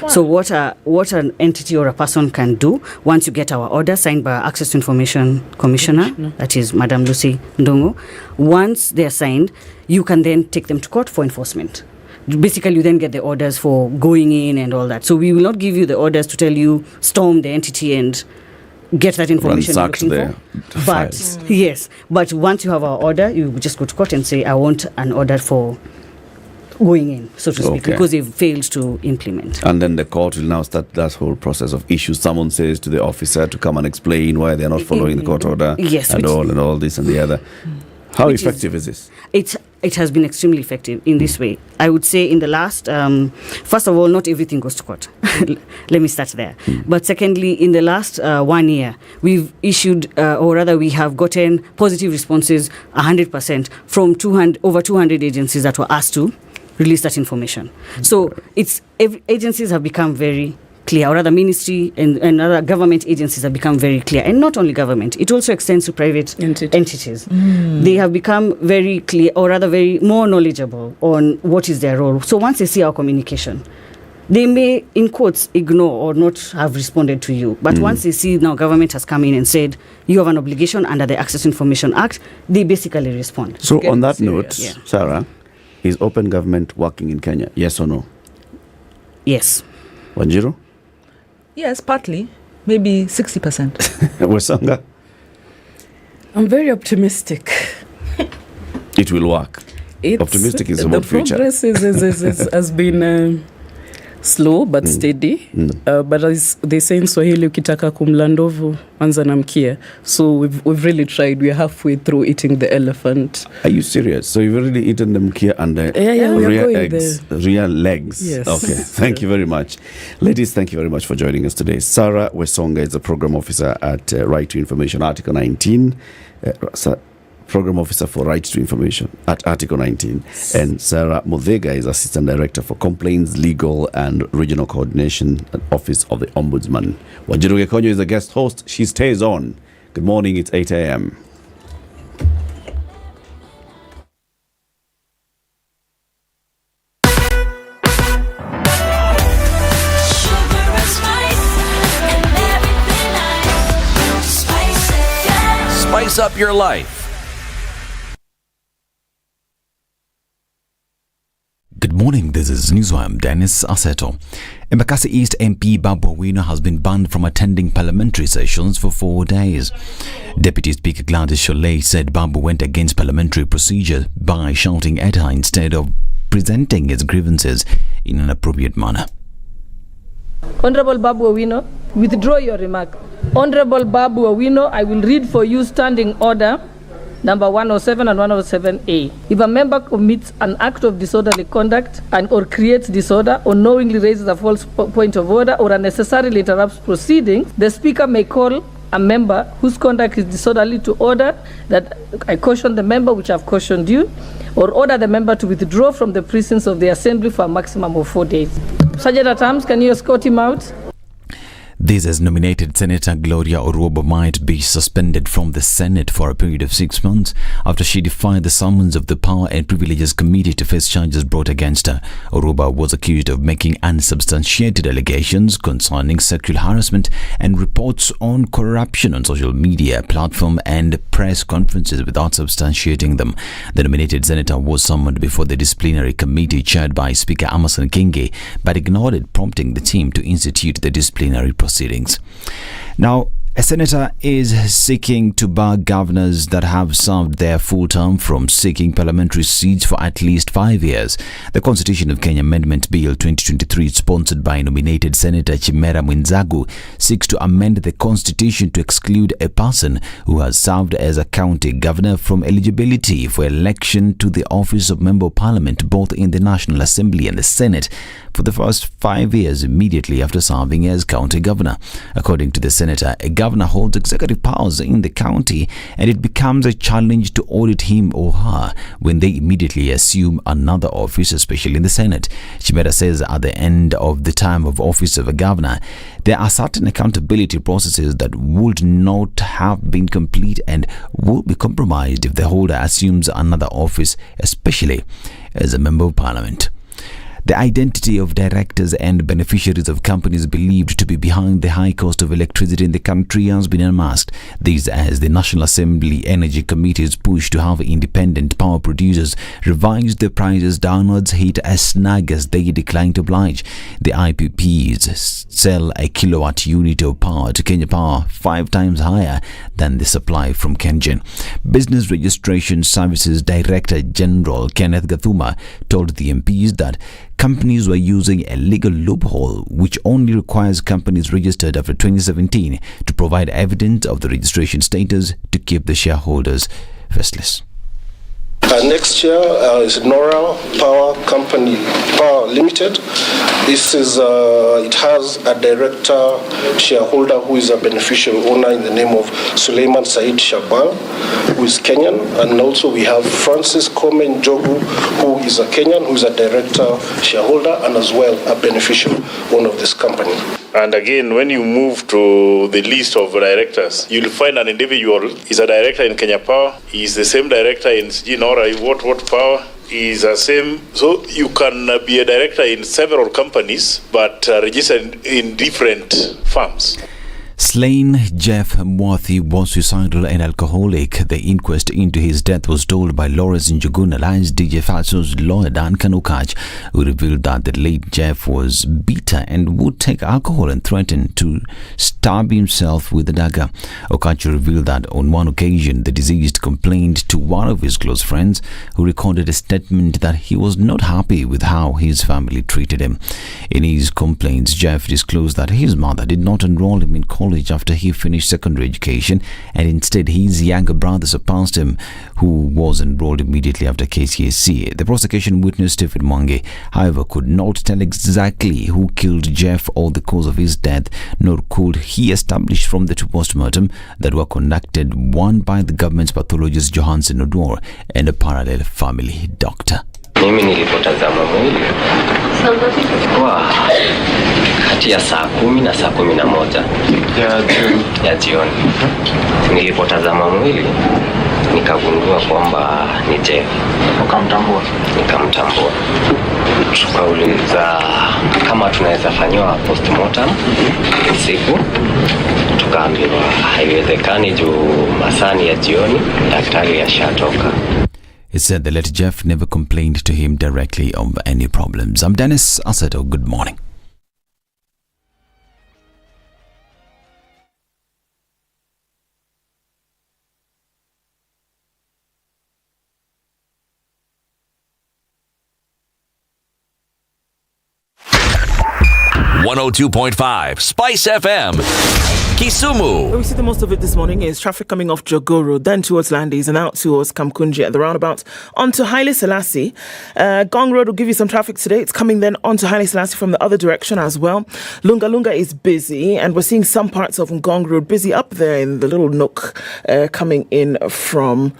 So what an entity or a person can do, once you get our order signed by our Access to Information Commissioner, that is Madam Lucy Ndongo, once they're signed, you can then take them to court for enforcement. Basically, you then get the orders for going in and all that. So we will not give you the orders to tell you storm the entity and get that information you're looking for. But once you have our order, you just go to court and say, I want an order for going in, so to speak, because they've failed to implement. And then the court will now start that whole process of issue. Someone says to the officer to come and explain why they're not following the court order, and all this and the other. How effective is this? It has been extremely effective in this way. I would say in the last, first of all, not everything goes to court. Let me start there. But secondly, in the last 1 year, we've issued, or rather we have gotten positive responses 100% from over 200 agencies that were asked to release that information. So agencies have become very clear, or rather ministry and other government agencies have become very clear. And not only government, it also extends to private entities. They have become very clear, or rather very more knowledgeable on what is their role. So once they see our communication, they may, in quotes, ignore or not have responded to you. But once they see now government has come in and said, you have an obligation under the Access Information Act, they basically respond. So on that note, Sarah, Is open government working in Kenya? Yes or no? Yes. Wanjiru? Yes, partly. Maybe 60%. Wesanga? I'm very optimistic. It will work. Optimistic is about future. The progress has been slow but steady. But as they say in Swahili, ukitaka kumla ndovu anza na mkia. So we've really tried. We're halfway through eating the elephant. Are you serious? So you've already eaten the mkia and the real eggs, real legs. Yes. Okay. Thank you very much. Ladies, thank you very much for joining us today. Sarah Wesonga is the program officer at Right to Information, Article 19. Program Officer for Right to Information at Article 19. And Sarah Muthega is Assistant Director for Complaints, Legal and Regional Coordination at Office of the Ombudsman. Wanjiru Gekonyo is the guest host. She stays on. Good morning. It's 8 a.m. Spice up your life. Good morning, this is Newswire. I'm Dennis Aseto. Embakasi East MP Babu Owino has been banned from attending parliamentary sessions for 4 days. Deputy Speaker Gladys Sholay said Babu went against parliamentary procedure by shouting at her instead of presenting his grievances in an appropriate manner. Honorable Babu Owino, withdraw your remark. Honorable Babu Owino, I will read for you standing order number 107 and 107A. If a member commits an act of disorderly conduct or creates disorder or knowingly raises a false point of order or unnecessarily interrupts proceedings, the Speaker may call a member whose conduct is disorderly to order that I caution the member, which I've cautioned you, or order the member to withdraw from the precincts of the Assembly for a maximum of 4 days. Sergeant at Arms, can you escort him out? This has nominated Senator Gloria Orobo might be suspended from the Senate for a period of 6 months after she defied the summons of the Power and Privileges Committee to face charges brought against her. Orobo was accused of making unsubstantiated allegations concerning sexual harassment and reports on corruption on social media platform and press conferences without substantiating them. The nominated senator was summoned before the disciplinary committee chaired by Speaker Amason Kingi, but ignored it, prompting the team to institute the disciplinary proceedings. Now, a senator is seeking to bar governors that have served their full term from seeking parliamentary seats for at least 5 years. The Constitution of Kenya Amendment Bill 2023, sponsored by nominated Senator Chimera Mwinzagu, seeks to amend the Constitution to exclude a person who has served as a county governor from eligibility for election to the office of Member of Parliament, both in the National Assembly and the Senate, for the first 5 years immediately after serving as county governor. According to the senator, a governor holds executive powers in the county, and it becomes a challenge to audit him or her when they immediately assume another office, especially in the Senate. Chimera says at the end of the term of office of a governor, there are certain accountability processes that would not have been complete and will be compromised if the holder assumes another office, especially as a member of parliament. The identity of directors and beneficiaries of companies believed to be behind the high cost of electricity in the country has been unmasked. This as the National Assembly Energy Committee's push to have independent power producers revise their prices downwards hit a snag as they decline to oblige. The IPPs sell a kilowatt unit of power to Kenya Power 5 times higher than the supply from KenGen. Business Registration Services Director General Kenneth Gathuma told the MPs that companies were using a legal loophole which only requires companies registered after 2017 to provide evidence of the registration status to keep the shareholders restless. Next year is Nora Power Company Power Limited. This is it has a director shareholder who is a beneficial owner in the name of Suleiman Said Shabal, who is Kenyan, and also we have Francis Komen Jogu, who is a Kenyan, who is a director shareholder and as well a beneficial owner of this company. And again, when you move to the list of directors, you'll find an individual is a director in Kenya Power. He's the same director in Nora what Power. Is the same. So you can be a director in several companies, but registered in different firms. Slain Jeff Mwathi was suicidal and alcoholic. The inquest into his death was told by Lawrence Njuguna Alliance DJ Fatso's lawyer Duncan Okach, who revealed that the late Jeff was bitter and would take alcohol and threaten to stab himself with a dagger. Okach revealed that on one occasion the deceased complained to one of his close friends, who recorded a statement that he was not happy with how his family treated him. In his complaints, Jeff disclosed that his mother did not enroll him in college after he finished secondary education, and instead his younger brother surpassed him, who was enrolled immediately after KCSE. The prosecution witness Stephen Mwangi, however, could not tell exactly who killed Jeff or the cause of his death, nor could he establish from the two postmortem that were conducted, one by the government's pathologist Johansen Odwor and a parallel family doctor. Mimi nilipotazama mwili kati ya saa 10 na saa 11 ya jioni. Nilipotazama mwili nikagundua kwamba ni Jeff. Ukamtambua? Nikamtambua. Tukauliza kama tunaweza fanywa postmortem usiku. Tukaambiwa haiwezekani juu masani ya jioni daktari yashatoka. It said the late Jeff never complained to him directly of any problems. I'm Dennis Asato. Good morning. .5 Spice FM, Kisumu. Where we see the most of it this morning is traffic coming off Jogo Road, then towards Landis and out towards Kamkunji at the roundabout onto Haile Selassie. Gong Road will give you some traffic today. It's coming then onto Haile Selassie from the other direction as well. Lunga Lunga is busy, and we're seeing some parts of Gong Road busy up there in the little nook coming in from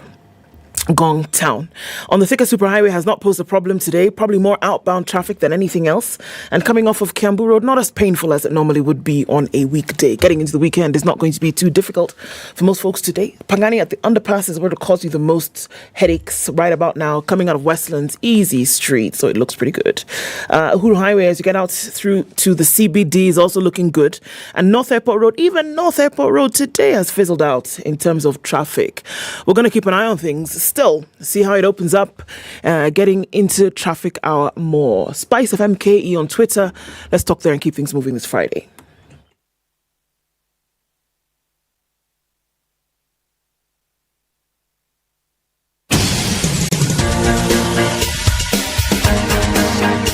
Gong Town. On the Thika Superhighway has not posed a problem today, probably more outbound traffic than anything else. And coming off of Kiambu Road, not as painful as it normally would be on a weekday. Getting into the weekend is not going to be too difficult for most folks today. Pangani at the underpass is where to cause you the most headaches right about now. Coming out of Westlands, easy street, so it looks pretty good. Uhuru Highway, as you get out through to the CBD, is also looking good. And North Airport Road, even North Airport Road today has fizzled out in terms of traffic. We're going to keep an eye on things. Still, see how it opens up, getting into traffic hour more. Spice of MKE on Twitter. Let's talk there and keep things moving this Friday.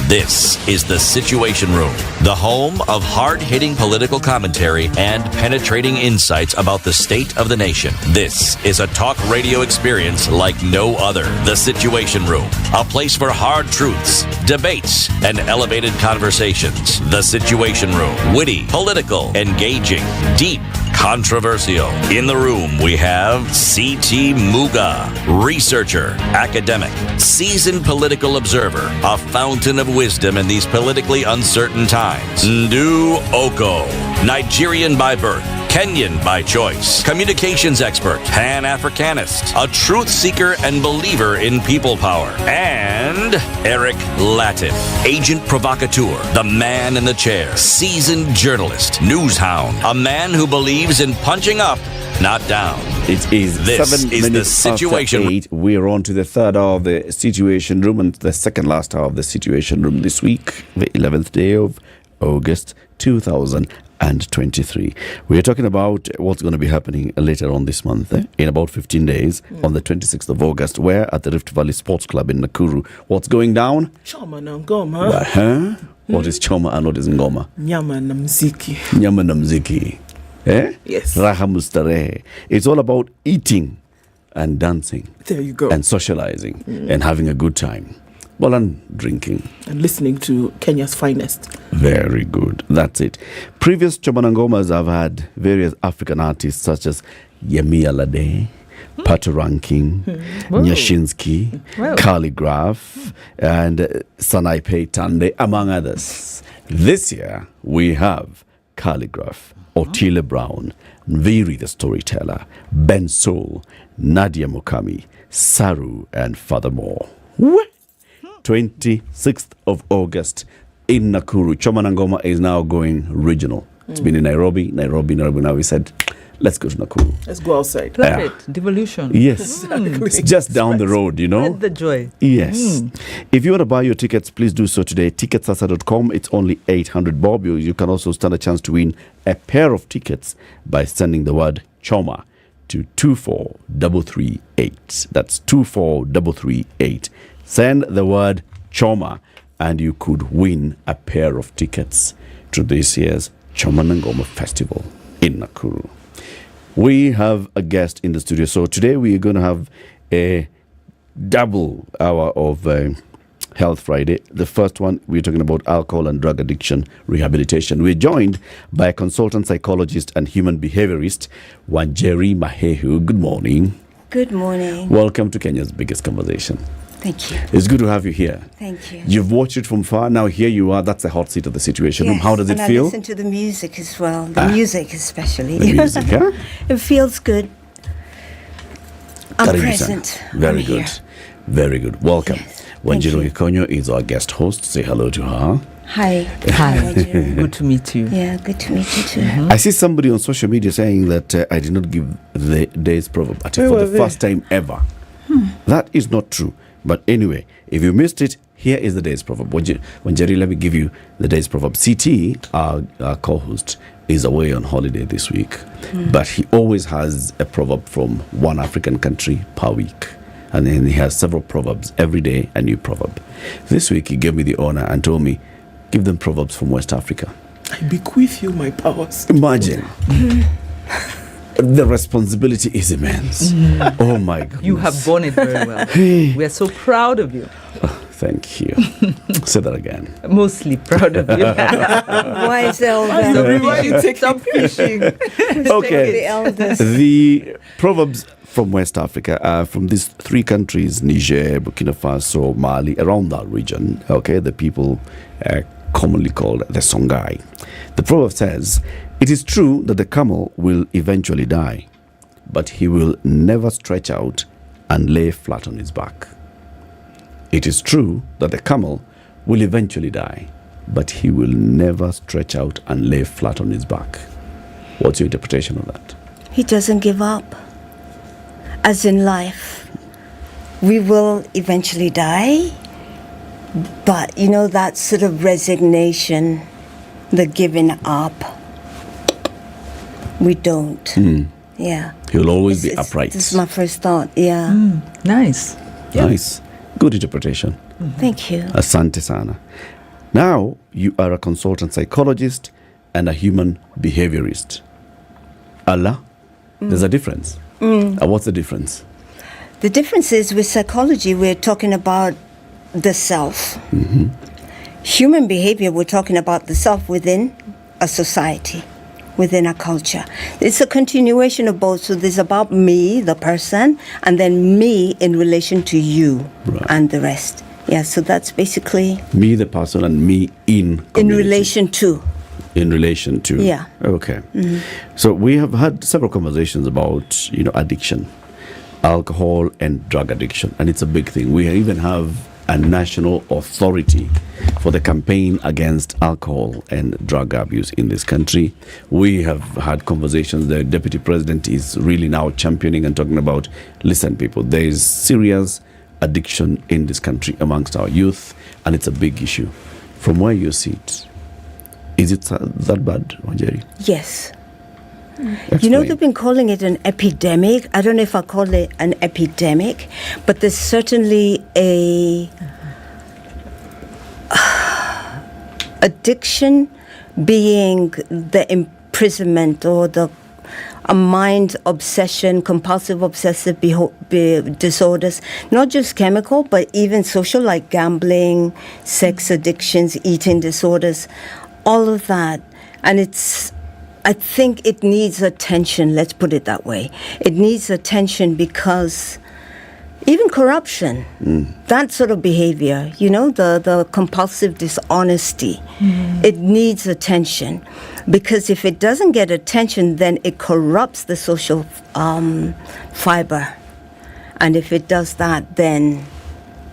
This is The Situation Room, the home of hard-hitting political commentary and penetrating insights about the state of the nation. This is a talk radio experience like no other. The Situation Room, a place for hard truths, debates, and elevated conversations. The Situation Room, witty, political, engaging, deep, controversial. In the room, we have C.T. Muga, researcher, academic, seasoned political observer, a fountain of wisdom in these politically uncertain times. Ndu Okoh, Nigerian by birth, Kenyan by choice, communications expert, Pan-Africanist, a truth seeker and believer in people power, and Eric Latiff, agent provocateur, the man in the chair, seasoned journalist, news hound, a man who believes in punching up, not down. It is this 7 is minutes the Situation after 8. We're on to the third hour of the Situation Room and the second last hour of the Situation Room this week, the 11th day of August 2023. We are talking about what's going to be happening later on this month, in about 15 days, on the 26th of August, where at the Rift Valley Sports Club in Nakuru. What's going down? Choma na ngoma. What is choma and what is ngoma? Nyama na mziki. Nyama na mziki. Yes. Raha mustarehe. It's all about eating and dancing. There you go. And socializing and having a good time. Well, and drinking. And listening to Kenya's finest. Very good. That's it. Previous Chomanangomas have had various African artists such as Yemi Alade, Pato Ranking, Nyashinsky, Calligraph, and Sanaipe Tande, among others. This year, we have Calligraph, Otile Brown, Nviri the Storyteller, Ben Soul, Nadia Mukami, Saru, and furthermore. 26th of August in Nakuru. Chomanangoma is now going regional. It's been in Nairobi. Now we said, let's go to Nakuru. Let's go outside. Love it. Devolution. Yes. It's just down the road, you know. Spread the joy. Yes. If you want to buy your tickets, please do so today. Ticketsasa.com. It's only 800 bob. You can also stand a chance to win a pair of tickets by sending the word Choma to 24338. That's 24338. Send the word Choma and you could win a pair of tickets to this year's Choma Ngoma Festival in Nakuru. We have a guest in the studio. So today we are going to have a double hour of Health Friday. The first one, we're talking about alcohol and drug addiction rehabilitation. We're joined by a consultant psychologist and human behaviorist, Nyeri Mahehu. Good morning. Good morning. Welcome to Kenya's Biggest Conversation. Thank you. It's good to have you here. Thank you. You've watched it from far. Now here you are. That's the hot seat of the Situation Room. How does it and feel? I listen to the music as well. The music especially. The music, huh? It feels good. I'm Karibu present. sana. Very good. Here. Very good. Welcome. Yes. Wanjiru Okoh is our guest host. Say hello to her. Hi. Hi. Good to meet you. Yeah, good to meet you too. I see somebody on social media saying that I did not give the day's proverb for the first time ever. That is not true. But anyway, if you missed it, here is the day's proverb. Wanjeri, let me give you the day's proverb. CT, our co-host, is away on holiday this week. But he always has a proverb from one African country per week. And then he has several proverbs every day, a new proverb. This week, he gave me the honor and told me, give them proverbs from West Africa. I bequeath you my powers. Imagine. The responsibility is immense. Oh my God. You have borne it very well. We are so proud of you. Thank you. Say that again. Mostly proud of you. Wise elder. Everybody take up fishing. Okay. The elders. The proverbs from West Africa, from these three countries, Niger, Burkina Faso, Mali, around that region, okay, the people commonly called the Songhai. The proverb says, it is true that the camel will eventually die, but he will never stretch out and lay flat on his back. It is true that the camel will eventually die, but he will never stretch out and lay flat on his back. What's your interpretation of that? He doesn't give up. As in life, we will eventually die, but that sort of resignation, the giving up, we don't. Yeah. He'll always be upright. This is my first thought. Yeah. Nice. Nice. Good interpretation. Thank you. Asante sana. Now, you are a consultant psychologist and a human behaviorist. Allah, there's a difference. What's the difference? The difference is with psychology, we're talking about the self. Human behavior, we're talking about the self within a society, within a culture. It's a continuation of both. So there's about me, the person, and then me in relation to you and the rest. Yeah, so that's basically... Me, the person, and me in community. In relation to. In relation to. Yeah. Okay. So we have had several conversations about, addiction, alcohol and drug addiction. And it's a big thing. We even have a national authority for the campaign against alcohol and drug abuse in this country. We have had conversations. The deputy president is really now championing and talking about, listen, people, there is serious addiction in this country amongst our youth, and it's a big issue. From where you see it, is it that bad, Nyeri? Yes. Explain. They've been calling it an epidemic. I don't know if I call it an epidemic, but there's certainly a addiction being the imprisonment or a mind obsession, compulsive obsessive disorders, not just chemical, but even social, like gambling, sex addictions, eating disorders, all of that. And I think it needs attention, let's put it that way. It needs attention because even corruption, that sort of behavior, the compulsive dishonesty, it needs attention. Because if it doesn't get attention, then it corrupts the social fiber. And if it does that, then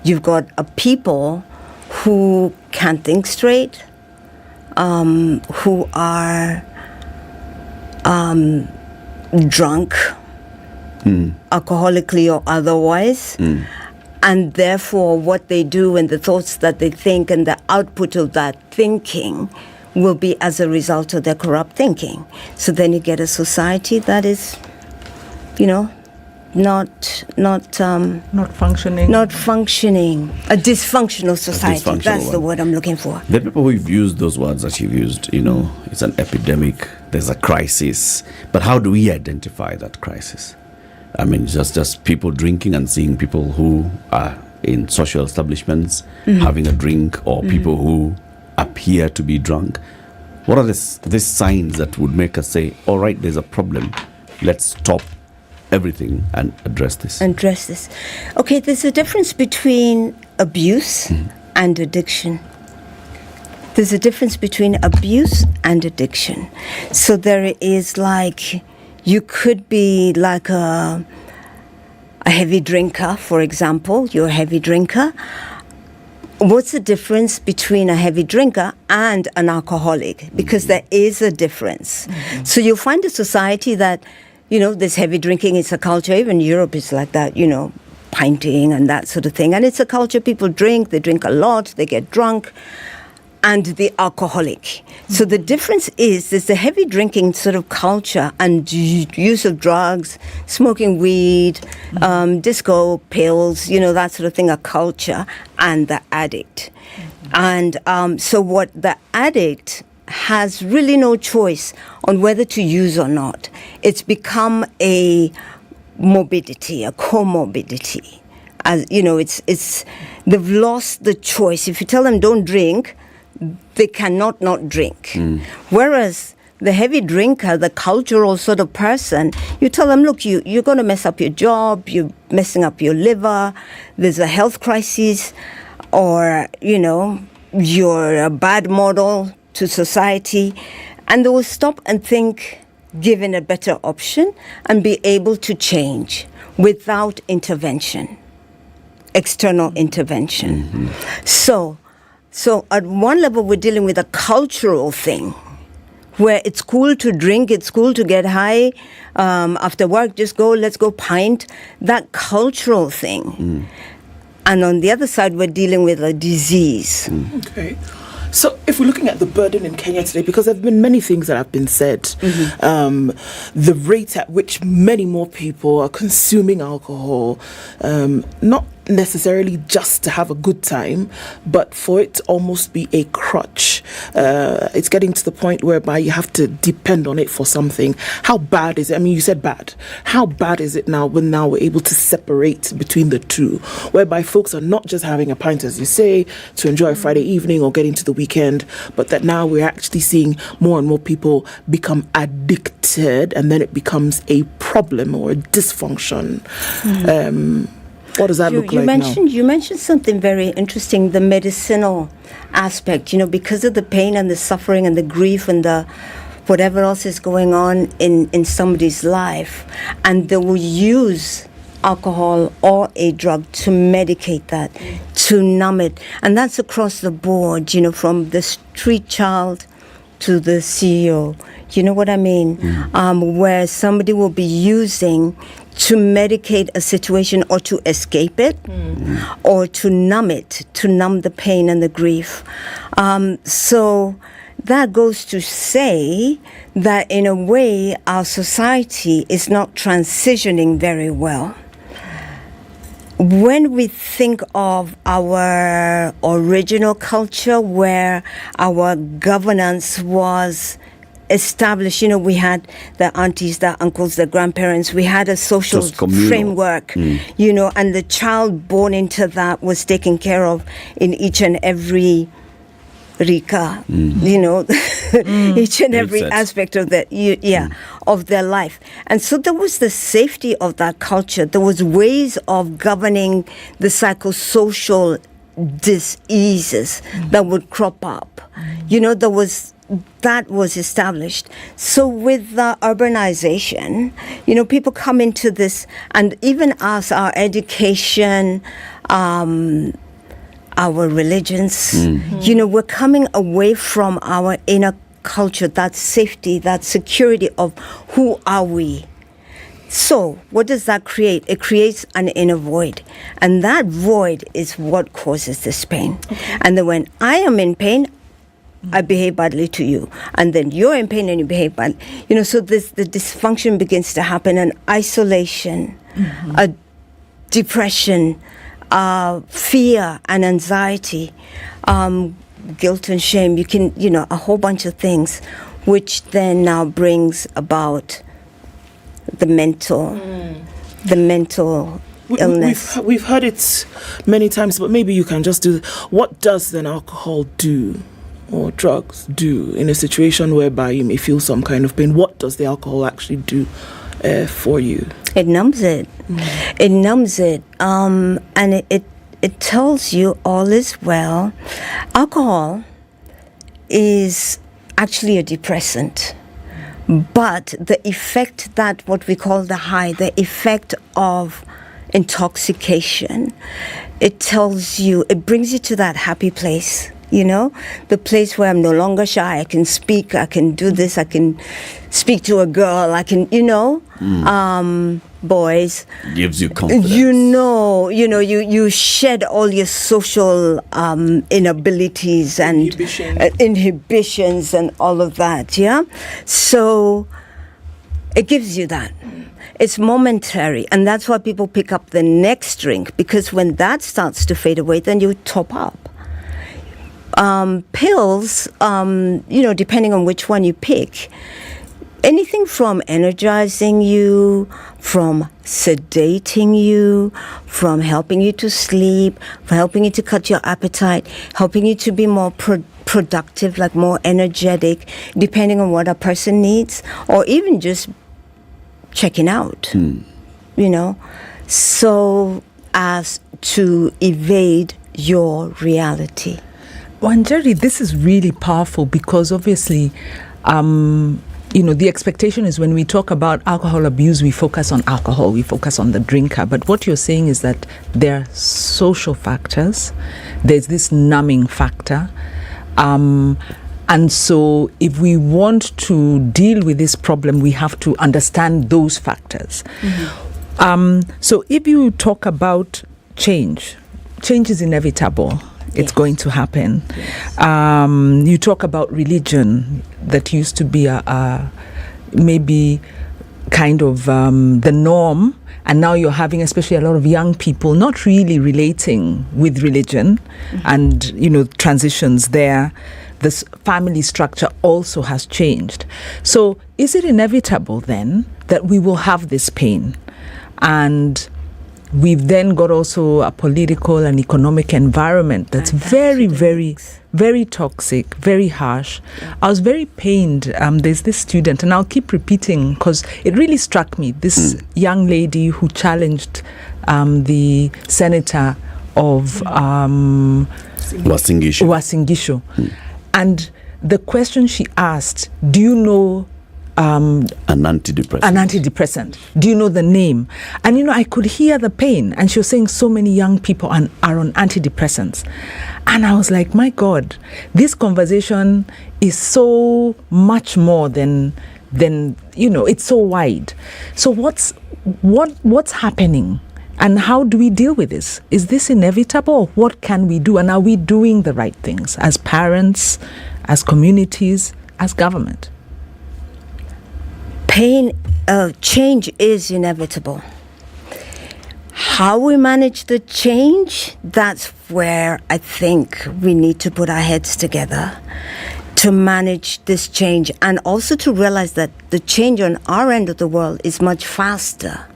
you've got a people who can't think straight, who are drunk, alcoholically or otherwise. And therefore, what they do and the thoughts that they think and the output of that thinking will be as a result of their corrupt thinking. So then you get a society that is, not functioning. Not functioning. A dysfunctional society. That's the word I'm looking for. The people who've used those words that you've used, it's an epidemic, there's a crisis. But how do we identify that crisis? I mean, just people drinking and seeing people who are in social establishments having a drink, or people who appear to be drunk. What are these signs that would make us say, all right, there's a problem, let's stop everything and address this? Okay, there's a difference between abuse and addiction. There's a difference between abuse and addiction. So there is you could be like a heavy drinker, for example. You're a heavy drinker. What's the difference between a heavy drinker and an alcoholic? Because there is a difference. So you'll find a society that, this heavy drinking, it's a culture. Even Europe is like that, pinting and that sort of thing. And it's a culture. People drink, they drink a lot, they get drunk. And the alcoholic. So the difference is there's the heavy drinking sort of culture and use of drugs, smoking weed, disco pills, that sort of thing, a culture, and the addict. And so what the addict has really no choice on whether to use or not. It's become a morbidity, a comorbidity. As they've lost the choice. If you tell them don't drink, they cannot not drink. Whereas the heavy drinker, the cultural sort of person, you tell them, look, you're going to mess up your job, you're messing up your liver, there's a health crisis, or, you're a bad model to society. And they will stop and think, given a better option, and be able to change without intervention, external intervention. So at one level, we're dealing with a cultural thing where it's cool to drink, it's cool to get high. After work, let's go pint. That cultural thing. And on the other side, we're dealing with a disease. Okay. So if we're looking at the burden in Kenya today, because there have been many things that have been said, the rate at which many more people are consuming alcohol, not necessarily just to have a good time, but for it to almost be a crutch. It's getting to the point whereby you have to depend on it for something. How bad is it? I mean, you said bad. How bad is it now when we're able to separate between the two, whereby folks are not just having a pint, as you say, to enjoy a Friday evening or get into the weekend, but that now we're actually seeing more and more people become addicted, and then it becomes a problem or a dysfunction. What does that look like now? You mentioned something very interesting, the medicinal aspect, because of the pain and the suffering and the grief and the whatever else is going on in somebody's life. And they will use alcohol or a drug to medicate that, to numb it. And that's across the board, from the street child to the CEO. You know what I mean? Where somebody will be using to medicate a situation or to escape it or to numb it, to numb the pain and the grief. So that goes to say that in a way our society is not transitioning very well. When we think of our original culture where our governance was established, we had the aunties, the uncles, the grandparents, we had a social framework, and the child born into that was taken care of in each and every rika, each and every aspect of of their life. And so there was the safety of that culture. There was ways of governing the psychosocial diseases that would crop up. That was established. So with the urbanization, people come into this, and even us, our education, our religions, we're coming away from our inner culture, that safety, that security of who are we. So what does that create? It creates an inner void. And that void is what causes this pain. Okay. And then when I am in pain, I behave badly to you. And then you're in pain and you behave badly. So the dysfunction begins to happen, and isolation, a depression, fear and anxiety, guilt and shame. You can, a whole bunch of things, which then now brings about the mental illness. We've heard it many times, but maybe you can just do. What does then alcohol do, or drugs do, in a situation whereby you may feel some kind of pain? What does the alcohol actually do for you? It numbs it. It numbs it, and it tells you all is well. Alcohol is actually a depressant. But the effect that what we call the high, the effect of intoxication, it tells you, it brings you to that happy place, the place where I'm no longer shy. I can speak, I can do this, I can speak to a girl, I can, boys. Gives you confidence. You shed all your social inabilities and inhibitions and all of that, yeah? So it gives you that. It's momentary, and that's why people pick up the next drink, because when that starts to fade away, then you top up. Pills, depending on which one you pick, anything from energizing you, from sedating you, from helping you to sleep, from helping you to cut your appetite, helping you to be more productive, like more energetic, depending on what a person needs, or even just checking out, so as to evade your reality. Nyeri, this is really powerful, because obviously, the expectation is when we talk about alcohol abuse, we focus on alcohol, we focus on the drinker. But what you're saying is that there are social factors, there's this numbing factor. And so if we want to deal with this problem, we have to understand those factors. So if you talk about change is inevitable. It's going to happen. You talk about religion that used to be maybe kind of the norm, and now you're having especially a lot of young people not really relating with religion, and transitions there. This family structure also has changed. So is it inevitable then that we will have this pain? And we've then got also a political and economic environment that's very, very, very toxic, very harsh. I was very pained. There's this student, and I'll keep repeating because it really struck me, this young lady who challenged the senator of Wasingisho. And the question she asked, do you know an antidepressant. Do you know the name? And I could hear the pain, and she was saying so many young people are on antidepressants. And I was like, my God, this conversation is so much more than it's so wide. So what's happening, and how do we deal with this? Is this inevitable? What can we do? And are we doing the right things as parents, as communities, as government? Change is inevitable. How we manage the change, that's where I think we need to put our heads together to manage this change, and also to realize that the change on our end of the world is much faster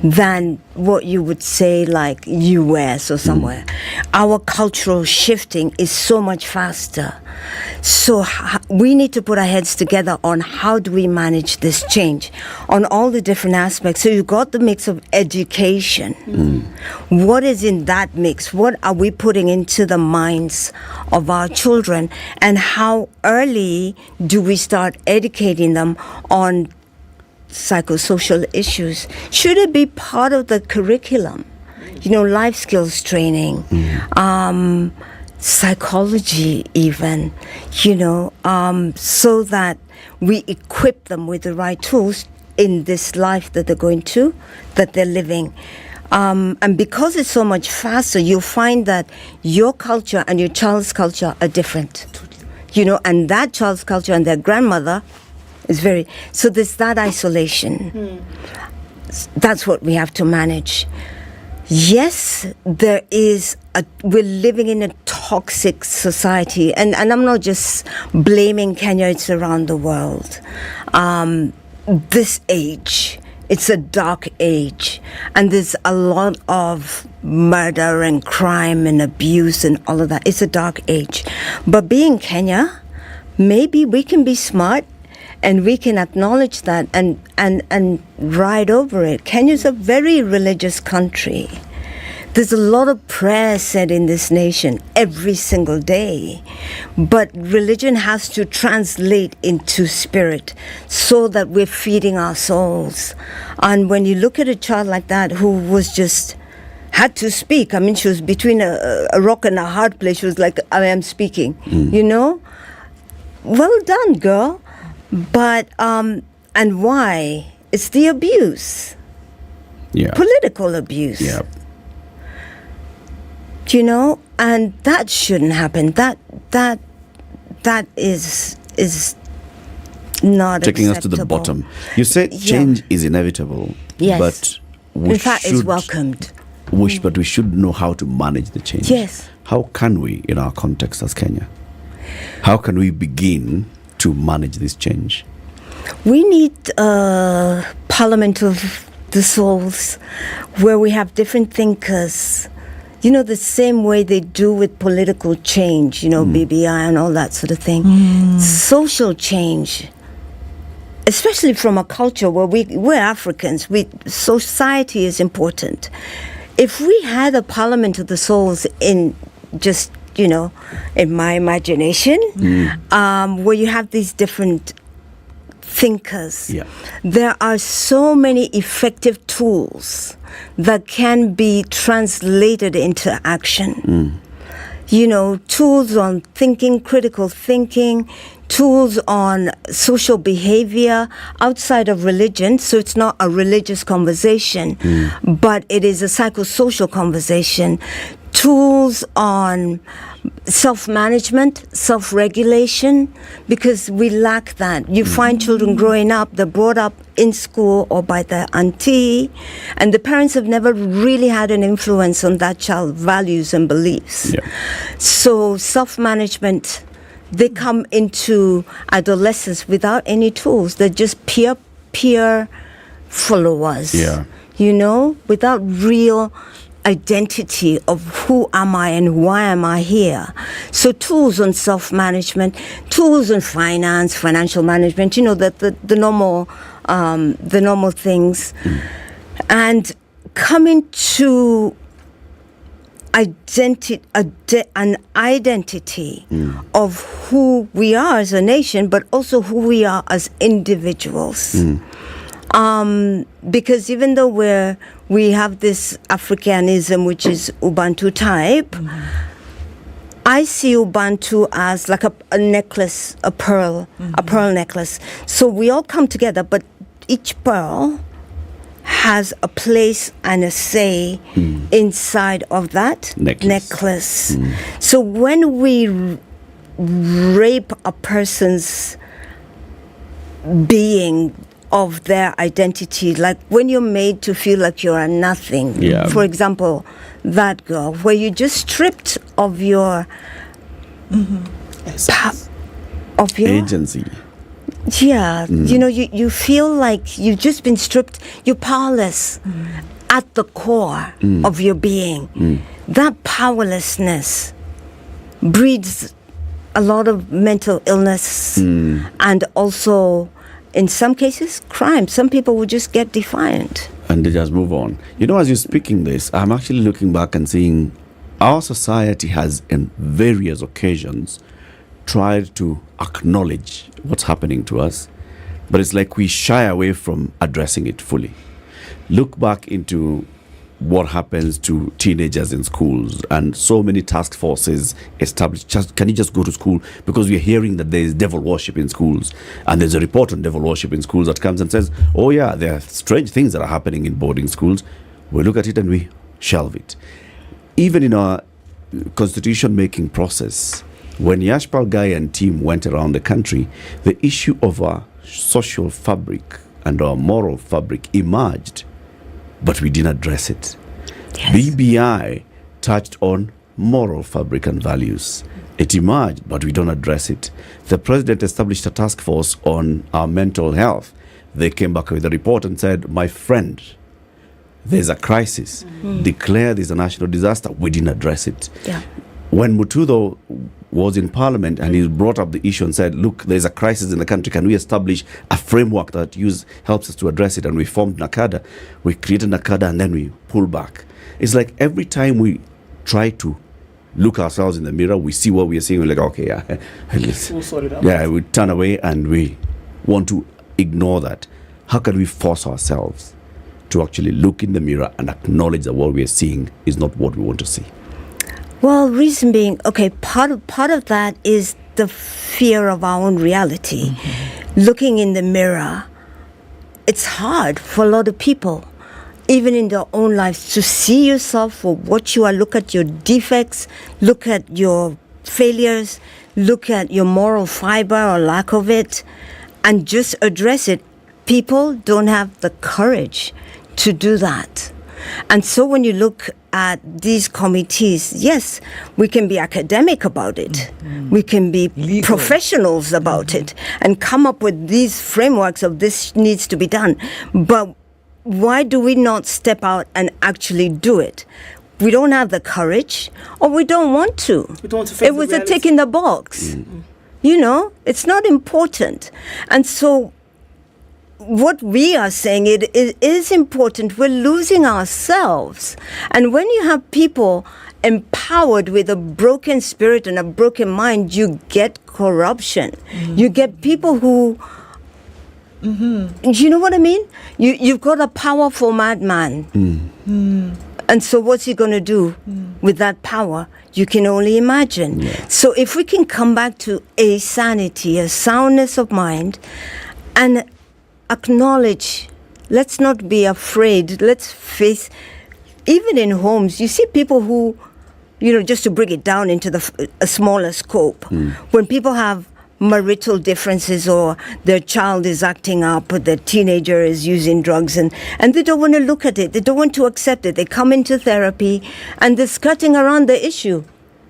than what you would say like US or somewhere. Our cultural shifting is so much faster. So we need to put our heads together on how do we manage this change on all the different aspects. So you've got the mix of education. What is in that mix? What are we putting into the minds of our children? And how early do we start educating them on psychosocial issues? Should it be part of the curriculum? Life skills training, psychology even, so that we equip them with the right tools in this life that they're living. And because it's so much faster, you'll find that your culture and your child's culture are different. And that child's culture and their grandmother is so there's that isolation. That's what we have to manage. Yes, we're living in a toxic society, and I'm not just blaming Kenya, it's around the world. This age, it's a dark age, and there's a lot of murder and crime and abuse and all of that. It's a dark age. But being Kenya, maybe we can be smart and we can acknowledge that and ride over it. Kenya's a very religious country. There's a lot of prayer said in this nation every single day. But religion has to translate into spirit so that we're feeding our souls. And when you look at a child like that who was just had to speak, I mean, she was between a rock and a hard place. She was like, I am speaking, Well done, girl. But, and why? It's the abuse. Yeah. Political abuse. Yeah. And that shouldn't happen. That is not taking acceptable. us to the bottom. You said change is inevitable. Yes. But in fact, it's welcomed. But we should know how to manage the change. Yes. How can we, in our context as Kenya? How can we begin to manage this change? We need a parliament of the souls where we have different thinkers. The same way they do with political change, BBI and all that sort of thing. Social change, especially from a culture where we're Africans, society is important. If we had a parliament of the souls in just, in my imagination, where you have these different thinkers, there are so many effective tools that can be translated into action. Tools on thinking, critical thinking, tools on social behavior outside of religion. So it's not a religious conversation, but it is a psychosocial conversation. Tools on self-management, self-regulation, because we lack that. You find children growing up, they're brought up in school or by their auntie, and the parents have never really had an influence on that child's values and beliefs. So self-management, they come into adolescence without any tools. They're just peer followers, without real identity of who am I and why am I here. So tools on self-management, tools on finance, financial management, the normal things. And coming to an identity of who we are as a nation, but also who we are as individuals. Because even though we have this Africanism, which is Ubuntu type, I see Ubuntu as like a necklace, a pearl necklace. So we all come together, but each pearl has a place and a say inside of that necklace. So when we rape a person's being of their identity, like when you're made to feel like you're a nothing. For example, that girl, where you're just stripped of your of your agency. You feel like you've just been stripped. You're powerless at the core of your being. That powerlessness breeds a lot of mental illness and also, in some cases, crime. Some people will just get defiant. And they just move on. As you're speaking this, I'm actually looking back and seeing our society has, in various occasions, tried to acknowledge what's happening to us, but it's like we shy away from addressing it fully. Look back into what happens to teenagers in schools, and so many task forces established. Can you just go to school? Because we're hearing that there is devil worship in schools, and there's a report on devil worship in schools that comes and says, oh yeah, there are strange things that are happening in boarding schools. We look at it and we shelve it. Even in our constitution making process, when Yashpal Gai and team went around the country, the issue of our social fabric and our moral fabric emerged, but we didn't address it. Yes. BBI touched on moral fabric and values. It emerged, but we don't address it. The president established a task force on our mental health. They came back with a report and said, my friend, there's a crisis. Declare there's a national disaster. We didn't address it. Yeah. When Mutudo was in parliament and he brought up the issue and said, look, there's a crisis in the country. Can we establish a framework that helps us to address it? And we formed NACADA. We created NACADA and then we pull back. It's like every time we try to look ourselves in the mirror, we see what we are seeing. We're like, okay, yeah, we'll sort it out. Yeah, we turn away and we want to ignore that. How can we force ourselves to actually look in the mirror and acknowledge that what we are seeing is not what we want to see? Well, reason being, okay, part of that is the fear of our own reality. Looking in the mirror, it's hard for a lot of people, even in their own lives, to see yourself for what you are. Look at your defects, look at your failures, look at your moral fiber or lack of it, and just address it. People don't have the courage to do that. And so when you look at these committees, yes, we can be academic about it. We can be professionals about it and come up with these frameworks of this needs to be done. But why do we not step out and actually do it? We don't have the courage, or we don't want to. We don't want to face it was a tick in the box. You know, it's not important. And so what we are saying, it is important. We're losing ourselves. And when you have people empowered with a broken spirit and a broken mind, you get corruption. You get people who, you know what I mean? You've got a powerful madman. And so what's he going to do with that power? You can only imagine. Yeah. So if we can come back to a sanity, a soundness of mind, and acknowledge, let's not be afraid, let's face, even in homes, you see people who, you know, just to bring it down into a smaller scope, when people have marital differences or their child is acting up or their teenager is using drugs and they don't want to look at it, they don't want to accept it, they come into therapy and they're skirting around the issue.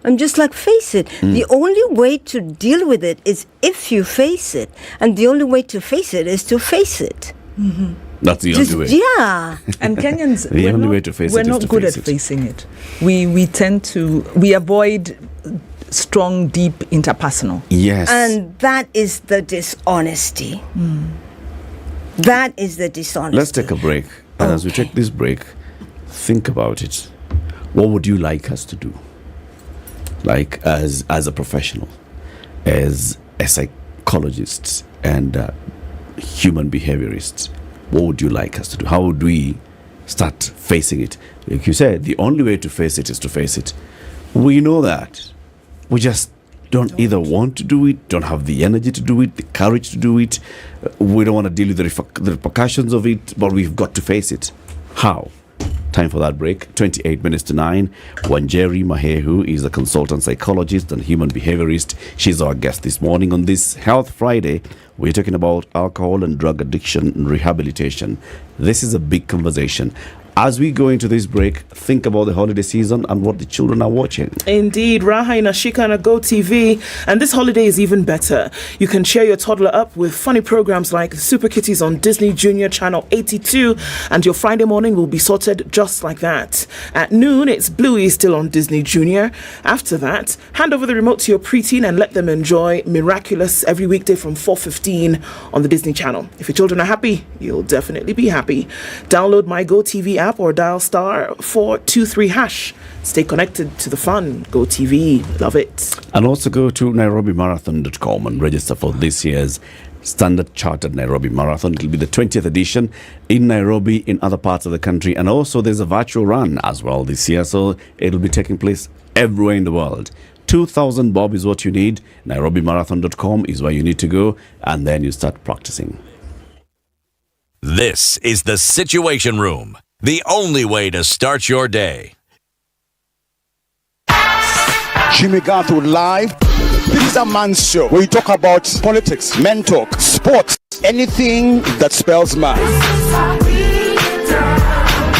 I'm just like, face it. The only way to deal with it is if you face it. And the only way to face it is to face it. That's the only way. Yeah. And Kenyans, the only way to face we're it not is to good face at it. facing it. We avoid strong, deep interpersonal. Yes. And that is the dishonesty. That is the dishonesty. Let's take a break. And as we take this break, think about it. What would you like us to do? Like as a professional, as a psychologist and human behaviorist, what would you like us to do? How would we start facing it? Like you said, the only way to face it is to face it. We know that. We just don't either want to do it, don't have the energy to do it, the courage to do it. We don't want to deal with the repercussions of it, but we've got to face it. How? Time for that break. 28 minutes to 9. Nyeri Mahehu is a consultant psychologist and human behaviorist. She's our guest this morning on this Health Friday. We're talking about alcohol and drug addiction and rehabilitation. This is a big conversation. As we go into this break, think about the holiday season and what the children are watching. Indeed, Raha in Ashika and Go TV. And this holiday is even better. You can cheer your toddler up with funny programs like Super Kitties on Disney Junior Channel 82. And your Friday morning will be sorted just like that. At noon, it's Bluey still on Disney Junior. After that, hand over the remote to your preteen and let them enjoy Miraculous every weekday from 4:15 on the Disney Channel. If your children are happy, you'll definitely be happy. Download my Go TV app or dial *423#. Stay connected to the fun. Go TV. Love it. And also go to NairobiMarathon.com and register for this year's Standard Chartered Nairobi Marathon. It will be the 20th edition in Nairobi, in other parts of the country. And also there's a virtual run as well this year. So it'll be taking place everywhere in the world. 2,000 bob is what you need. NairobiMarathon.com is where you need to go. And then you start practicing. This is the Situation Room, the only way to start your day. Jimmy Gathu live. This is a man's show where we talk about politics, men talk, sports, anything that spells man.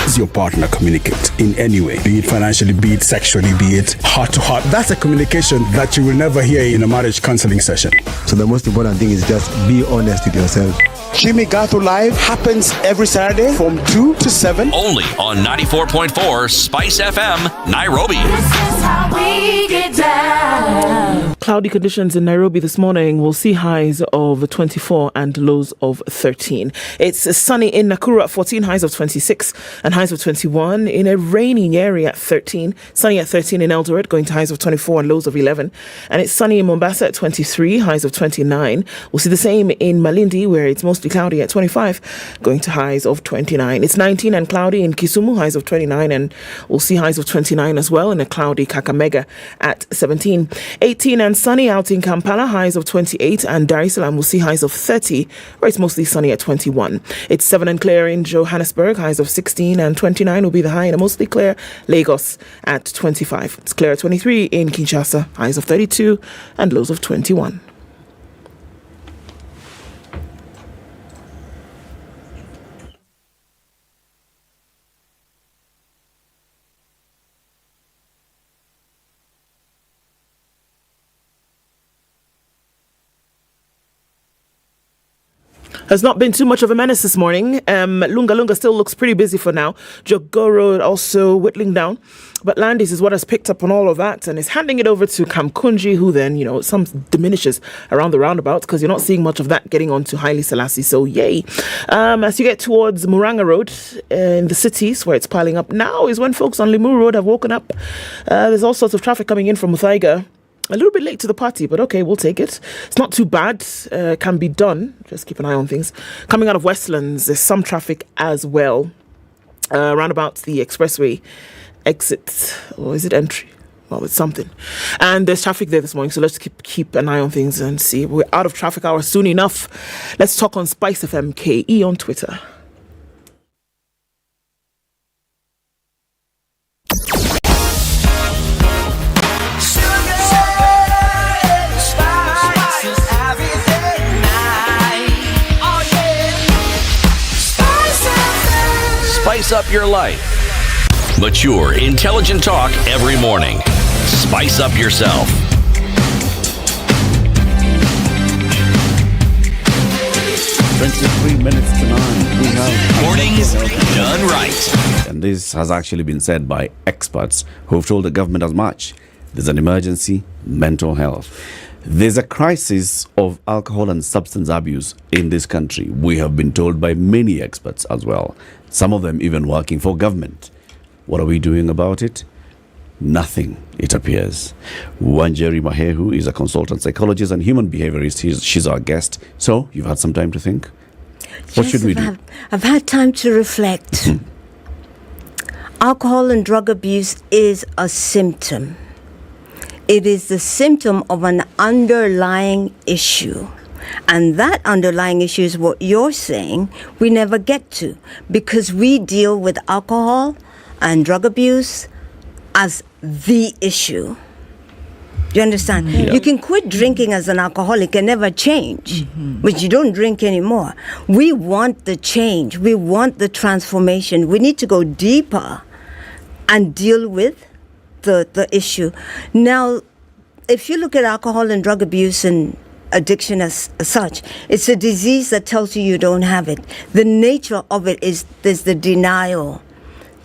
Does your partner communicate in any way, be it financially, be it sexually, be it heart to heart? That's a communication that you will never hear in a marriage counseling session. So the most important thing is just be honest with yourself. Jimmy Gathu Live happens every Saturday from 2 to 7. Only on 94.4 Spice FM, Nairobi. This is how we get down. Cloudy conditions in Nairobi this morning. We'll see highs of 24 and lows of 13. It's sunny in Nakuru at 14, highs of 26 and highs of 21. In a rainy Nyeri at 13, sunny at 13 in Eldoret, going to highs of 24 and lows of 11. And it's sunny in Mombasa at 23, highs of 29. We'll see the same in Malindi, where it's mostly cloudy at 25, going to highs of 29. It's 19 and cloudy in Kisumu, highs of 29, and we'll see highs of 29 as well in a cloudy Kakamega at 17. 18 and sunny out in Kampala, highs of 28, and Dar es Salaam will see highs of 30, where it's mostly sunny at 21. It's 7 and clear in Johannesburg, highs of 16, and 29 will be the high in a mostly clear Lagos at 25. It's clear at 23 in Kinshasa, highs of 32 and lows of 21. Has not been too much of a menace this morning. Lunga still looks pretty busy for now. Jogoo Road also whittling down. But Landis is what has picked up on all of that and is handing it over to Kamkunji, who then, some diminishes around the roundabout because you're not seeing much of that getting on to Haile Selassie. So, yay. As you get towards Muranga Road in the cities where it's piling up now is when folks on Limuru Road have woken up. There's all sorts of traffic coming in from Muthaiga. A little bit late to the party, but okay, we'll take it. It's not too bad. Can be done. Just keep an eye on things. Coming out of Westlands, there's some traffic as well. Around about the expressway exit, or is it entry? Well, it's something. And there's traffic there this morning, so let's keep an eye on things and see. We're out of traffic hour soon enough. Let's talk on Spice FM KE on Twitter. Spice up your life. Mature, intelligent talk every morning. Spice up yourself. 23 minutes to 9. We have mornings done right. And this has actually been said by experts who have told the government as much. There's an emergency, mental health. There's a crisis of alcohol and substance abuse in this country. We have been told by many experts as well. Some of them even working for government. What are we doing about it? Nothing, it appears. Wanjeri Mahehu is a consultant psychologist and human behaviorist. She's our guest. So, you've had some time to think? What should we do? I've had time to reflect. Alcohol and drug abuse is a symptom. It is the symptom of an underlying issue. And that underlying issue is what you're saying we never get to, because we deal with alcohol and drug abuse as the issue. Do you understand? Yeah. You can quit drinking as an alcoholic and never change, but you don't drink anymore. We want the change. We want the transformation. We need to go deeper and deal with the issue. Now, if you look at alcohol and drug abuse and addiction as such, it's a disease that tells you don't have it. The nature of it is there's the denial,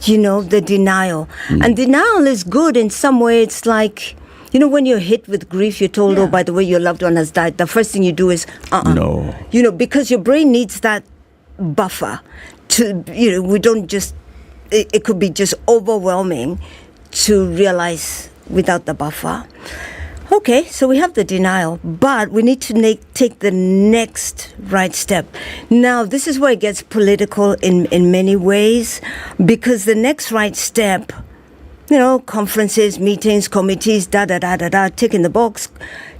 the denial. And denial is good in some way. It's like, when you're hit with grief, you're told, oh, by the way, your loved one has died. The first thing you do is, No. Because your brain needs that buffer to, we don't just, it could be just overwhelming to realize without the buffer. Okay, so we have the denial, but we need to take the next right step. Now, this is where it gets political in many ways, because the next right step, conferences, meetings, committees, tick in the box,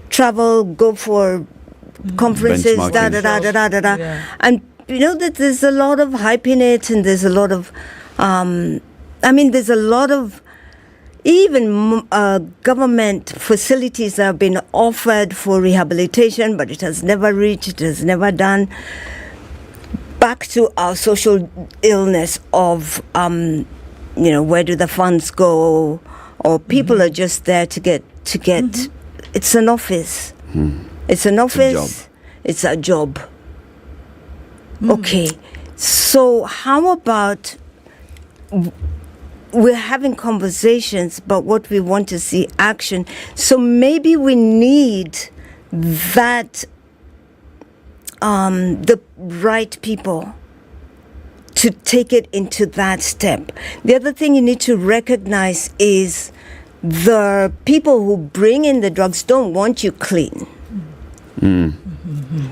travel, go for conferences, Yeah. And that there's a lot of hype in it, and there's a lot of, there's a lot of even government facilities that have been offered for rehabilitation, but it has never reached, it has never done. Back to our social illness of, where do the funds go? Or people are just there to get. It's an office. It's an office. It's a job. Okay. So how about we're having conversations, but what we want to see action. So maybe we need that, the right people to take it into that step. The other thing you need to recognize is the people who bring in the drugs don't want you clean.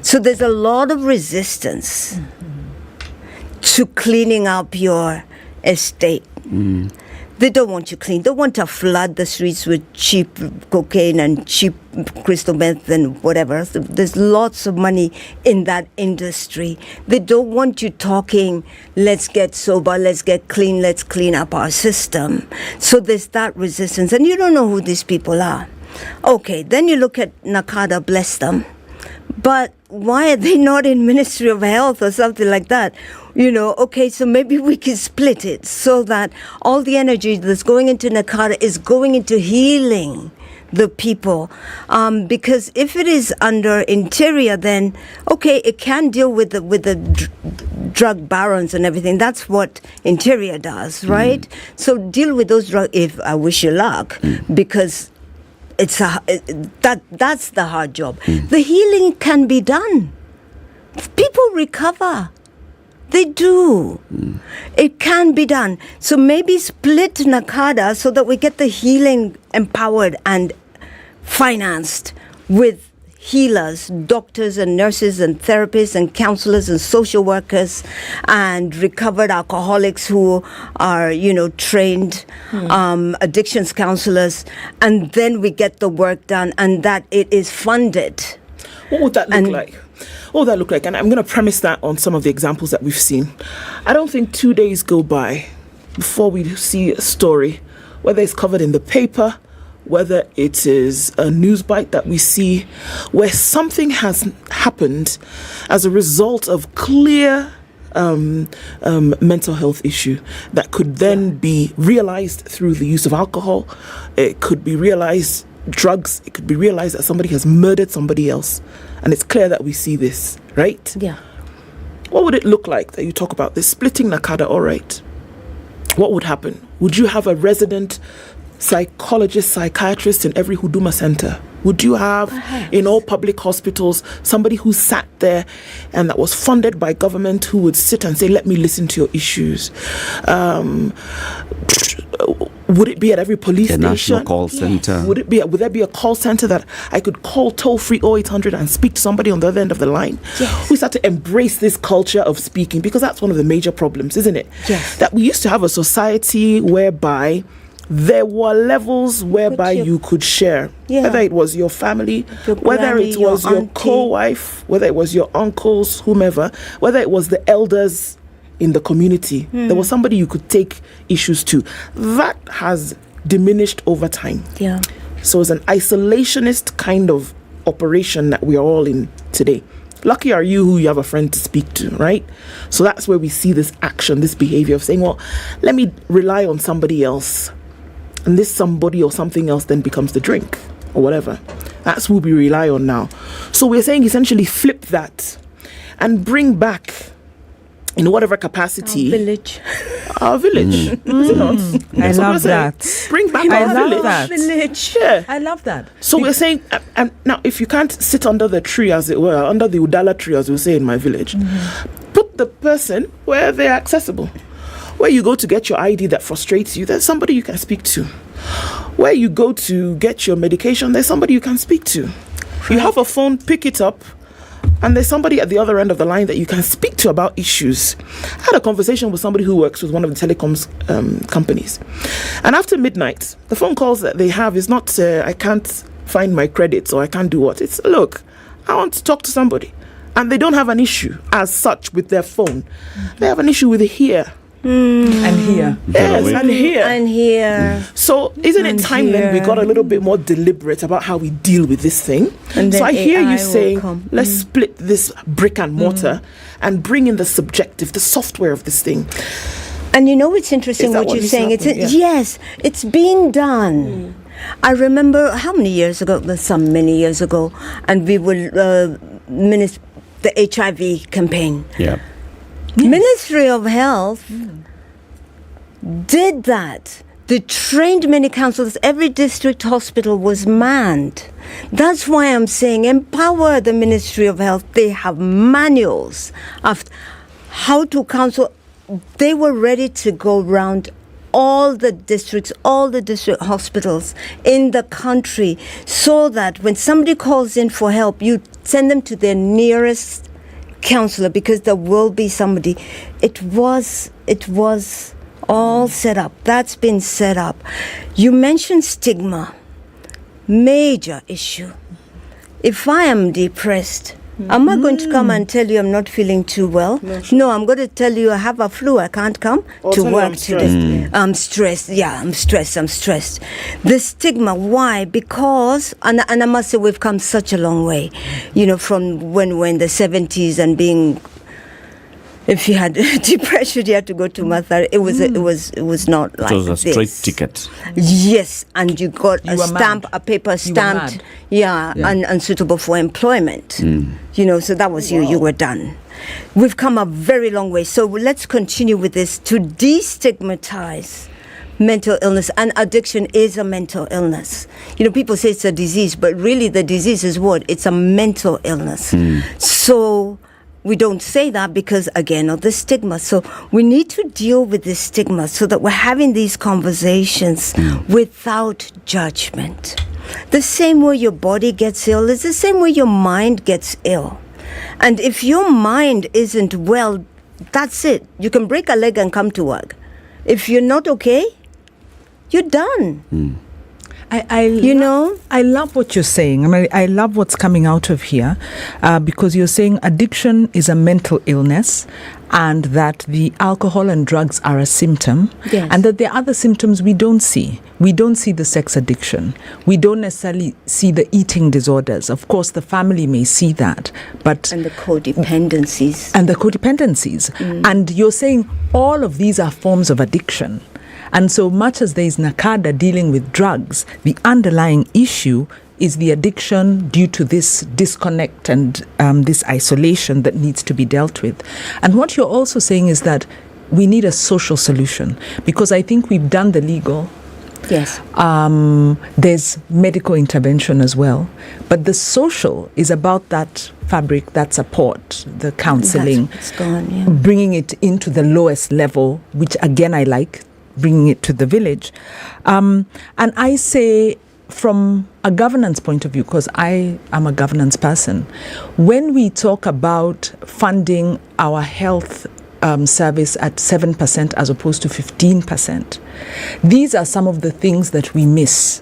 So there's a lot of resistance to cleaning up your estate. They don't want you clean. They want to flood the streets with cheap cocaine and cheap crystal meth and whatever. There's lots of money in that industry. They don't want you talking, let's get sober, let's get clean, let's clean up our system. So there's that resistance. And you don't know who these people are. Okay, then you look at Nakada, bless them. But why are they not in Ministry of Health or something like that? Okay, so maybe we can split it so that all the energy that's going into Nakada is going into healing the people. Because if it is under Interior, then, okay, it can deal with the drug barons and everything. That's what Interior does, right? So deal with those drugs, if I wish you luck, because that's the hard job. The healing can be done. People recover. They do. It can be done. So maybe split Nakada so that we get the healing empowered and financed with healers, doctors and nurses and therapists and counselors and social workers and recovered alcoholics who are, trained addictions counselors. And then we get the work done and that it is funded. What would that look like? What would that look like? And I'm going to premise that on some of the examples that we've seen. I don't think 2 days go by before we see a story, whether it's covered in the paper, whether it is a news bite that we see, where something has happened as a result of clear mental health issue that could then be realized through the use of alcohol. It could be realized drugs. It could be realized that somebody has murdered somebody else. And it's clear that we see this, right? Yeah. What would it look like that you talk about this? Splitting Nakada, all right. What would happen? Would you have a resident psychologist, psychiatrist in every Huduma center? Would you have, in all public hospitals, somebody who sat there and that was funded by government who would sit and say, let me listen to your issues? Would it be at every police station? A national call center? Would there be a call center that I could call toll-free 0800 and speak to somebody on the other end of the line? Yes. We start to embrace this culture of speaking, because that's one of the major problems, isn't it? Yes. That we used to have a society whereby there were levels whereby you could share, whether it was your family, whether it was your co-wife, whether it was your uncles, whomever, whether it was the elders in the community. There was somebody you could take issues to. That has diminished over time. Yeah. So it's an isolationist kind of operation that we are all in today. Lucky are you who you have a friend to speak to, right? So that's where we see this action, this behavior of saying, well, let me rely on somebody else. And this somebody or something else then becomes the drink or whatever. That's who we rely on now. So we're saying essentially flip that and bring back, in whatever capacity, our village. Is it not? I love that. Bring back our village. Yeah. I love that. So we're saying, and now if you can't sit under the tree, as it were, under the Udala tree, as we say in my village, put the person where they're accessible. Where you go to get your ID that frustrates you, there's somebody you can speak to. where you go to get your medication, there's somebody you can speak to. You have a phone, pick it up, and there's somebody at the other end of the line that you can speak to about issues. I had a conversation with somebody who works with one of the telecoms companies. And after midnight, the phone calls that they have is not, I can't find my credits or I can't do what. It's, look, I want to talk to somebody. And they don't have an issue as such with their phone. They have an issue with here. And here. Yes, and here. And here. So isn't it time then we got a little bit more deliberate about how we deal with this thing? And so I hear AI you saying, let's split this brick and mortar and bring in the subjective, the software of this thing. And you know it's interesting what you're saying. Yes, it's being done. I remember how many years ago, many years ago, and we will minister the HIV campaign. Yeah. Ministry of Health did that. They trained many counselors. Every district hospital was manned. That's why I'm saying empower the Ministry of Health. They have manuals of how to counsel. They were ready to go around all the districts, all the district hospitals in the country, so that when somebody calls in for help, you send them to their nearest counselor, because there will be somebody. It was all set up. That's been set up. You mentioned stigma, major issue. If I am depressed, am I going to come and tell you I'm not feeling too well? No, I'm going to tell you I have a flu, I can't come to work today. I'm stressed. Yeah, I'm stressed. The stigma, why? Because, and I must say we've come such a long way, from when we're in the 70s and being, if you had depression, you had to go to Matha. It was not like this. It was a straight ticket. Yes, and you got a paper stamped, unsuitable for employment. So that was you were done. We've come a very long way. So let's continue with this to destigmatize mental illness. And addiction is a mental illness. People say it's a disease, but really the disease is what? It's a mental illness. So we don't say that because, again, of the stigma. So we need to deal with this stigma so that we're having these conversations without judgment. The same way your body gets ill is the same way your mind gets ill. And if your mind isn't well, that's it. You can break a leg and come to work. If you're not okay, you're done. I love what you're saying. I love what's coming out of here, because you're saying addiction is a mental illness, and that the alcohol and drugs are a symptom, and that there are other symptoms we don't see. We don't see the sex addiction. We don't necessarily see the eating disorders. Of course, the family may see that, but and the codependencies. And you're saying all of these are forms of addiction. And so much as there is NACADA dealing with drugs, the underlying issue is the addiction due to this disconnect and this isolation that needs to be dealt with. And what you're also saying is that we need a social solution, because I think we've done the legal. Yes. There's medical intervention as well. But the social is about that fabric, that support, the counseling, bringing it into the lowest level, which again I like, bringing it to the village. And I say, from a governance point of view, because I am a governance person, when we talk about funding our health service at 7% as opposed to 15%, these are some of the things that we miss.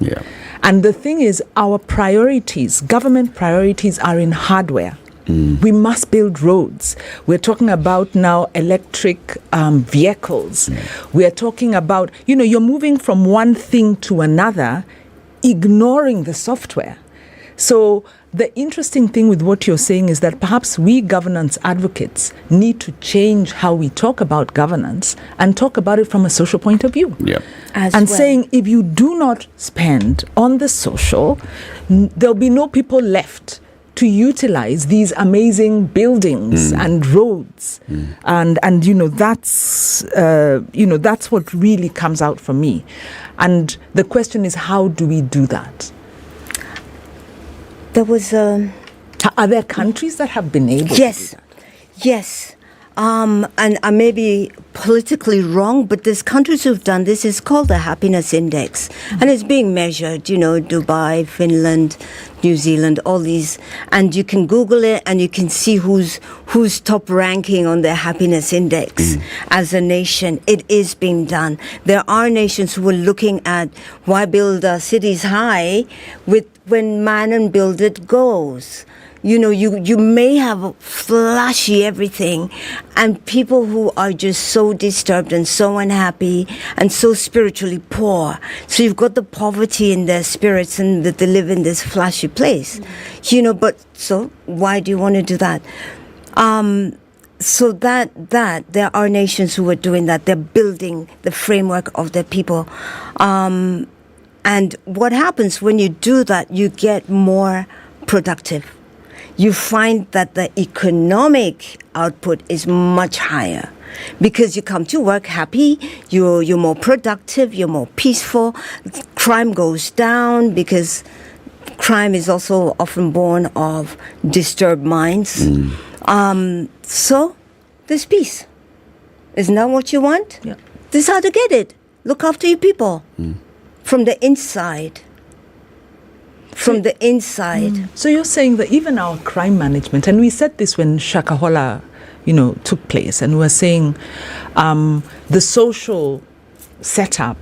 And the thing is, our priorities, government priorities, are in hardware. We must build roads. We're talking about now electric vehicles. We're talking about, you're moving from one thing to another, ignoring the software. So the interesting thing with what you're saying is that perhaps we governance advocates need to change how we talk about governance and talk about it from a social point of view. Saying, if you do not spend on the social, there'll be no people left to utilize these amazing buildings and roads, and that's what really comes out for me. And the question is, how do we do that? There was are there countries that have been able to do that? Yes. and I may be politically wrong, but there's countries who've done this. It's called the happiness index, and it's being measured, Dubai, Finland, New Zealand, all these, and you can Google it and you can see who's top ranking on their happiness index as a nation. It is being done. There are nations who are looking at why build cities high when man and build it goes. You may have flashy everything, and people who are just so disturbed and so unhappy and so spiritually poor. So you've got the poverty in their spirits and that they live in this flashy place. But so why do you want to do that? So that there are nations who are doing that. They're building the framework of their people. And what happens when you do that, you get more productive. You find that the economic output is much higher because you come to work happy, you're more productive, you're more peaceful, crime goes down because crime is also often born of disturbed minds. So there's peace. Isn't that what you want? Yeah. This is how to get it. Look after your people from the inside. From the inside. So you're saying that even our crime management, and we said this when Shakahola, took place, and we were saying the social setup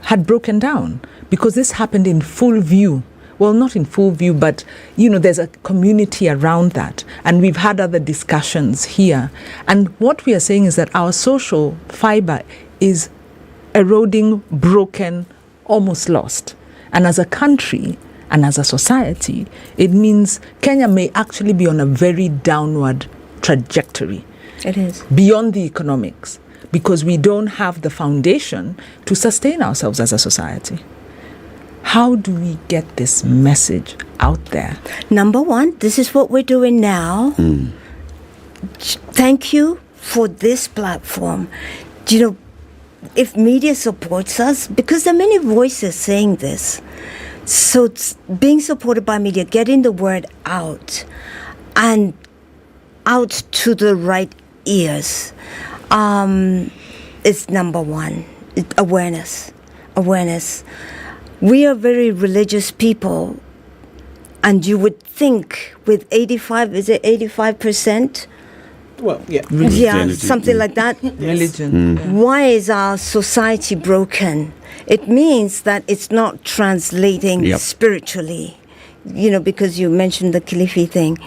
had broken down because this happened in full view. Well, not in full view, but, there's a community around that. And we've had other discussions here. And what we are saying is that our social fiber is eroding, broken, almost lost. And as a country, and as a society, it means Kenya may actually be on a very downward trajectory. It is. Beyond the economics, because we don't have the foundation to sustain ourselves as a society. How do we get this message out there? Number one, this is what we're doing now. Thank you for this platform. If media supports us, because there are many voices saying this, so it's being supported by media, getting the word out and out to the right ears is number one. Awareness. We are very religious people, and you would think with 85%? Well, yeah. Yeah, something like that. Religion. Why is our society broken? It means that it's not translating spiritually, because you mentioned the Kilifi thing,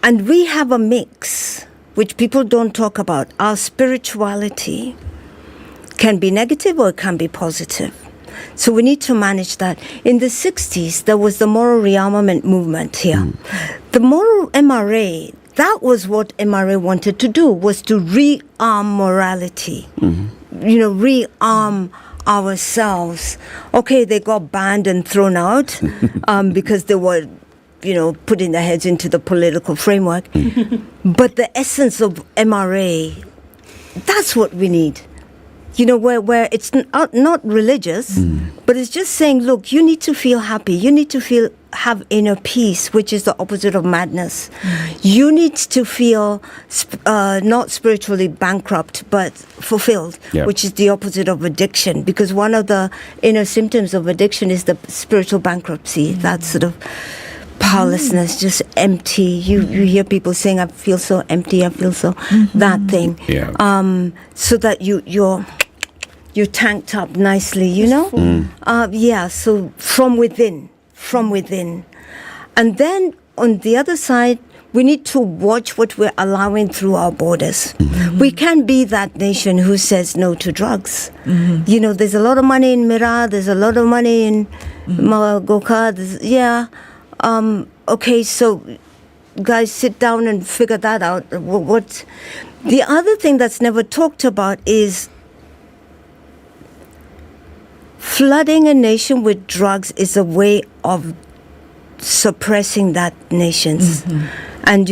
And we have a mix, which people don't talk about. Our spirituality can be negative or it can be positive. So we need to manage that. In the 60s, there was the moral rearmament movement here. The moral MRA, that was what MRA wanted to do, was to rearm morality. Rearm ourselves. Okay, they got banned and thrown out because they were, putting their heads into the political framework. But the essence of MRA, that's what we need. Where it's not religious, but it's just saying, look, you need to feel happy. You need to have inner peace, which is the opposite of madness. You need to feel not spiritually bankrupt, but fulfilled, which is the opposite of addiction. Because one of the inner symptoms of addiction is the spiritual bankruptcy, that sort of powerlessness, just empty. You hear people saying, I feel so empty, I feel so, that thing. So that you're tanked up nicely, so from within. And then on the other side, we need to watch what we're allowing through our borders. We can't be that nation who says no to drugs. There's a lot of money in Mira, there's a lot of money in Goka, okay, so guys, sit down and figure that out. What? The other thing that's never talked about is flooding a nation with drugs is a way of suppressing that nation's. And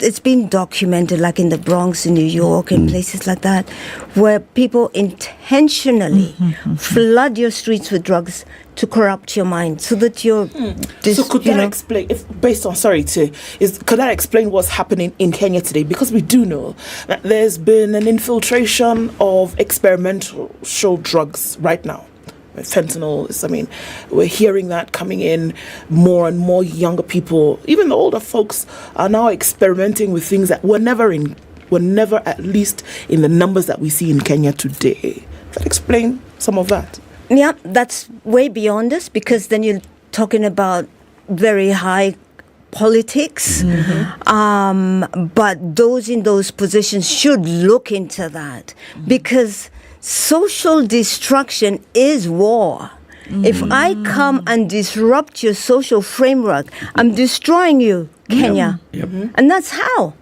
it's been documented, like in the Bronx in New York and places like that, where people intentionally flood your streets with drugs to corrupt your mind, so that you're. So could that explain, could that explain what's happening in Kenya today? Because we do know that there's been an infiltration of experimental drugs right now. Fentanyl we're hearing that coming in more and more. Younger people, even the older folks, are now experimenting with things that were never at least in the numbers that we see in Kenya today. Does that explain some of that? Yeah, that's way beyond us, because then you're talking about very high politics. But those in those positions should look into that, because social destruction is war. If I come and disrupt your social framework, I'm destroying you, Kenya. And that's how.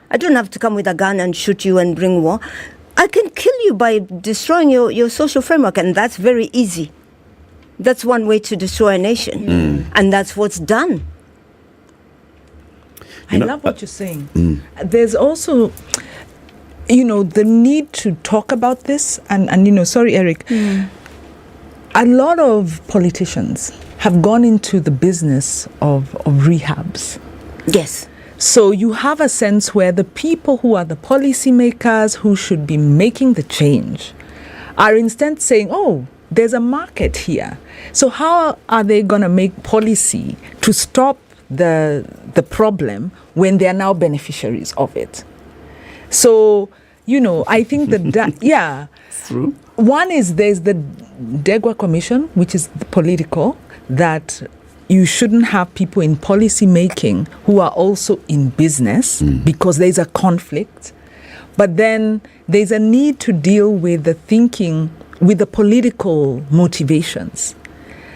I don't have to come with a gun and shoot you and bring war. I can kill you by destroying your social framework, and that's very easy. That's one way to destroy a nation, and that's what's done. I love what you're saying. There's also, the need to talk about this, and sorry, Eric, a lot of politicians have gone into the business of rehabs. Yes. So you have a sense where the people who are the policymakers who should be making the change are instead saying, oh, there's a market here. So how are they going to make policy to stop the problem when they are now beneficiaries of it? So, I think that, It's true. One is there's the Degwa Commission, which is political, that you shouldn't have people in policy making who are also in business, because there's a conflict. But then there's a need to deal with the thinking, with the political motivations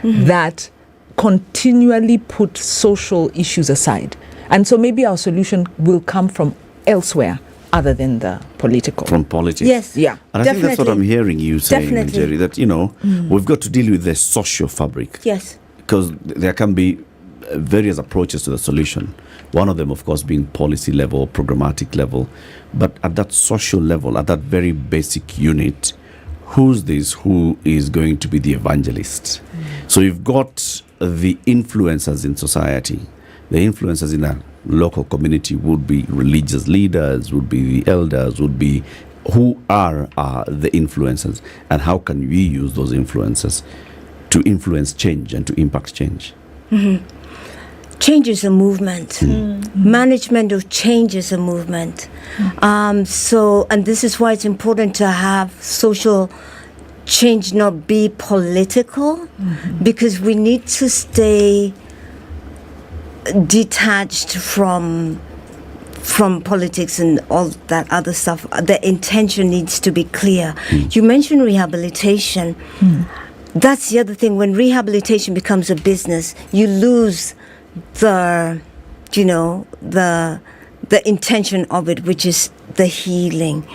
that continually put social issues aside. And so maybe our solution will come from elsewhere other than the political. From politics. Yes. Yeah. And I think that's what I'm hearing you saying, Nyeri, that, we've got to deal with the social fabric. Yes. Because there can be various approaches to the solution. One of them, of course, being policy level, programmatic level. But at that social level, at that very basic unit, who is going to be the evangelist? So you've got the influencers in society. The influencers in a local community would be religious leaders, would be the elders, would be who are the influencers, and how can we use those influencers to influence change and to impact change? Change is a movement. Management of change is a movement. And this is why it's important to have social change not be political, because we need to stay detached from politics and all that other stuff. The intention needs to be clear. You mentioned rehabilitation. That's the other thing. When rehabilitation becomes a business, you lose the intention of it, which is the healing.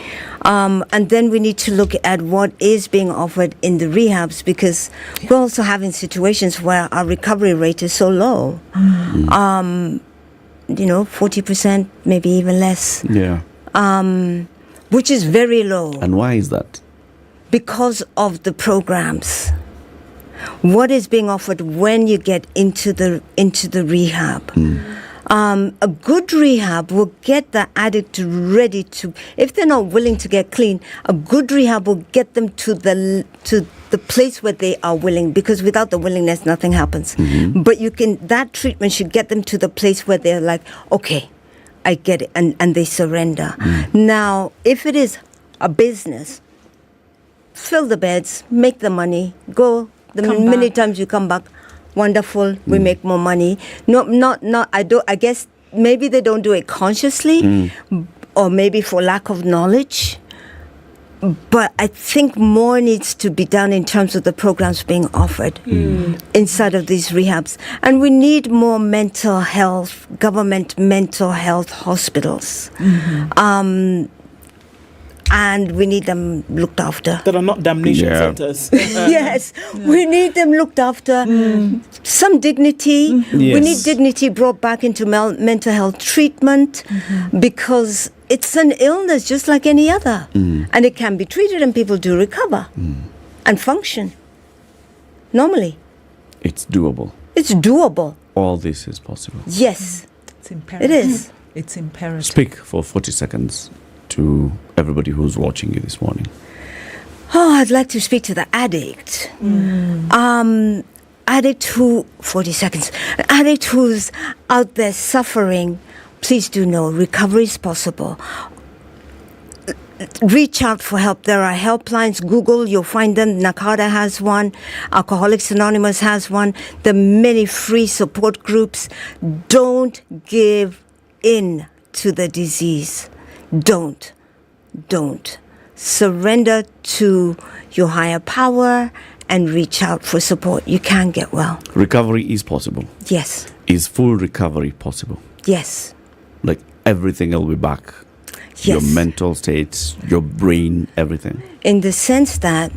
And then we need to look at what is being offered in the rehabs, because we're also having situations where our recovery rate is so low. 40%, maybe even less. Yeah. Which is very low. And why is that? Because of the programs. What is being offered when you get into the rehab? A good rehab will get the addict ready to, if they're not willing to get clean, a good rehab will get them to the place where they are willing, because without the willingness, nothing happens. But that treatment should get them to the place where they're like, okay, I get it, and they surrender. Now, if it is a business, fill the beds, make the money, go. Many times you come back, wonderful, we make more money. I guess maybe they don't do it consciously, or maybe for lack of knowledge. But I think more needs to be done in terms of the programs being offered inside of these rehabs. And we need more government mental health hospitals. and we need them looked after. That are not damnation centers. Yes, we need them looked after. Some dignity. We need dignity brought back into mental health treatment because it's an illness just like any other. And it can be treated and people do recover and function normally. It's doable. It's doable. All this is possible. Yes. It's imperative. It is. It's imperative. Speak for 40 seconds to everybody who's watching you this morning. Oh, I'd like to speak to the addict. Addict who, 40 seconds, an addict who's out there suffering, please do know recovery is possible. Reach out for help. There are helplines. Google, you'll find them. NACADA has one. Alcoholics Anonymous has one. There are many free support groups. Don't give in to the disease. Don't. Surrender to your higher power and reach out for support. You can get well. Recovery is possible. Yes. Is full recovery possible? Yes. Like everything will be back. Your mental states, your brain, everything. In the sense that,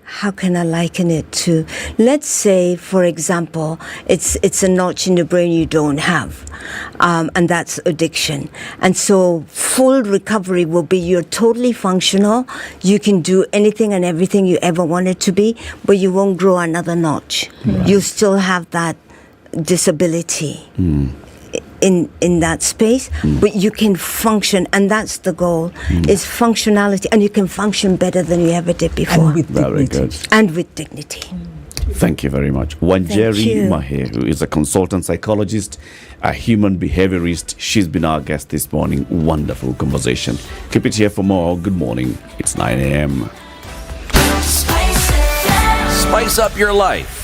how can I liken it to? Let's say, for example, it's a notch in the brain you don't have, and that's addiction. And so full recovery will be you're totally functional. You can do anything and everything you ever wanted to be, but you won't grow another notch. You still have that disability. In that space, but you can function, and that's the goal, is functionality, and you can function better than you ever did before. And with dignity. Very good. And with dignity. Thank you very much. Nyeri Mahe, who is a consultant psychologist, a human behaviorist. She's been our guest this morning. Wonderful conversation. Keep it here for more. Good morning. It's 9 a.m. Spice up your life.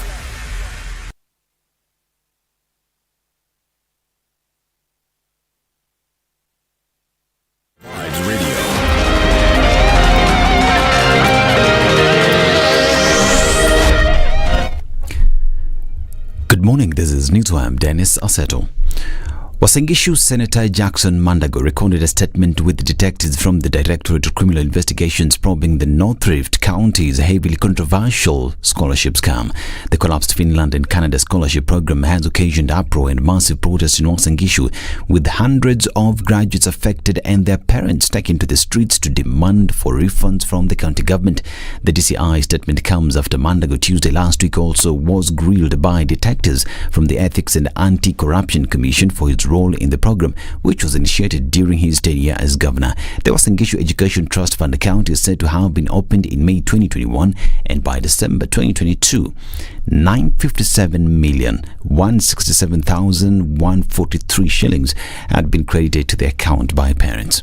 Good morning, this is News. I'm Dennis Aseto. Uasin Gishu Senator Jackson Mandago recorded a statement with detectives from the Directorate of Criminal Investigations probing the North Rift County's heavily controversial scholarship scam. The collapsed Finland and Canada scholarship program has occasioned uproar and massive protests in Uasin Gishu, with hundreds of graduates affected and their parents taken to the streets to demand for refunds from the county government. The DCI statement comes after Mandago Tuesday last week also was grilled by detectives from the Ethics and Anti-Corruption Commission for his role in the program, which was initiated during his tenure as governor. The Uasin Gishu Education Trust Fund account is said to have been opened in May 2021, and by December 2022, 957,167,143 shillings had been credited to the account by parents.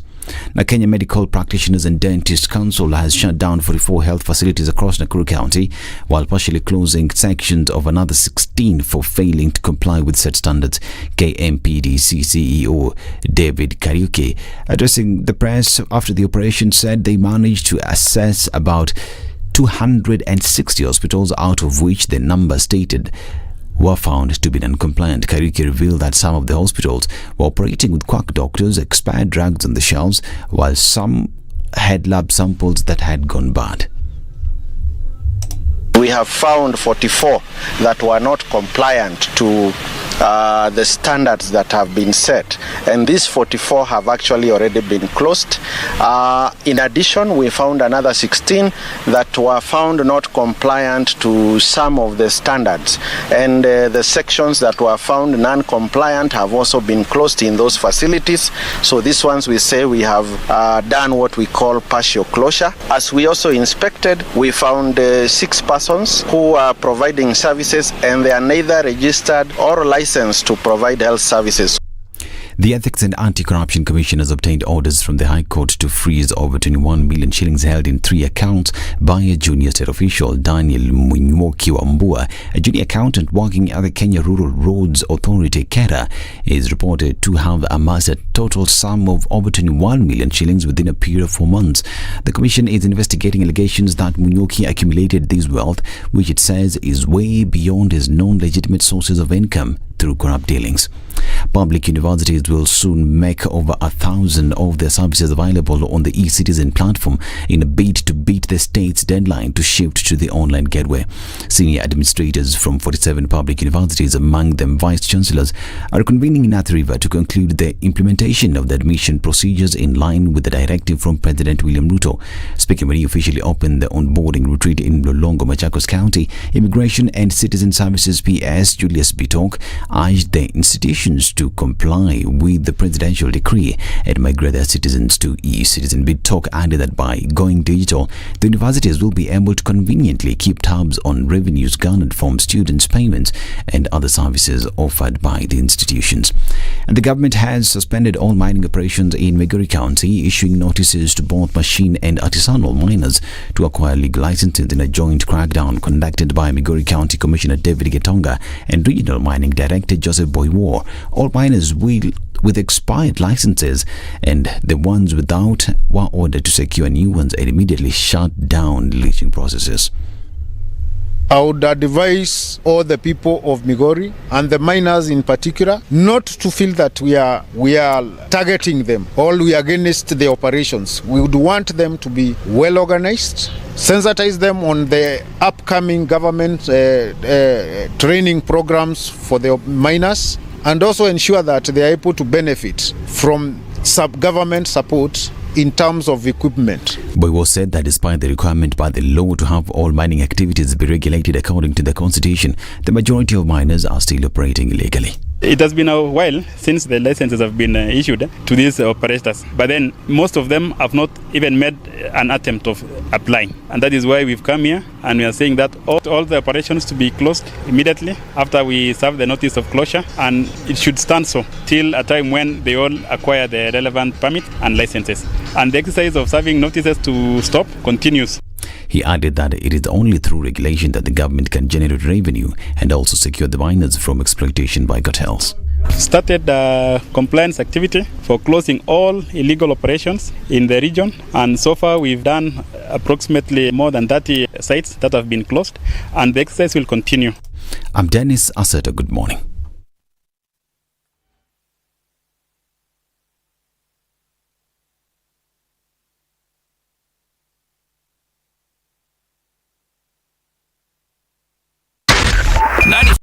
Now, Kenya Medical Practitioners and Dentists Council has shut down 44 health facilities across Nakuru County, while partially closing sections of another 16 for failing to comply with set standards. KMTC CEO David Kariuki, addressing the press after the operation, said they managed to assess about 260 hospitals, out of which the number stated were found to be non-compliant. Kariuki revealed that some of the hospitals were operating with quack doctors, expired drugs on the shelves, while some had lab samples that had gone bad. We have found 44 that were not compliant to the standards that have been set, and these 44 have actually already been closed. In addition, we found another 16 that were found not compliant to some of the standards, and the sections that were found non-compliant have also been closed in those facilities. So these ones, we say we have done what we call partial closure. As we also inspected, we found 6 persons who are providing services, and they are neither registered or licensed to provide health services. The Ethics and Anti-Corruption Commission has obtained orders from the High Court to freeze over 21 million shillings held in 3 accounts by a junior state official. Daniel Munywoki, a junior accountant working at the Kenya Rural Roads Authority, KERA, is reported to have amassed a total sum of over 21 million shillings within a period of 4 months. The commission is investigating allegations that Munywoki accumulated this wealth, which it says is way beyond his non-legitimate sources of income, through corrupt dealings. Public universities will soon make over 1,000 of their services available on the eCitizen platform in a bid to beat the state's deadline to shift to the online gateway. Senior administrators from 47 public universities, among them vice-chancellors, are convening in Athi River to conclude the implementation of the admission procedures in line with the directive from President William Ruto. Speaking when he officially opened the onboarding retreat in Lolongo, Machakos County, Immigration and Citizen Services PS Julius Bitok urged the institutions to comply with the presidential decree and migrate their citizens to e-citizen. Bitok added that by going digital, the universities will be able to conveniently keep tabs on revenues garnered from students' payments and other services offered by the institutions. And the government has suspended all mining operations in Migori County, issuing notices to both machine and artisanal miners to acquire legal licenses in a joint crackdown conducted by Migori County Commissioner David Getonga and Regional Mining Director Joseph Boiwar. All miners with expired licenses and the ones without were ordered to secure new ones and immediately shut down leaching processes. I would advise all the people of Migori and the miners in particular not to feel that we are targeting them or we are against the operations. We would want them to be well organized, sensitize them on the upcoming government training programs for the miners, and also ensure that they are able to benefit from government support in terms of equipment. Boiwar said that despite the requirement by the law to have all mining activities be regulated according to the constitution, the majority of miners are still operating illegally. It has been a while since the licenses have been issued to these operators, but then most of them have not even made an attempt of applying, and that is why we've come here and we are saying that all the operations to be closed immediately after we serve the notice of closure, and it should stand so till a time when they all acquire the relevant permit and licenses, and the exercise of serving notices to stop continues. He added that it is only through regulation that the government can generate revenue and also secure the miners from exploitation by cartels. Started compliance activity for closing all illegal operations in the region, and so far we've done approximately more than 30 sites that have been closed, and the exercise will continue. I'm Dennis Aseta. Good morning.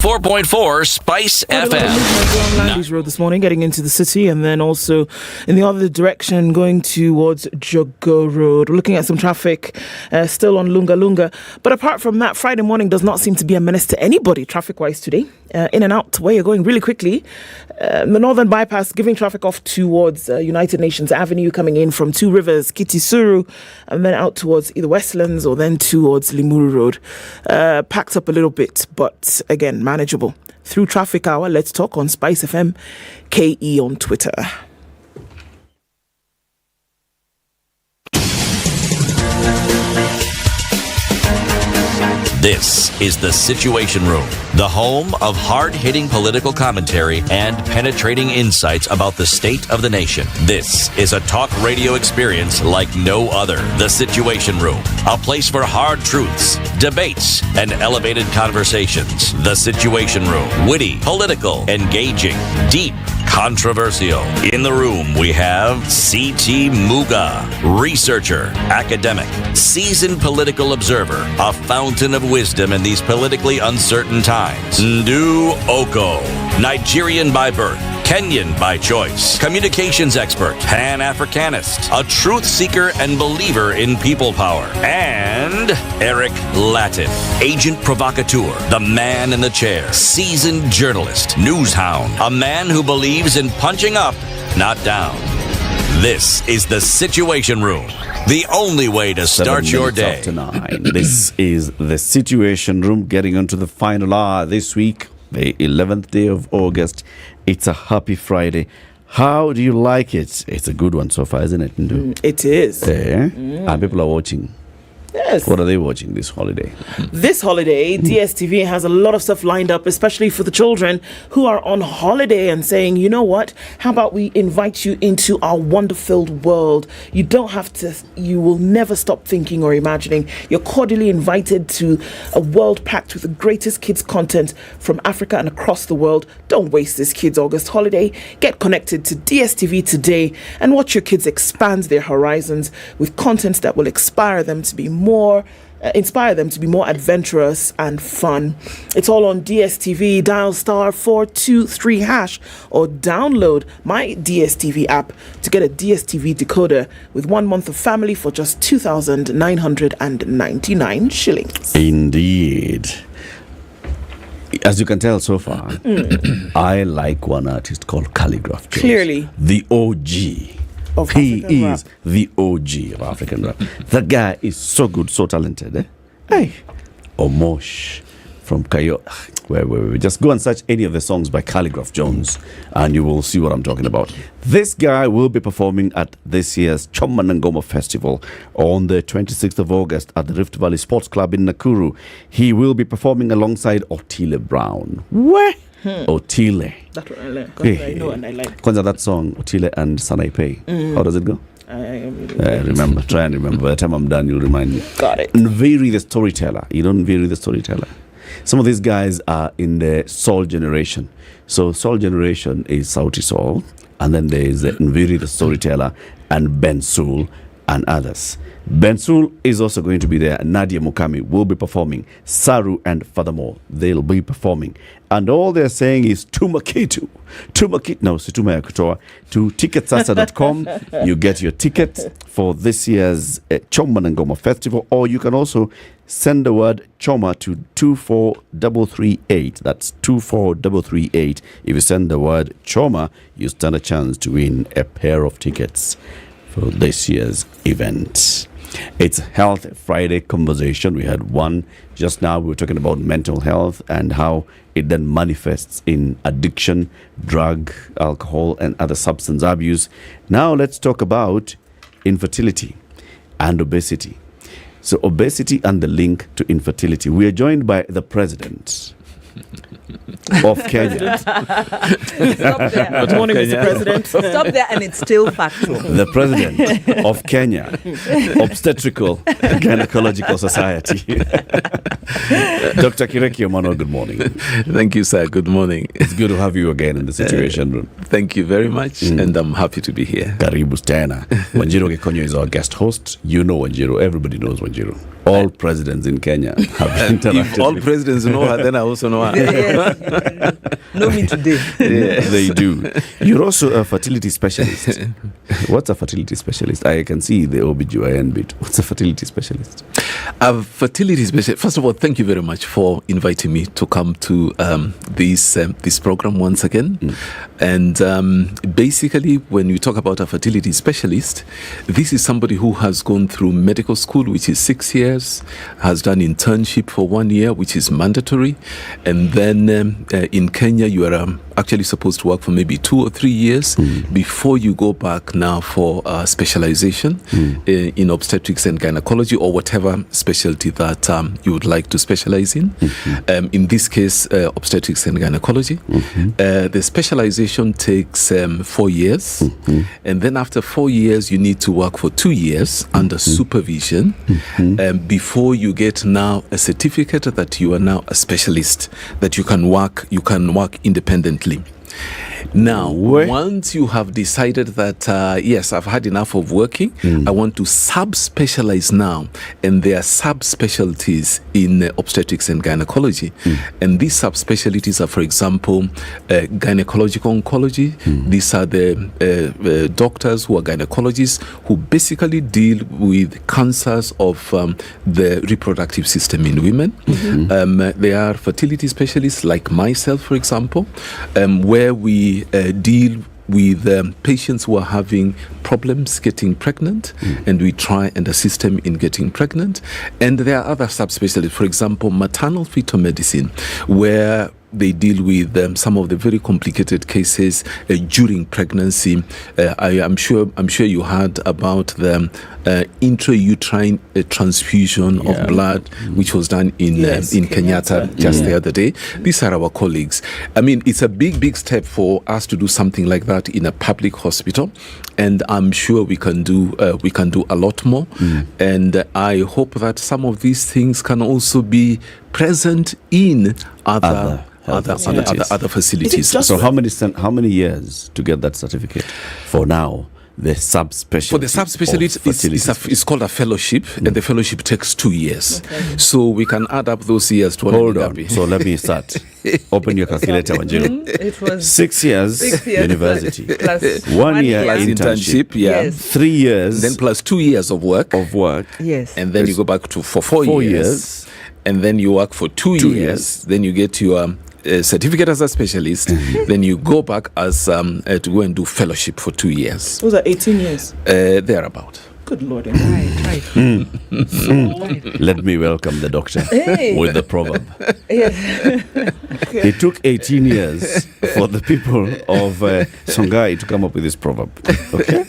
.4 Spice FM. Landys Road this morning, getting into the city, and then also in the other direction, going towards Jogo Road. We're looking at some traffic still on Lunga Lunga. But apart from that, Friday morning does not seem to be a menace to anybody traffic-wise today. In and out, where you're going really quickly. The Northern Bypass giving traffic off towards United Nations Avenue, coming in from Two Rivers, Kitisuru, and then out towards either Westlands or then towards Limuru Road. Packed up a little bit, but again, manageable. Through Traffic Hour, let's talk on Spice FM, KE on Twitter. This is The Situation Room, the home of hard-hitting political commentary and penetrating insights about the state of the nation. This is a talk radio experience like no other. The Situation Room, a place for hard truths, debates, and elevated conversations. The Situation Room, witty, political, engaging, deep, controversial. In the room, we have C.T. Muga, researcher, academic, seasoned political observer, a fountain of wisdom in these politically uncertain times. Ndu Okoh, Nigerian by birth, Kenyan by choice, communications expert, Pan-Africanist, a truth seeker and believer in people power, and Eric Latiff, agent provocateur, the man in the chair, seasoned journalist, news hound, a man who believes in punching up, not down. This is The Situation Room, the only way to start your day. 7:09. This is The Situation Room, getting onto the final hour this week, the 11th day of August. It's a happy Friday. How do you like it? It's a good one so far, isn't it? It is. And people are watching. Yes. What are they watching this holiday? This holiday, DSTV has a lot of stuff lined up, especially for the children who are on holiday and saying, you know what, how about we invite you into our wonder-filled world? You don't have to, you will never stop thinking or imagining. You're cordially invited to a world packed with the greatest kids content from Africa and across the world. Don't waste this kids' August holiday. Get connected to DSTV today and watch your kids expand their horizons with content that will inspire them to be more adventurous and fun. It's all on DSTV. Dial *423# or download my DSTV app to get a DSTV decoder with 1 month of family for just 2,999 shillings. Indeed. As you can tell so far, I like one artist called Calligraph Jones. Clearly. The OG. He is the OG of African rap. The guy is so good, so talented. Hey, Omosh from Kayo. Wait. Just go and search any of the songs by Calligraph Jones and you will see what I'm talking about. This guy will be performing at this year's Choma na Ngoma Festival on the 26th of August at the Rift Valley Sports Club in Nakuru. He will be performing alongside Otile Brown. Where? Otile. That's what I like. I know and I like. Kwanza, that song, Otile and Sanaipei. How does it go? I remember. Try and remember. By the time I'm done, you'll remind me. Got it. Nviri the Storyteller. You don't Nviri the Storyteller. Some of these guys are in the soul generation. So soul generation is Sauti Soul. And then there is Nviri the Storyteller and Ben Soul and others. Ben Soul is also going to be there. Nadia Mukami will be performing. Saru and furthermore, they'll be performing. And all they're saying is Tumakitu. No, Situma ya kutoa. To ticketsasa.com, you get your ticket for this year's Choma na Ngoma Festival. Or you can also send the word Choma to 24338. That's 24338. If you send the word Choma, you stand a chance to win a pair of tickets for this year's event. It's Health Friday conversation. We had one just now. We were talking about mental health and how it then manifests in addiction, drug, alcohol, and other substance abuse. Now let's talk about infertility and obesity. So obesity and the link to infertility. We are joined by the president of Kenya. Stop there. Good morning, Mr. President. Stop there, and it's still factual. The president of Kenya Obstetrical Gynecological Society. Dr. Kireki Omano, good morning. Thank you, sir. Good morning. It's good to have you again in the Situation Room. Thank you very much, and I'm happy to be here. Karibu tena. Wanjiru Gekonyo is our guest host. You know Wanjiru. Everybody knows Wanjiru. All presidents in Kenya have interacted. If all presidents know her, then I also know her. Yes. Know me today. Yes, they do. You're also a fertility specialist. What's a fertility specialist? I can see the OBGYN bit. What's a fertility specialist? A fertility specialist. First of all, thank you very much for inviting me to come to this program once again. And basically, when you talk about a fertility specialist, this is somebody who has gone through medical school, which is 6 years, has done internship for 1 year, which is mandatory, and then in Kenya you are actually supposed to work for maybe 2 or 3 years before you go back now for specialization in obstetrics and gynecology or whatever specialty that you would like to specialize in. In this case, obstetrics and gynecology. The specialization takes 4 years, and then after 4 years you need to work for 2 years under supervision before you get now a certificate that you are now a specialist, that you can work independently. Now, once you have decided that, yes, I've had enough of working, I want to sub-specialize now, and there are sub-specialties in obstetrics and gynecology. And these sub-specialties are, for example, gynecological oncology. These are the doctors who are gynecologists who basically deal with cancers of the reproductive system in women. There are fertility specialists like myself, for example, where we deal with patients who are having problems getting pregnant, and we try and assist them in getting pregnant. And there are other subspecialties, for example, maternal fetal medicine, where they deal with some of the very complicated cases during pregnancy. I'm sure you heard about the intrauterine transfusion of blood, which was done in Kenyatta just the other day. These are our colleagues. I mean, it's a big step for us to do something like that in a public hospital, and I'm sure we can do a lot more. And I hope that some of these things can also be present in other facilities. So how many years to get that certificate for now? The subspecialty. For the subspecialty, it's called a fellowship, and the fellowship takes 2 years. So we can add up those years to Hold on. So let me start. Open your calculator, Wanjiru. It was 6 years university, plus 1 year internship, 3 years, then plus 2 years of work. Yes, and then you go back to for 4 years, and then you work for 2 years. Then you get your certificate as a specialist. Then you go back as to go and do fellowship for 2 years. Was that 18 years? Thereabout. Good Lord. Right. Let me welcome the doctor with the proverb. Yes. It took 18 years for the people of Songhai to come up with this proverb. Okay?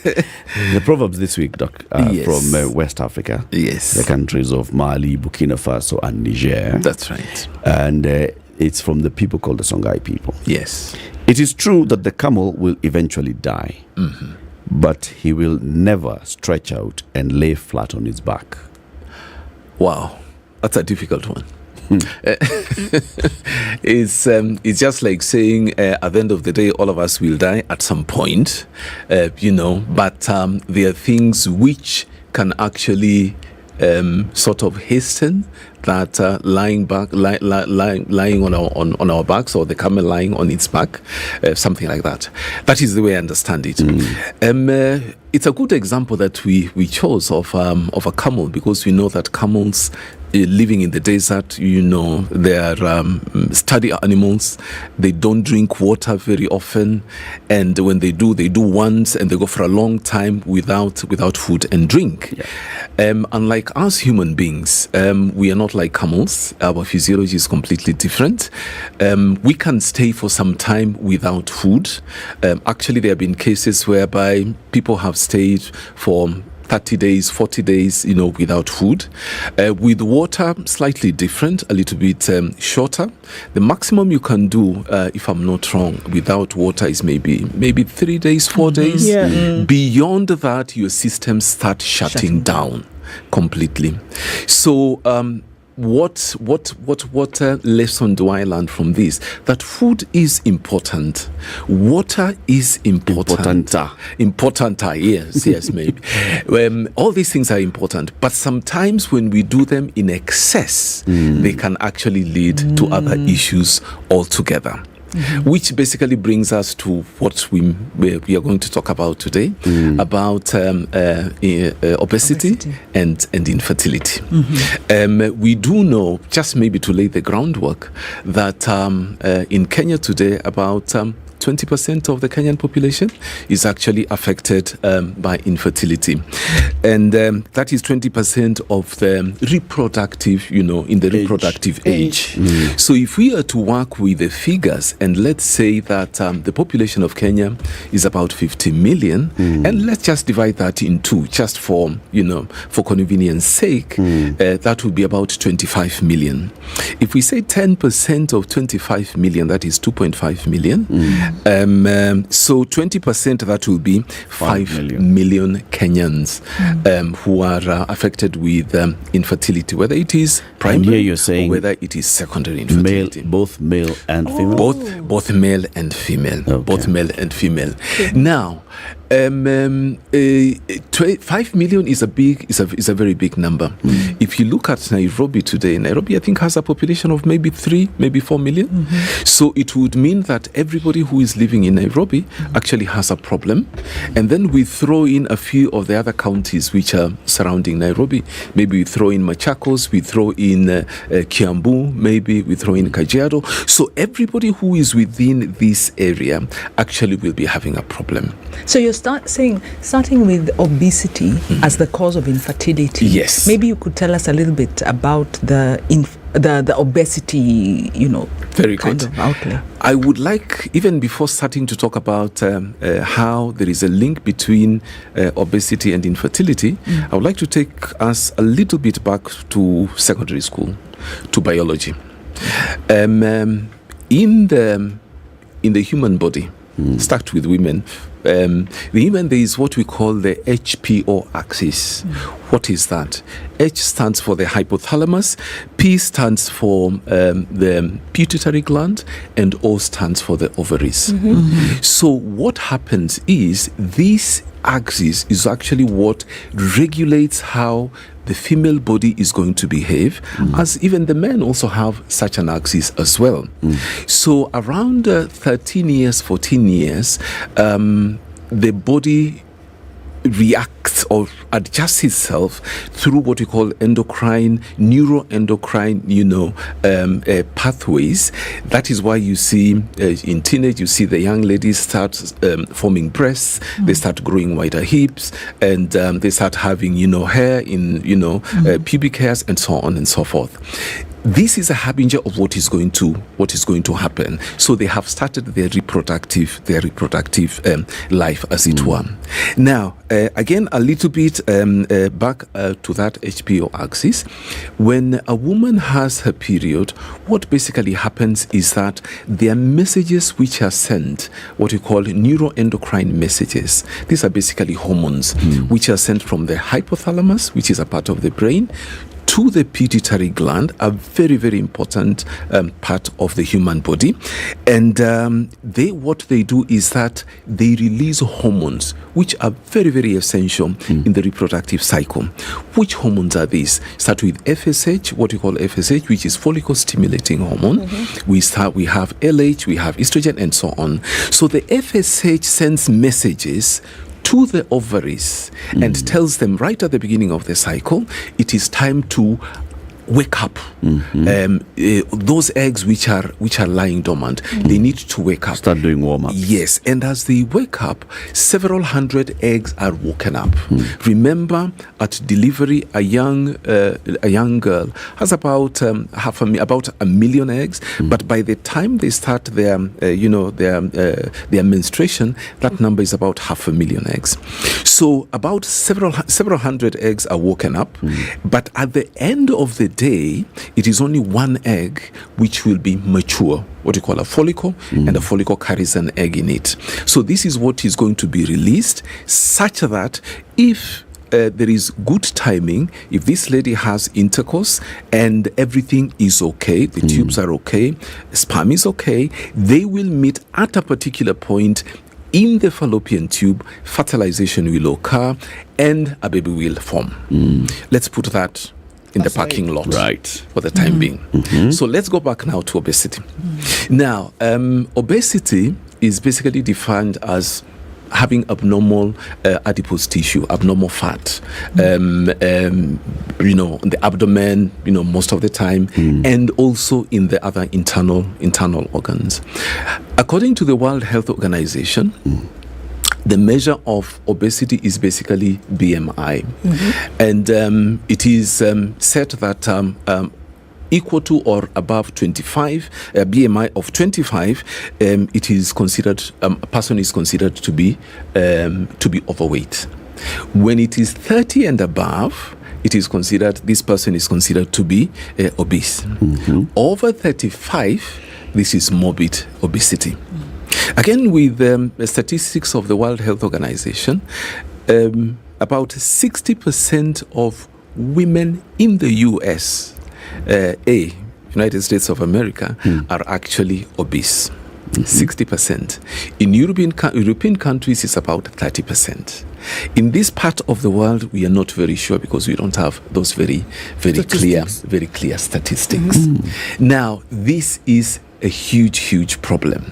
The proverbs this week, Doc, from West Africa. Yes. The countries of Mali, Burkina Faso, and Niger. That's right. And it's from the people called the Songhai people. Yes. It is true that the camel will eventually die, but he will never stretch out and lay flat on his back. Wow, that's a difficult one. It's just like saying at the end of the day, all of us will die at some point, but there are things which can actually sort of hasten that lying on our backs, or the camel lying on its back, something like that. That is the way I understand it. It's a good example that we chose of a camel, because we know that camels living in the desert, they are sturdy animals. They don't drink water very often, and when they do once, and they go for a long time without food and drink. Unlike us human beings, we are not like camels. Our physiology is completely different. We can stay for some time without food. Actually, there have been cases whereby people have stayed for 30 days, 40 days, without food. With water, slightly different, a little bit shorter. The maximum you can do, if I'm not wrong, without water is maybe 3 days, 4 days. Beyond that, your systems start shutting down completely. So, what lesson do I learn from this? That food is important, water is importanter, yes, maybe. All these things are important, but sometimes when we do them in excess, they can actually lead to other issues altogether. Which basically brings us to what we are going to talk about today, about obesity and infertility. We do know, just maybe to lay the groundwork, that in Kenya today, about 20% of the Kenyan population is actually affected by infertility. And that is 20% of the reproductive, in the reproductive age. So if we are to work with the figures, and let's say that the population of Kenya is about 50 million, and let's just divide that in two, just for convenience sake, that would be about 25 million. If we say 10% of 25 million, that is 2.5 million. So 20%, that will be 5 million Kenyans who are affected with infertility, whether it is primary, you're saying, or whether it is secondary infertility. Both male and female? Both male and female. Okay. Both male and female. Now, 5 million is a very big number. If you look at Nairobi today, Nairobi I think has a population of maybe 3, maybe 4 million. So it would mean that everybody who is living in Nairobi actually has a problem. And then we throw in a few of the other counties which are surrounding Nairobi. Maybe we throw in Machakos, we throw in Kiambu, maybe we throw in Kajiado. So everybody who is within this area actually will be having a problem. So you're starting with obesity as the cause of infertility. Yes. Maybe you could tell us a little bit about the the obesity, very kind good of outlay. I would like, even before starting to talk about how there is a link between obesity and infertility, I would like to take us a little bit back to secondary school, to biology. In the human body, start with women. The women, there is what we call the HPO axis. What is that? H stands for the hypothalamus, P stands for the pituitary gland, and O stands for the ovaries. So what happens is this axis is actually what regulates how the female body is going to behave, as even the men also have such an axis as well. So around 13 years, 14 years, the body reacts or adjusts itself through what we call neuroendocrine, pathways. That is why you see in teenage, you see the young ladies start forming breasts, they start growing wider hips, and they start having, hair in, pubic hairs, and so on and so forth. This is a harbinger of what is going to happen. So they have started their reproductive life, as it were. Now, again, a little bit back to that HPO axis. When a woman has her period, what basically happens is that there are messages which are sent, what we call neuroendocrine messages. These are basically hormones which are sent from the hypothalamus, which is a part of the brain, to the pituitary gland, a very, very important part of the human body. And what they do is that they release hormones which are very, very essential in the reproductive cycle. Which hormones are these? Start with FSH, what we call FSH, which is follicle stimulating hormone. We have LH, we have estrogen, and so on. So the FSH sends messages to the ovaries and tells them right at the beginning of the cycle, it is time to wake up. Those eggs which are lying dormant, they need to wake up. Start doing warm-ups. Yes, and as they wake up, several hundred eggs are woken up. Remember, at delivery, a young girl has about about 1 million eggs, but by the time they start their menstruation, that number is about 500,000 eggs. So about several hundred eggs are woken up, but at the end of the day, it is only one egg which will be mature, what you call a follicle, and a follicle carries an egg in it. So this is what is going to be released, such that if there is good timing, if this lady has intercourse and everything is okay, the tubes are okay, sperm is okay, they will meet at a particular point in the fallopian tube, fertilization will occur, and a baby will form. Let's put that in the parking lot for the time being. So let's go back now to obesity. Now, obesity is basically defined as having abnormal adipose tissue, abnormal fat, in the abdomen, most of the time, and also in the other internal organs. According to the World Health Organization, the measure of obesity is basically BMI. And it is said that equal to or above 25, BMI of 25, it is considered, a person is considered to be overweight. When it is 30 and above, this person is considered to be obese. Over 35, this is morbid obesity. Again, with the statistics of the World Health Organization, about 60% of women in the US, United States of America, are actually obese. 60%. In European countries, it's about 30%. In this part of the world, we are not very sure because we don't have those very clear statistics. Now, this is a huge problem.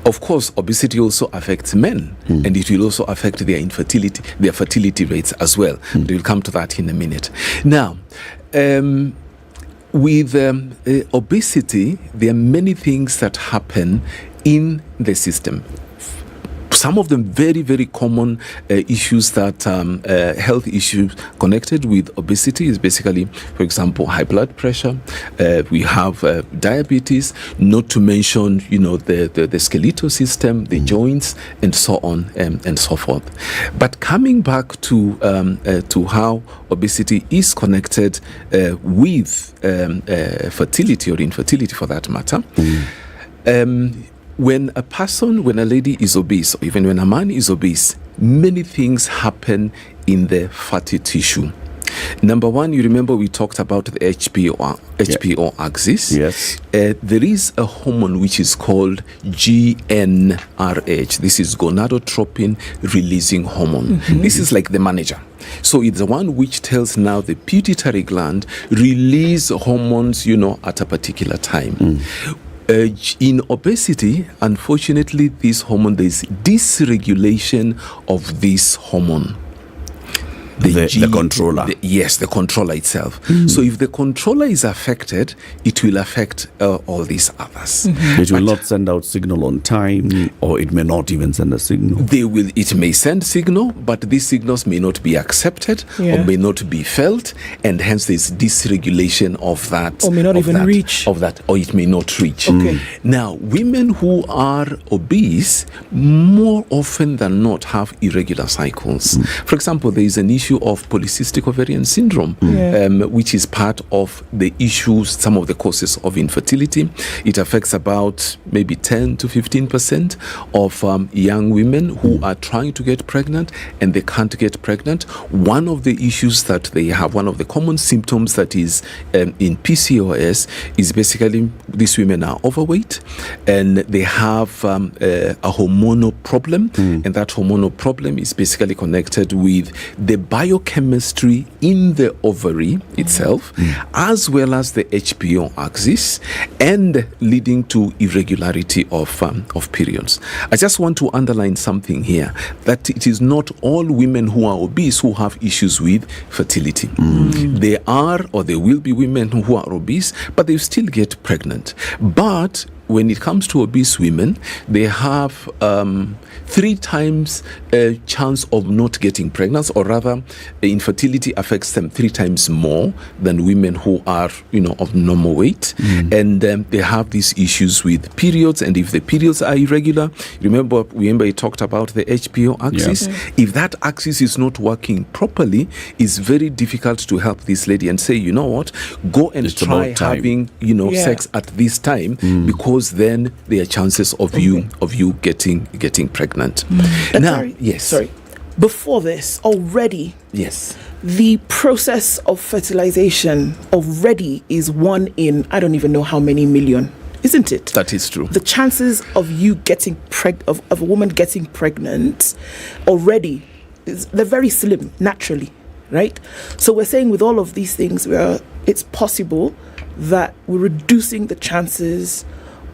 Of course, obesity also affects men, and it will also affect their fertility rates as well. We'll come to that in a minute. Now, with obesity, there are many things that happen in the system. some of them very, very common issues that health issues connected with obesity is basically, for example, high blood pressure. We have diabetes, not to mention, the skeletal system, the joints, and so on and so forth. But coming back to how obesity is connected with fertility or infertility, for that matter. When a lady is obese, or even when a man is obese, many things happen in the fatty tissue. Number one, you remember we talked about the HPO axis. Yes. There is a hormone which is called GnRH. This is gonadotropin releasing hormone. This is like the manager. So it's the one which tells now the pituitary gland release hormones, at a particular time. In obesity, unfortunately, this hormone, there is dysregulation of this hormone. The controller. The controller itself. So if the controller is affected, it will affect all these others. It will not send out signal on time, or it may not even send a signal. It may send signal, but these signals may not be accepted or may not be felt, and hence there's dysregulation of that. Or may not even reach. Of that, or it may not reach. Okay. Now, women who are obese more often than not have irregular cycles. For example, there is an issue of polycystic ovarian syndrome, which is part of the issues, some of the causes of infertility. It affects about maybe 10 to 15% of young women who are trying to get pregnant and they can't get pregnant. One of the issues that they have, one of the common symptoms that is in PCOS is basically these women are overweight and they have a hormonal problem, and that hormonal problem is basically connected with the biochemistry in the ovary itself, as well as the HPO axis, and leading to irregularity of periods. I just want to underline something here, that it is not all women who are obese who have issues with fertility. There are, or there will be women who are obese, but they still get pregnant. But when it comes to obese women, they have 3 times a chance of not getting pregnant, or rather, infertility affects them 3 times more than women who are, of normal weight. And they have these issues with periods, and if the periods are irregular, remember I talked about the HPO axis. If that axis is not working properly, it's very difficult to help this lady and say, you know what, go and try having, sex at this time, because then there are chances of you getting pregnant. Sorry. Before this, already, the process of fertilization already is 1 in I don't even know how many million, isn't it? That is true. The chances of you getting of a woman getting pregnant already they're very slim naturally, right? So we're saying with all of these things, it's possible that we're reducing the chances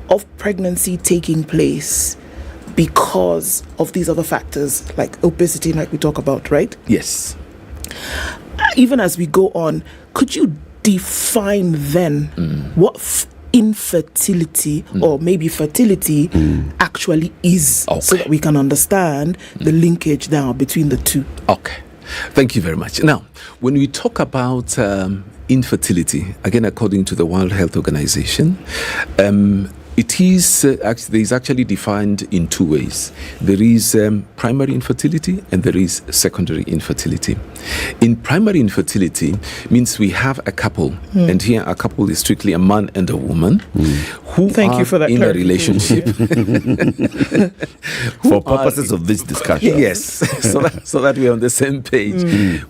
of pregnancy taking place because of these other factors like obesity, like we talk about, right? Yes. Even as we go on, could you define then what infertility or maybe fertility actually is, so that we can understand the linkage now between the two? Okay. Thank you very much. Now, when we talk about infertility, again, according to the World Health Organization, it is actually defined in 2 ways. There is primary infertility and there is secondary infertility. In primary infertility means we have a couple, and here a couple is strictly a man and a woman who are in a relationship. For purposes of this discussion. Yes, so that we're on the same page.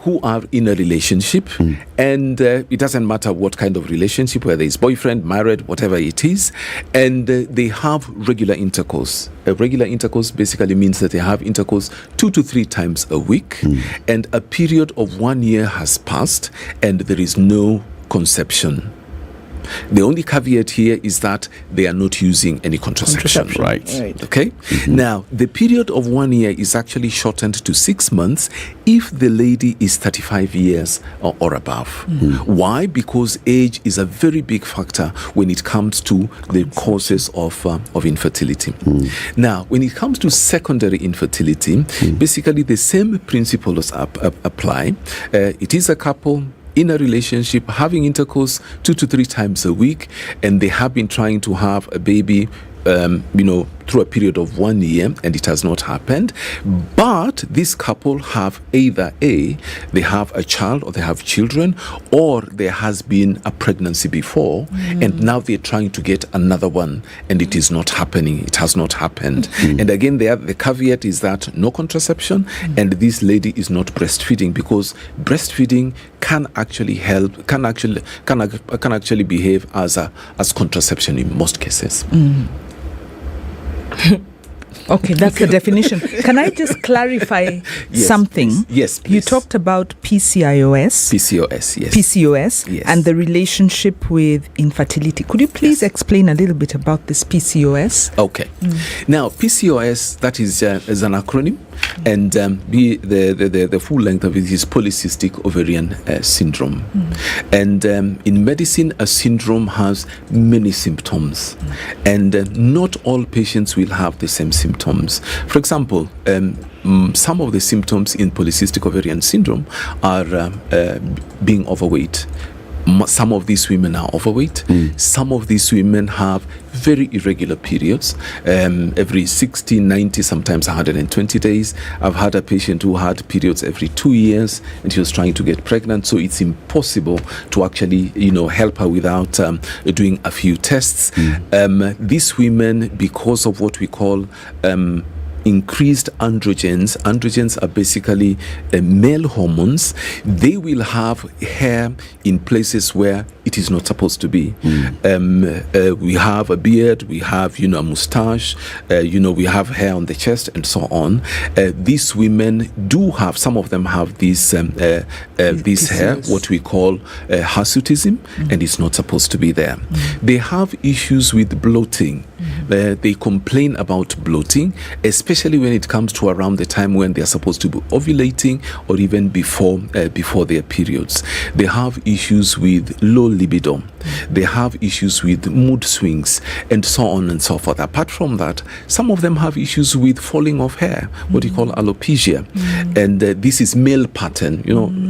Who are in a relationship, and it doesn't matter what kind of relationship, whether it's boyfriend, married, whatever it is, and they have regular intercourse. Regular intercourse basically means that they have intercourse 2 to 3 times a week, and a period of 1 year has passed, and there is no conception. The only caveat here is that they are not using any contraception. Right. Okay. Now, the period of 1 year is actually shortened to 6 months if the lady is 35 years or above. Why? Because age is a very big factor when it comes to the causes of infertility. Now, when it comes to secondary infertility, basically the same principles apply. It is a couple in a relationship having intercourse 2 to 3 times a week, and they have been trying to have a baby through a period of 1 year, and it has not happened. But this couple have either they have a child or they have children, or there has been a pregnancy before, and now they're trying to get another one, and it is not happening. It has not happened. And again, the caveat is that no contraception, and this lady is not breastfeeding, because breastfeeding can actually help, can actually behave as contraception in most cases. Okay, that's the definition. Can I just clarify something? Yes, please. You talked about PCOS. PCOS, yes. PCOS, yes. And the relationship with infertility. Could you please explain a little bit about this PCOS? Okay. Now, PCOS, that is an acronym, and the full length of it is polycystic ovarian syndrome. And in medicine, a syndrome has many symptoms, and not all patients will have the same symptoms. For example, some of the symptoms in polycystic ovarian syndrome are being overweight. Some of these women are overweight. Some of these women have very irregular periods, every 60, 90, sometimes 120 days. I've had a patient who had periods every 2 years, and she was trying to get pregnant, so it's impossible to actually help her without doing a few tests. These women, because of what we call increased androgens. Androgens are basically male hormones. They will have hair in places where it is not supposed to be. We have a beard, we have a mustache, we have hair on the chest, and so on. These women do have, some of them have this hair, what we call hirsutism, and it's not supposed to be there. They have issues with bloating. They complain about bloating, especially when it comes to around the time when they're supposed to be ovulating, or even before their periods. They have issues with low libido. They have issues with mood swings, and so on and so forth. Apart from that, some of them have issues with falling of hair, what you call alopecia. And this is male pattern,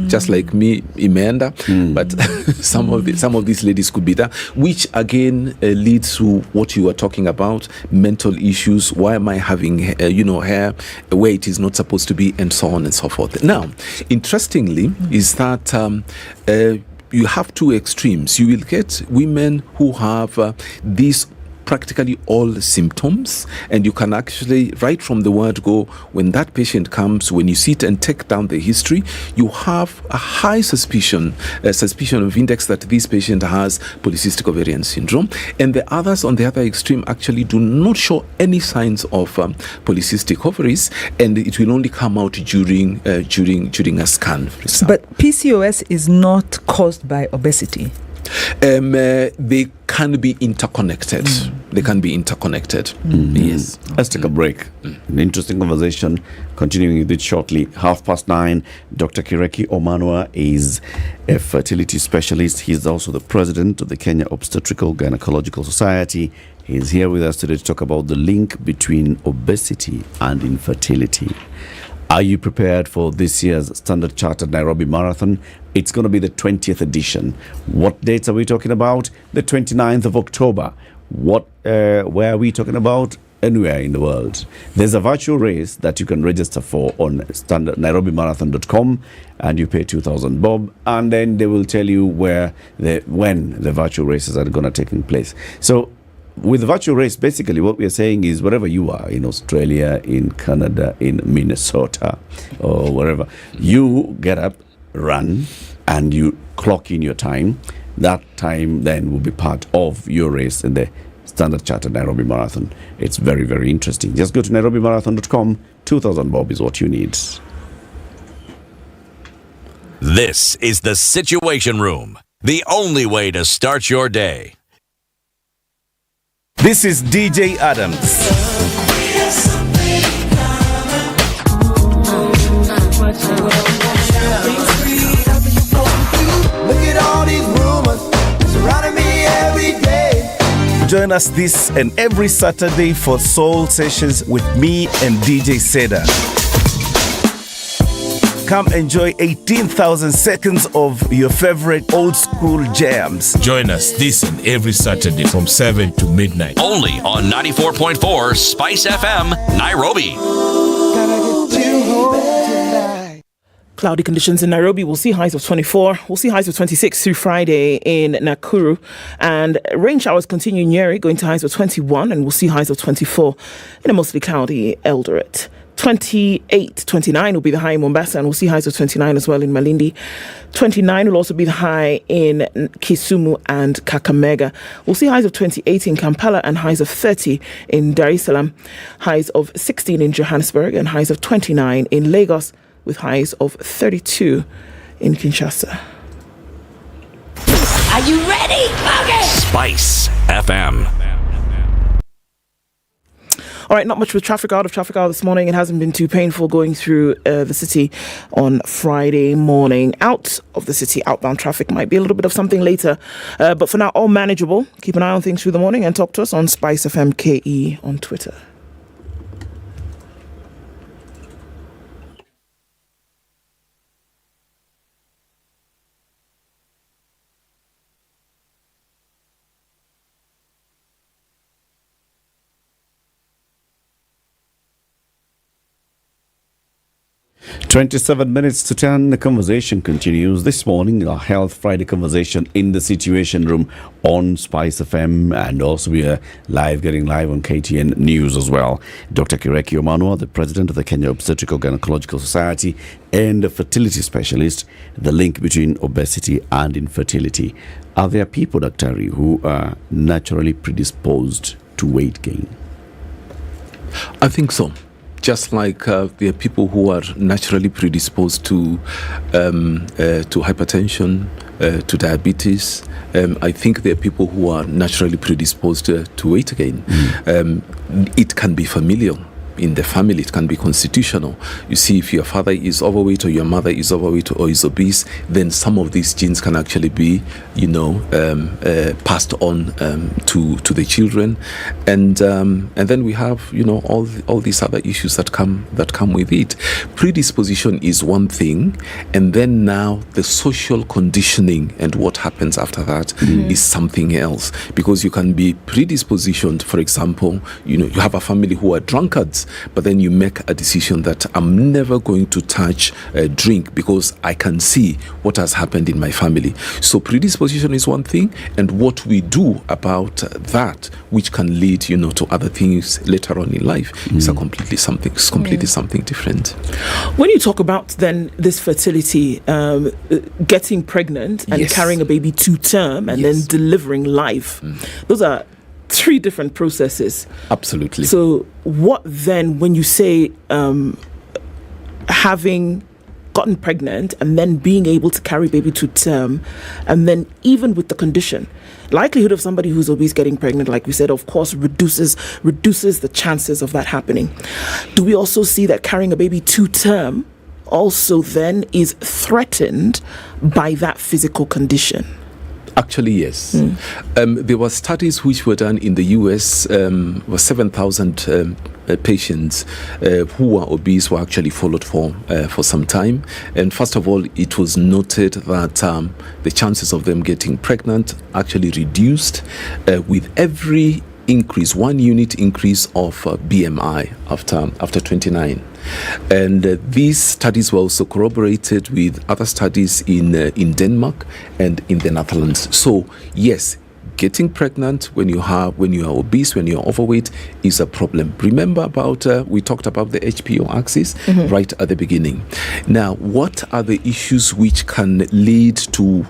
just like me, Amanda, but some of these ladies could be that, which again leads to what you were talking about, mental issues. Why am I having hair where it is not supposed to be, and so on and so forth. Now, interestingly, is that you have two extremes. You will get women who have these practically all the and you can actually, right from the word go, when that patient comes, when you sit and take down the history, you have a high suspicion of index that this patient has polycystic ovarian syndrome, and the others on the other extreme actually do not show any signs of polycystic ovaries, and it will only come out during a scan. But PCOS is not caused by obesity. They can be interconnected. They can be interconnected. Yes. Let's take a break. An interesting conversation. Continuing with it shortly. 9:30. Dr. Kireki Omanwa is a fertility specialist. He's also the president of the Kenya Obstetrical Gynecological Society. He's here with us today to talk about the link between obesity and infertility. Are you prepared for this year's Standard Chartered Nairobi Marathon? It's going to be the 20th edition. What dates are we talking about? The 29th of October. Where are we talking about? Anywhere in the world. There's a virtual race that you can register for on NairobiMarathon.com, and you pay 2,000 bob, and then they will tell you when the virtual races are going to take place. So with the virtual race, basically what we are saying is wherever you are, in Australia, in Canada, in Minnesota, or wherever, you get up, run, and you clock in your time. That time then will be part of your race in the Standard Chartered Nairobi Marathon. It's very, very interesting. Just go to NairobiMarathon.com. 2,000 bob is what you need. This is the Situation Room. the only way to start your day. This is DJ Adams. Look at all these rumors surrounding me every day. Join us this and every Saturday for Soul Sessions with me and DJ Seda. Come enjoy 18,000 seconds of your favorite old school jams. Join us this and every Saturday from 7 to midnight. Only on 94.4 Spice FM, Nairobi. Cloudy conditions in Nairobi. We'll see highs of 24. We'll see highs of 26 through Friday in Nakuru. And rain showers continue in Nyeri, going to highs of 21. And we'll see highs of 24 in a mostly cloudy Eldoret. 28, 29 will be the high in Mombasa, and we'll see highs of 29 as well in Malindi. 29 will also be the high in Kisumu and Kakamega. We'll see highs of 28 in Kampala and highs of 30 in Dar es Salaam. Highs of 16 in Johannesburg and highs of 29 in Lagos, with highs of 32 in Kinshasa. Are you ready? Okay. Spice FM. All right, not much with traffic out this morning. It hasn't been too painful going through the city on Friday morning. Out of the city, outbound traffic might be a little bit of something later. But for now, all manageable. Keep an eye on things through the morning and talk to us on Spice FM KE on Twitter. Twenty-seven minutes to 10. The conversation continues this morning. Our Health Friday conversation in the Situation Room on Spice FM, and also we are getting live on KTN News as well. Dr. Kireki Omanwa, the president of the Kenya Obstetrical Gynecological Society and a fertility specialist, the link between obesity and infertility. Are there people, Dr. who are naturally predisposed to weight gain? I think so. Just like there are people who are naturally predisposed to hypertension, to diabetes. I think there are people who are naturally predisposed to weight gain. It can be familial. In the family, it can be constitutional. You see, if your father is overweight or your mother is overweight or is obese, then some of these genes can actually be, passed on to the children, and then we have, all these other issues that come with it. Predisposition is one thing, and then now the social conditioning and what happens after that is something else. Because you can be predispositioned, for example, you have a family who are drunkards, but then you make a decision that I'm never going to touch a drink because I can see what has happened in my family. So predisposition is one thing, and what we do about that, which can lead, to other things later on in life, is completely something different. When you talk about then this fertility, getting pregnant and carrying a baby to term and then delivering live, those are three different processes. Absolutely. So what then, when you say having gotten pregnant and then being able to carry baby to term, and then even with the condition, likelihood of somebody who's obese getting pregnant, like we said, of course, reduces the chances of that happening. Do we also see that carrying a baby to term also then is threatened by that physical condition? Actually, yes. There were studies which were done in the US, 7,000 patients who were obese were actually followed for some time. And first of all, it was noted that the chances of them getting pregnant actually reduced with every increase, 1 unit increase of BMI after 29. And these studies were also corroborated with other studies in Denmark and in the Netherlands. So yes, getting pregnant when you are obese, when you're overweight, is a problem. Remember about we talked about the HPO axis right at the beginning. Now, what are the issues which can lead to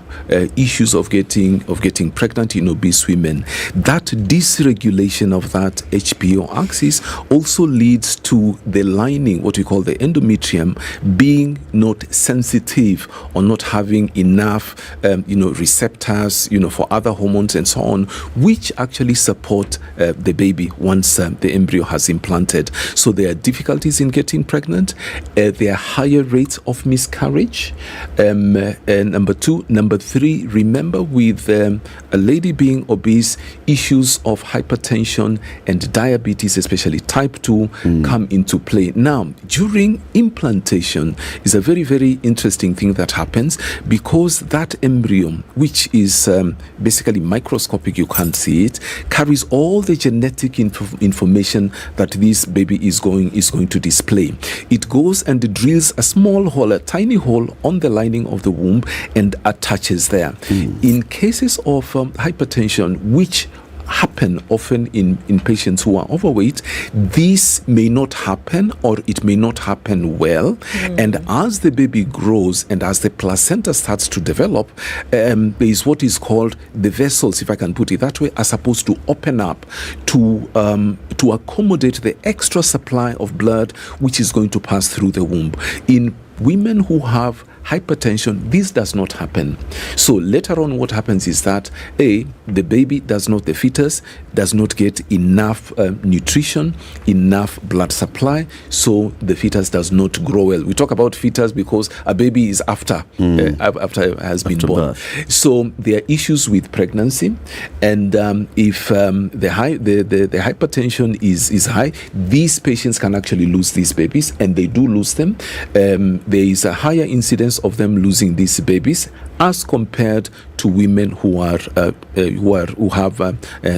issues of getting pregnant in obese women? That dysregulation of that HPO axis also leads to the lining, what we call the endometrium, being not sensitive or not having enough receptors for other hormones and so on, which actually support the baby once the embryo has implanted. So there are difficulties in getting pregnant. There are higher rates of miscarriage. Number two. Number three, remember with a lady being obese, issues of hypertension and diabetes, especially type 2, come into play. Now, during implantation is a very, very interesting thing that happens, because that embryo, which is basically microscopic, you can't see it, carries all the genetic information that this baby is going to display. It goes and drills a small hole, a tiny hole on the lining of the womb and attaches there. In cases of hypertension, which happen often in patients who are overweight, this may not happen, or it may not happen well. And as the baby grows and as the placenta starts to develop, there is what is called the vessels, if I can put it that way, are supposed to open up to accommodate the extra supply of blood which is going to pass through the womb. In women who have hypertension, this does not happen. So later on, what happens is that the fetus does not get enough nutrition, enough blood supply, so the fetus does not grow well. We talk about fetus because a baby is after it has been born. Birth. So there are issues with pregnancy, and if the hypertension is high, these patients can actually lose these babies, and they do lose them. There is a higher incidence of them losing these babies as compared to women who have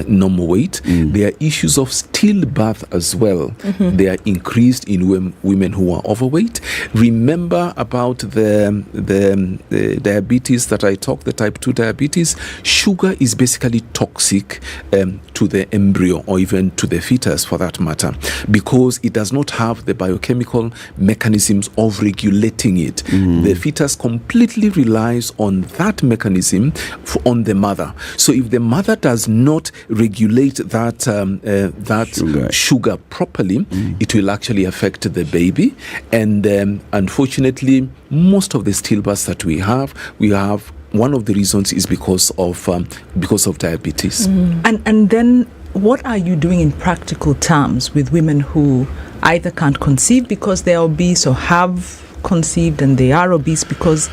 normal weight. There are issues of stillbirth as well. They are increased in women who are overweight. Remember about the diabetes that I talked, the type 2 diabetes. Sugar is basically toxic to the embryo, or even to the fetus for that matter, because it does not have the biochemical mechanisms of regulating it. The fetus completely relies on that mechanism on the mother. So if the mother does not regulate that sugar properly, it will actually affect the baby. And unfortunately, most of the stillbirths that we have one of the reasons is because of diabetes. And then what are you doing in practical terms with women who either can't conceive because they are obese, or have conceived and they are obese? Because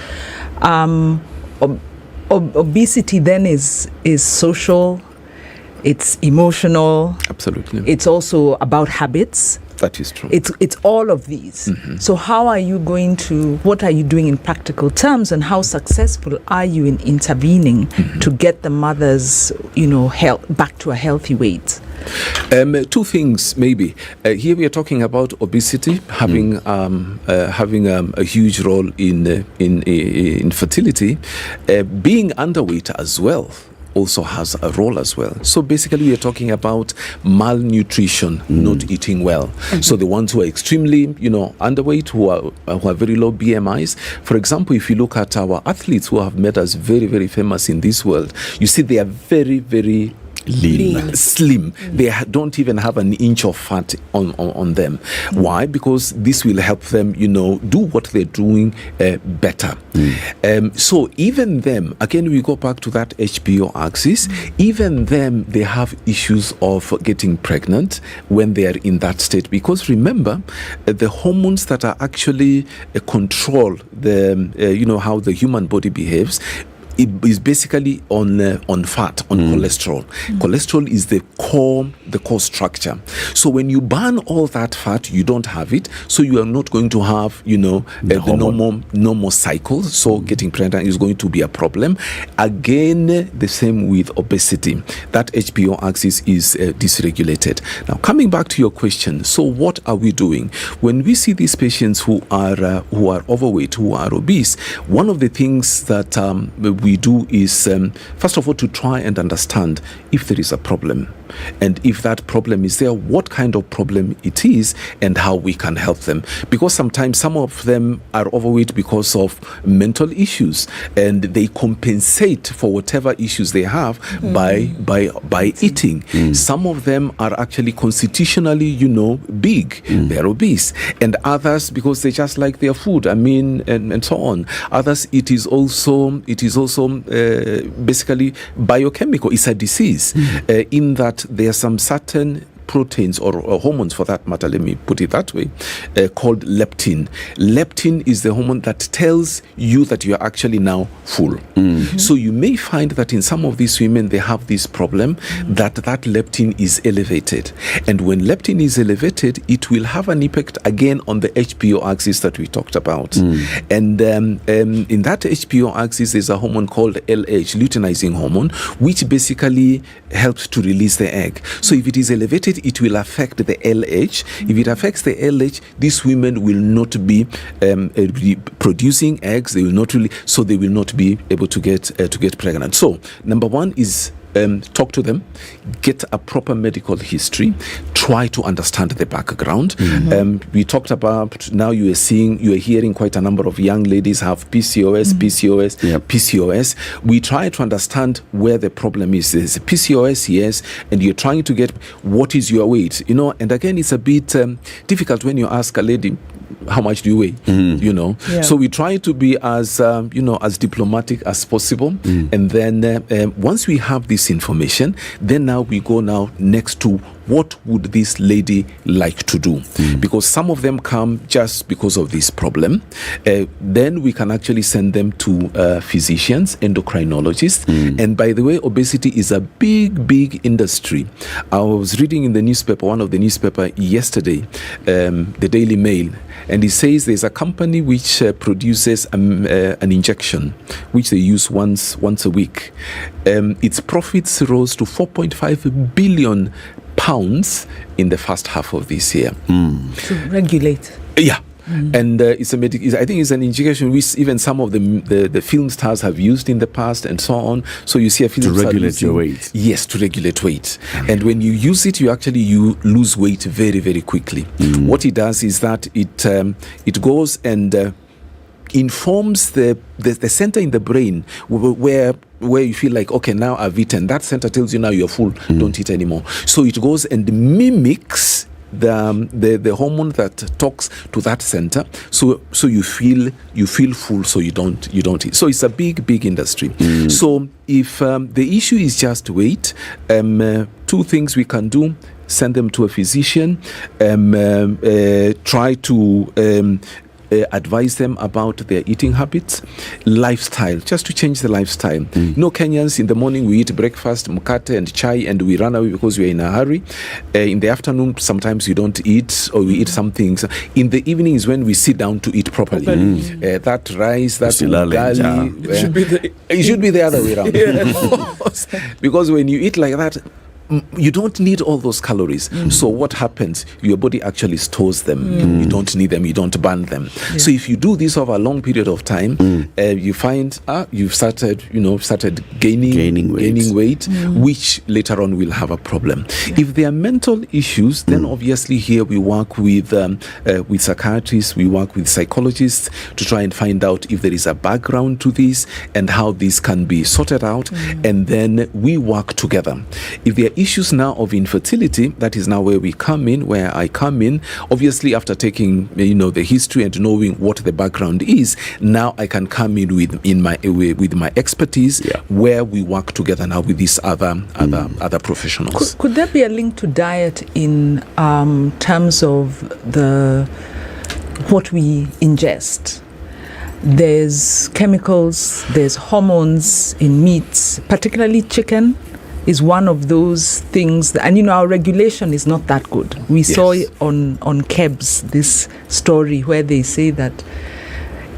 obesity then is social, it's emotional. Absolutely. It's also about habits. That is true. It's all of these. So what are you doing in practical terms, and how successful are you in intervening to get the mothers, health back to a healthy weight? Two things maybe. Here we are talking about obesity having a huge role in fertility. Being underweight as well also has a role as well. So basically we are talking about malnutrition, not eating well. So the ones who are extremely underweight, who are very low BMIs, for example, if you look at our athletes who have made us very, very famous in this world, you see they are very, very lean, slim. They don't even have an inch of fat on them. Why? Because this will help them, do what they're doing better. So even them, again, we go back to that HPO axis, even them, they have issues of getting pregnant when they are in that state. Because remember, the hormones that are actually control how the human body behaves, it is basically on fat, on cholesterol. Cholesterol is the core structure. So when you burn all that fat, you don't have it. So you are not going to have, the normal cycle. So getting pregnant is going to be a problem. Again, the same with obesity. That HPO axis is dysregulated. Now, coming back to your question, so what are we doing when we see these patients who are overweight, who are obese? One of the things that we do is, first of all, to try and understand if there is a problem. And if that problem is there, what kind of problem it is and how we can help them. Because sometimes some of them are overweight because of mental issues, and they compensate for whatever issues they have by eating. Some of them are actually constitutionally, big. They're obese. And others, because they just like their food, and so on. Others, it is also basically biochemical. It's a disease in that there are some certain proteins or hormones, for that matter, let me put it that way, called leptin. Leptin is the hormone that tells you that you are actually now full. So you may find that in some of these women, they have this problem that leptin is elevated. And when leptin is elevated, it will have an impact again on the HPO axis that we talked about. And in that HPO axis, there's a hormone called LH, luteinizing hormone, which basically helps to release the egg. So if it is elevated, it will affect the LH. If it affects the LH, these women will not be producing eggs. They will not be able to get pregnant. So number one is talk to them, get a proper medical history, try to understand the background. We talked about, now you are hearing quite a number of young ladies have PCOS. We try to understand where the problem is. There's PCOS, yes, and you're trying to get what is your weight, and again, it's a bit difficult when you ask a lady, how much do you weigh? So we try to be as as diplomatic as possible, and then once we have this information, then now we go next to what would this lady like to do, because some of them come just because of this problem. Then we can actually send them to physicians, endocrinologists. And by the way, obesity is a big industry. I was reading in the newspaper, one of the newspaper yesterday, the Daily Mail, and it says there's a company which produces an injection which they use once a week. Its profits rose to 4.5 billion pounds in the first half of this year. To regulate. Yeah. And I think it's an injection which even some of the film stars have used in the past and so on. So you see a film to regulate your weight. Yes, to regulate weight. And when you use it, you lose weight very, very quickly. What it does is that it goes and informs the center in the brain where you feel like, okay, now I've eaten. That center tells you now you're full, don't eat anymore. So it goes and mimics the hormone that talks to that center, so you feel full, so you don't eat. So it's a big industry. So if the issue is just weight, two things we can do: send them to a physician, try to advise them about their eating habits, lifestyle, just to change the lifestyle. Kenyans, in the morning we eat breakfast, mkate and chai, and we run away because we're in a hurry. In the afternoon, sometimes you don't eat, or we eat some things. In the evening is when we sit down to eat properly. That rice, that ugali, it should be the other way around. Because when you eat like that, you don't need all those calories. So what happens? Your body actually stores them. You don't need them. You don't burn them. So if you do this over a long period of time, you find you've started gaining weight, which later on will have a problem. If there are mental issues, then obviously here we work with psychiatrists, we work with psychologists to try and find out if there is a background to this and how this can be sorted out, and then we work together. If there are issues now of infertility, that is now where I come in. Obviously, after taking the history and knowing what the background is, now I can come in with my expertise, where we work together now with these other professionals. Could there be a link to diet in terms of what we ingest? There's chemicals, there's hormones in meats, particularly chicken is one of those things and our regulation is not that good. We saw on KEBS this story where they say that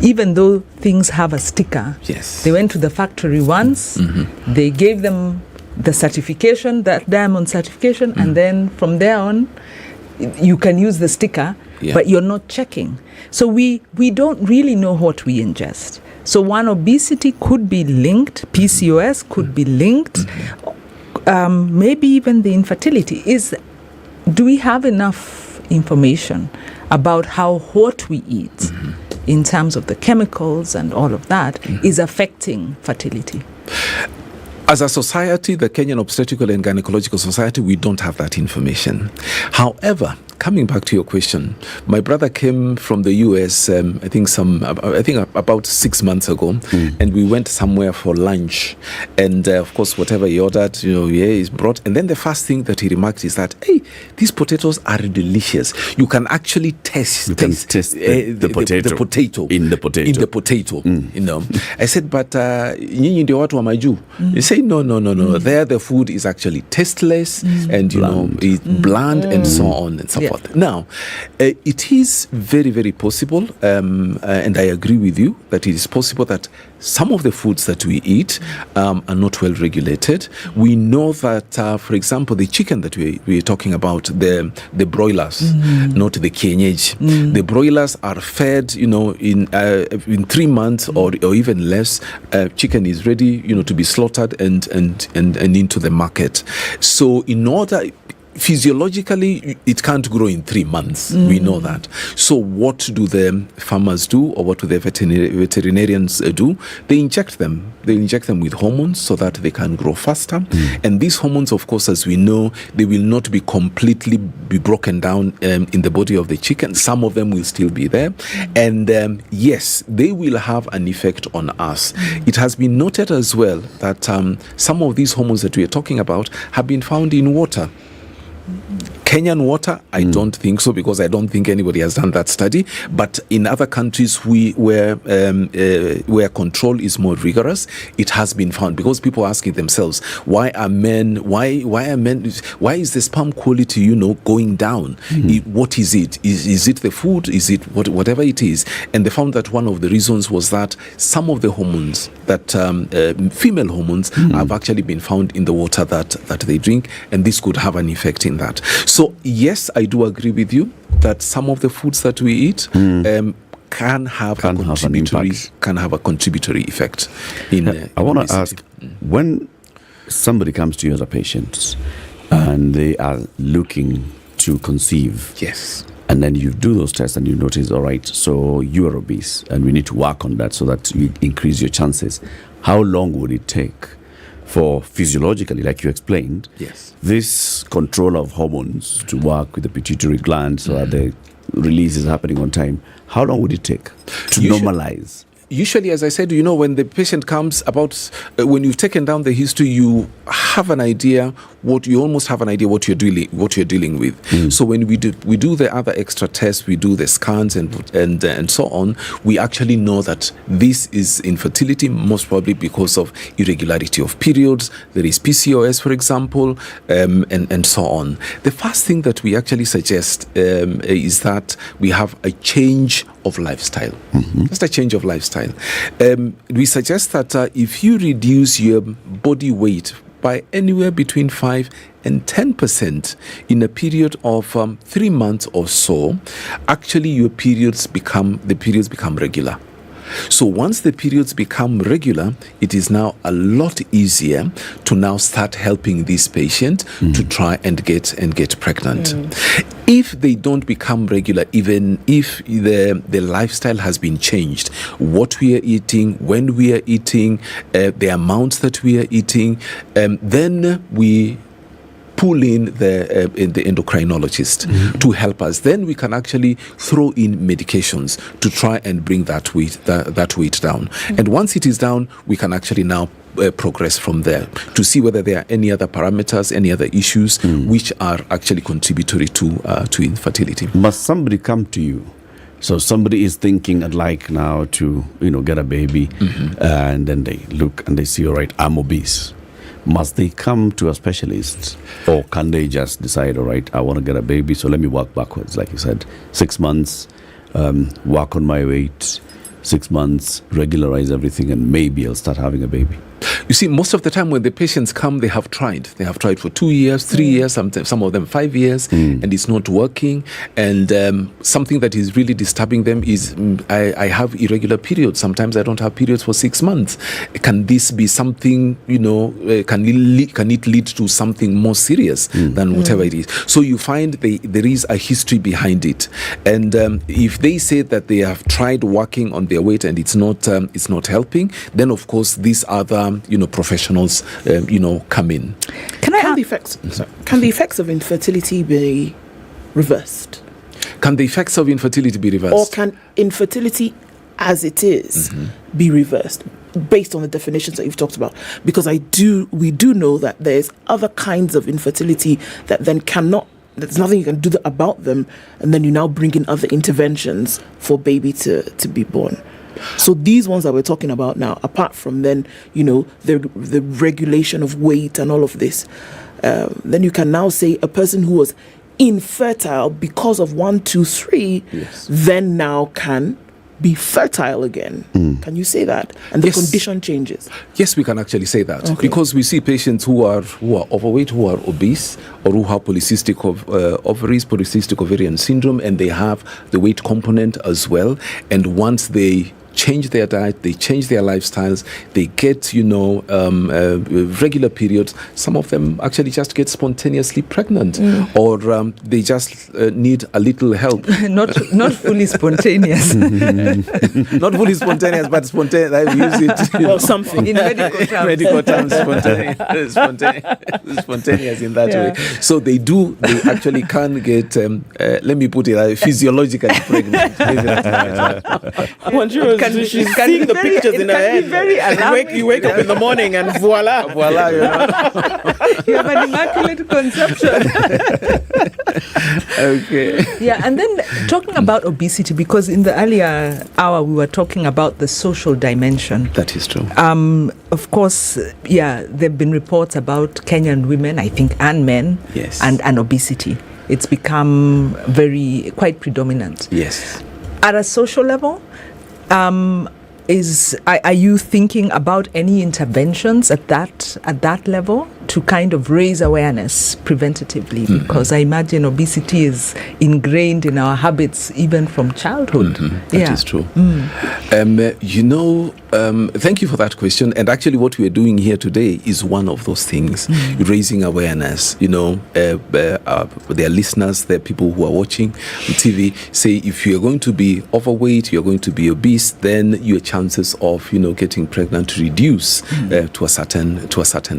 even though things have a sticker, they went to the factory once, they gave them the certification, that diamond certification, and then from there on you can use the sticker, but you're not checking. So we don't really know what we ingest. So one, obesity could be linked, PCOS could be linked, maybe even the infertility. Do we have enough information about how what we eat in terms of the chemicals and all of that is affecting fertility? As a society, the Kenyan Obstetrical and Gynecological Society, we don't have that information. However, coming back to your question, my brother came from the US, I think about 6 months ago, and we went somewhere for lunch. And of course, whatever he ordered, he's brought. And then the first thing that he remarked is that, hey, these potatoes are delicious. You can actually taste the potato in the potato. I said, but nyinyi ndio watu wa majuu. He said, no. There the food is actually tasteless and it's bland and so on and so forth. Now, it is very, very possible, and I agree with you that it is possible that some of the foods that we eat are not well regulated. We know that, for example, the chicken that we're talking about, the broilers, not the kienyeji. The broilers are fed, in 3 months or even less. Chicken is ready, to be slaughtered and into the market. So in order, physiologically, it can't grow in 3 months. We know that. So what do the farmers do, or what do the veterinarians do? They inject them. They inject them with hormones so that they can grow faster. And these hormones, of course, as we know, they will not be completely broken down in the body of the chicken. Some of them will still be there. And yes, they will have an effect on us. It has been noted as well that some of these hormones that we are talking about have been found in water. Kenyan water, I don't think so, because I don't think anybody has done that study. But in other countries where control is more rigorous, it has been found, because people are asking themselves, why is the sperm quality, going down? What is it? Is it the food? Is it whatever it is? And they found that one of the reasons was that some of the hormones, that female hormones, have actually been found in the water that they drink, and this could have an effect in that. So yes, I do agree with you that some of the foods that we eat can have a contributory effect. I want to ask, when somebody comes to you as a patient and they are looking to conceive, yes, and then you do those tests and you notice, all right, so you are obese and we need to work on that so that you increase your chances, how long would it take for physiologically, like you explained, this control of hormones to work with the pituitary gland so that the release is happening on time? How long would it take to normalize? Usually, as I said, when the patient comes when you've taken down the history, you have an idea what you're dealing with. So when we do the other extra tests, we do the scans and so on, we actually know that this is infertility, most probably because of irregularity of periods. There is PCOS, for example, and so on. The first thing that we actually suggest is that we have a change of lifestyle. Just a change of lifestyle. We suggest that if you reduce your body weight by anywhere between 5 and 10% in a period of 3 months or so, actually your periods become regular. So once the periods become regular, it is now a lot easier to now start helping this patient to try and get pregnant. If they don't become regular, even if the lifestyle has been changed, what we are eating, when we are eating, the amounts that we are eating, then we pull in the endocrinologist to help us. Then we can actually throw in medications to try and bring that weight down. And once it is down, we can actually now progress from there to see whether there are any other parameters, any other issues which are actually contributory to infertility. Must somebody come to you? So somebody is thinking I'd like now to get a baby, and then they look and they see, all right, I'm obese. Must they come to a specialist, or can they just decide, all right, I want to get a baby, so let me work backwards, like you said, 6 months, work on my weight, 6 months, regularize everything, and maybe I'll start having a baby? You see, most of the time when the patients come, they have tried. They have tried for 2 years, 3 years, some of them 5 years, and it's not working. And something that is really disturbing them is I have irregular periods. Sometimes I don't have periods for 6 months. Can this be something, can it lead to something more serious than whatever it is? So you find there is a history behind it. And if they say that they have tried working on their weight and it's not helping, then of course these other professionals come in. Can the effects of infertility be reversed? Can the effects of infertility be reversed? Or can infertility as it is be reversed based on the definitions that you've talked about? Because we do know that there's other kinds of infertility that then there's nothing you can do about them, and then you now bring in other interventions for baby to be born. So these ones that we're talking about now, apart from then, the regulation of weight and all of this, then you can now say a person who was infertile because of 1, 2, 3, then now can be fertile again. Can you say that? And the condition changes. Yes, we can actually say that, because we see patients who are overweight, who are obese, or who have polycystic ovaries, polycystic ovarian syndrome, and they have the weight component as well. And once they change their diet, they change their lifestyles, they get regular periods. Some of them actually just get spontaneously pregnant, or they just need a little help. not fully spontaneous. Not fully spontaneous, but spontaneous. I use it. Well, something in medical terms, spontaneous in that way. So they actually can get. Let me put it physiologically pregnant. She's seeing the pictures in her head. You wake up in the morning and voila. You have an immaculate conception. Okay. Yeah, and then talking about obesity, because in the earlier hour we were talking about the social dimension. That is true. Of course, there have been reports about Kenyan women, I think, and men, and obesity. It's become quite predominant. Yes. At a social level, are you thinking about any interventions at that level to kind of raise awareness preventatively? Because I imagine obesity is ingrained in our habits even from childhood. That is true. Thank you for that question. And actually what we are doing here today is one of those things, raising awareness. There are listeners, there are people who are watching on TV, say if you are going to be overweight, you're going to be obese, then your chances of getting pregnant reduce to a certain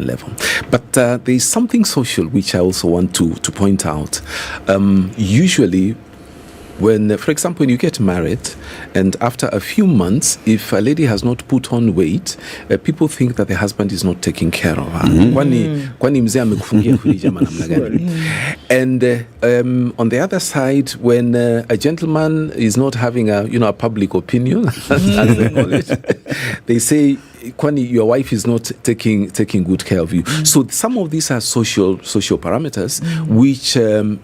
level. But there is something social which I also want to point out. Usually, when, for example, when you get married and after a few months, if a lady has not put on weight, people think that the husband is not taking care of her. And on the other side, when a gentleman is not having a public opinion, as they call it, they say, Kwani, your wife is not taking good care of you. So some of these are social parameters which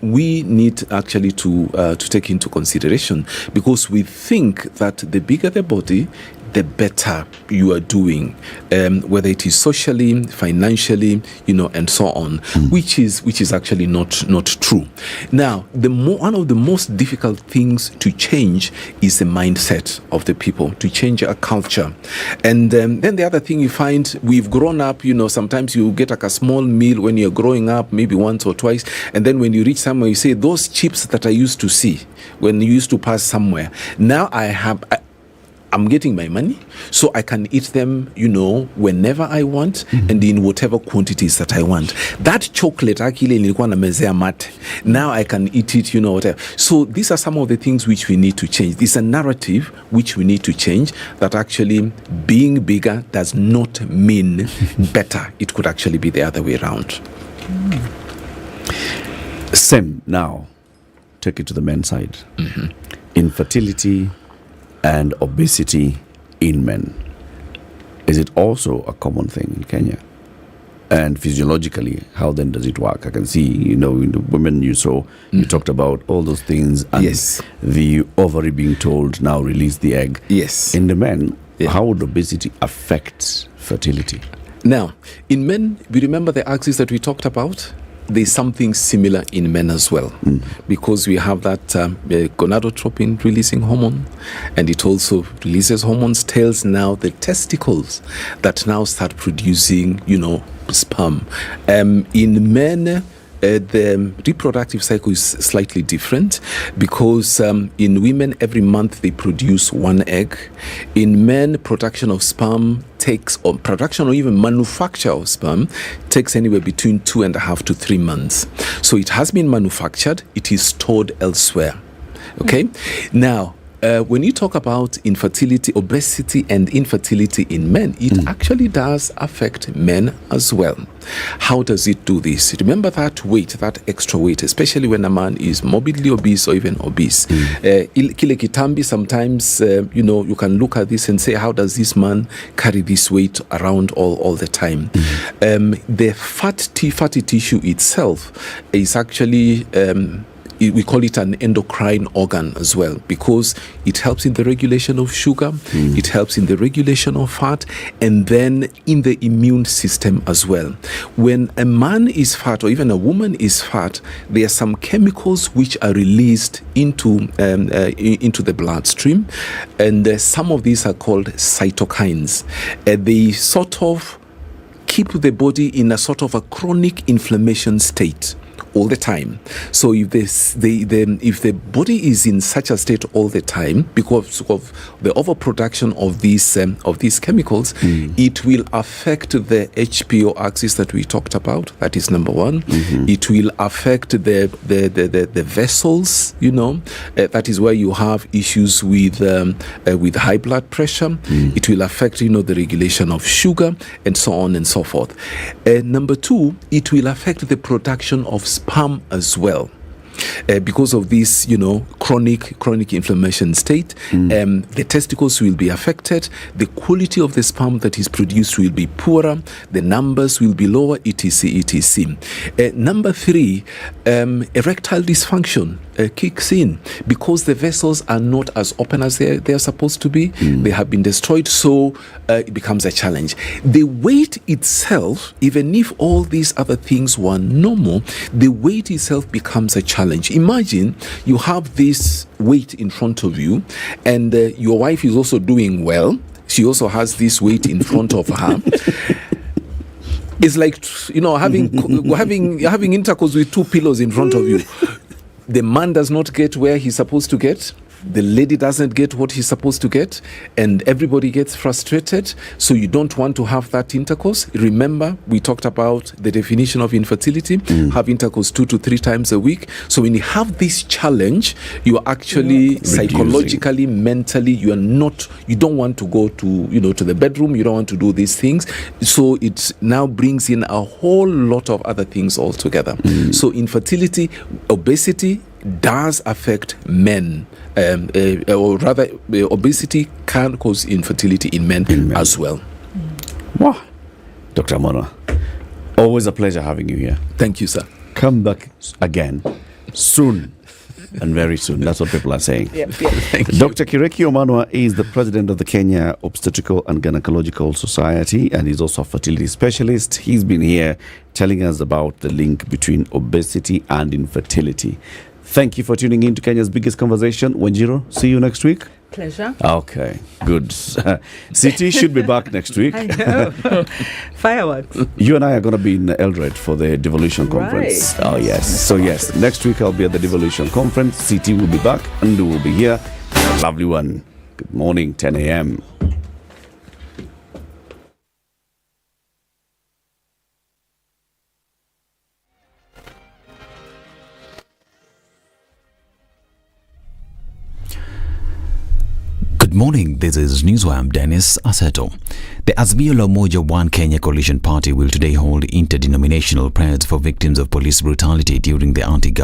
we need actually to take into consideration, because we think that the bigger the body, the better you are doing, whether it is socially, financially, and so on, which is actually not true. Now, one of the most difficult things to change is the mindset of the people, to change a culture. And then the other thing you find, we've grown up, sometimes you get like a small meal when you're growing up, maybe once or twice, and then when you reach somewhere, you say, those chips that I used to see when you used to pass somewhere, now I'm getting my money, so I can eat them, whenever I want and in whatever quantities that I want. That chocolate, actually, now I can eat it, whatever. So these are some of the things which we need to change. This is a narrative which we need to change, that actually being bigger does not mean better. It could actually be the other way around. Same now. Take it to the men's side. Infertility and obesity in men. Is it also a common thing in Kenya? And physiologically, how then does it work? I can see, in the women you saw, you talked about all those things, and the ovary being told now release the egg. Yes. In the men, how would obesity affect fertility? Now, in men, we remember the axis that we talked about? There's something similar in men as well, because we have that gonadotropin releasing hormone, and it also releases hormones, tells now the testicles that now start producing, sperm. In men, the reproductive cycle is slightly different, because in women every month they produce one egg. In men, production of sperm or production or even manufacture of sperm takes anywhere between 2.5 to 3 months. So it has been manufactured, it is stored elsewhere. Okay? Now, when you talk about infertility, obesity and infertility in men, it actually does affect men as well. How does it do this? Remember that weight, that extra weight, especially when a man is morbidly obese or even obese. Kile kitambi, sometimes, you can look at this and say, how does this man carry this weight around all the time? The fatty tissue itself is actually... we call it an endocrine organ as well, because it helps in the regulation of sugar, it helps in the regulation of fat, and then in the immune system as well. When a man is fat or even a woman is fat, there are some chemicals which are released into the bloodstream, and some of these are called cytokines. They sort of keep the body in a sort of a chronic inflammation state all the time. So if the body is in such a state all the time because of the overproduction of these chemicals, it will affect the HPO axis that we talked about. That is number one. It will affect the vessels. That is where you have issues with high blood pressure. It will affect the regulation of sugar and so on and so forth. Number two, it will affect the production of sperm as well. Because of this, chronic inflammation state, the testicles will be affected, the quality of the sperm that is produced will be poorer, the numbers will be lower, etc. Number three, erectile dysfunction kicks in because the vessels are not as open as they are supposed to be. They have been destroyed, so it becomes a challenge. The weight itself, even if all these other things were normal, the weight itself becomes a challenge. Imagine you have this weight in front of you, and your wife is also doing well. She also has this weight in front of her. It's like having intercourse with two pillows in front of you. The man does not get where he's supposed to get. The lady doesn't get what he's supposed to get, and everybody gets frustrated. So you don't want to have that intercourse. Remember, we talked about the definition of infertility, have intercourse 2 to 3 times a week. So when you have this challenge, you are actually psychologically, mentally, you don't want to go to the bedroom, you don't want to do these things. So it now brings in a whole lot of other things altogether. So infertility, obesity does affect men. Or rather, obesity can cause infertility in men as well. Wow. Dr. Amona, always a pleasure having you here. Thank you, sir. Come back again soon. And very soon. That's what people are saying. Thank you. Dr. Kireki Omanwa is the president of the Kenya Obstetrical and Gynecological Society, and he's also a fertility specialist. He's been here telling us about the link between obesity and infertility. Thank you for tuning in to Kenya's biggest conversation. Wanjiro, see you next week. Pleasure. Okay, good. CT should be back next week. I know. Fireworks. You and I are going to be in Eldoret for the Devolution Conference. Right. Oh, yes. So, yes, next week I'll be at the Devolution Conference. CT will be back and will be here. A lovely one. Good morning, 10 a.m. Good morning, this is Newswire. I'm Dennis Aseto. The Azimio la Umoja One Kenya Coalition Party will today hold interdenominational prayers for victims of police brutality during the anti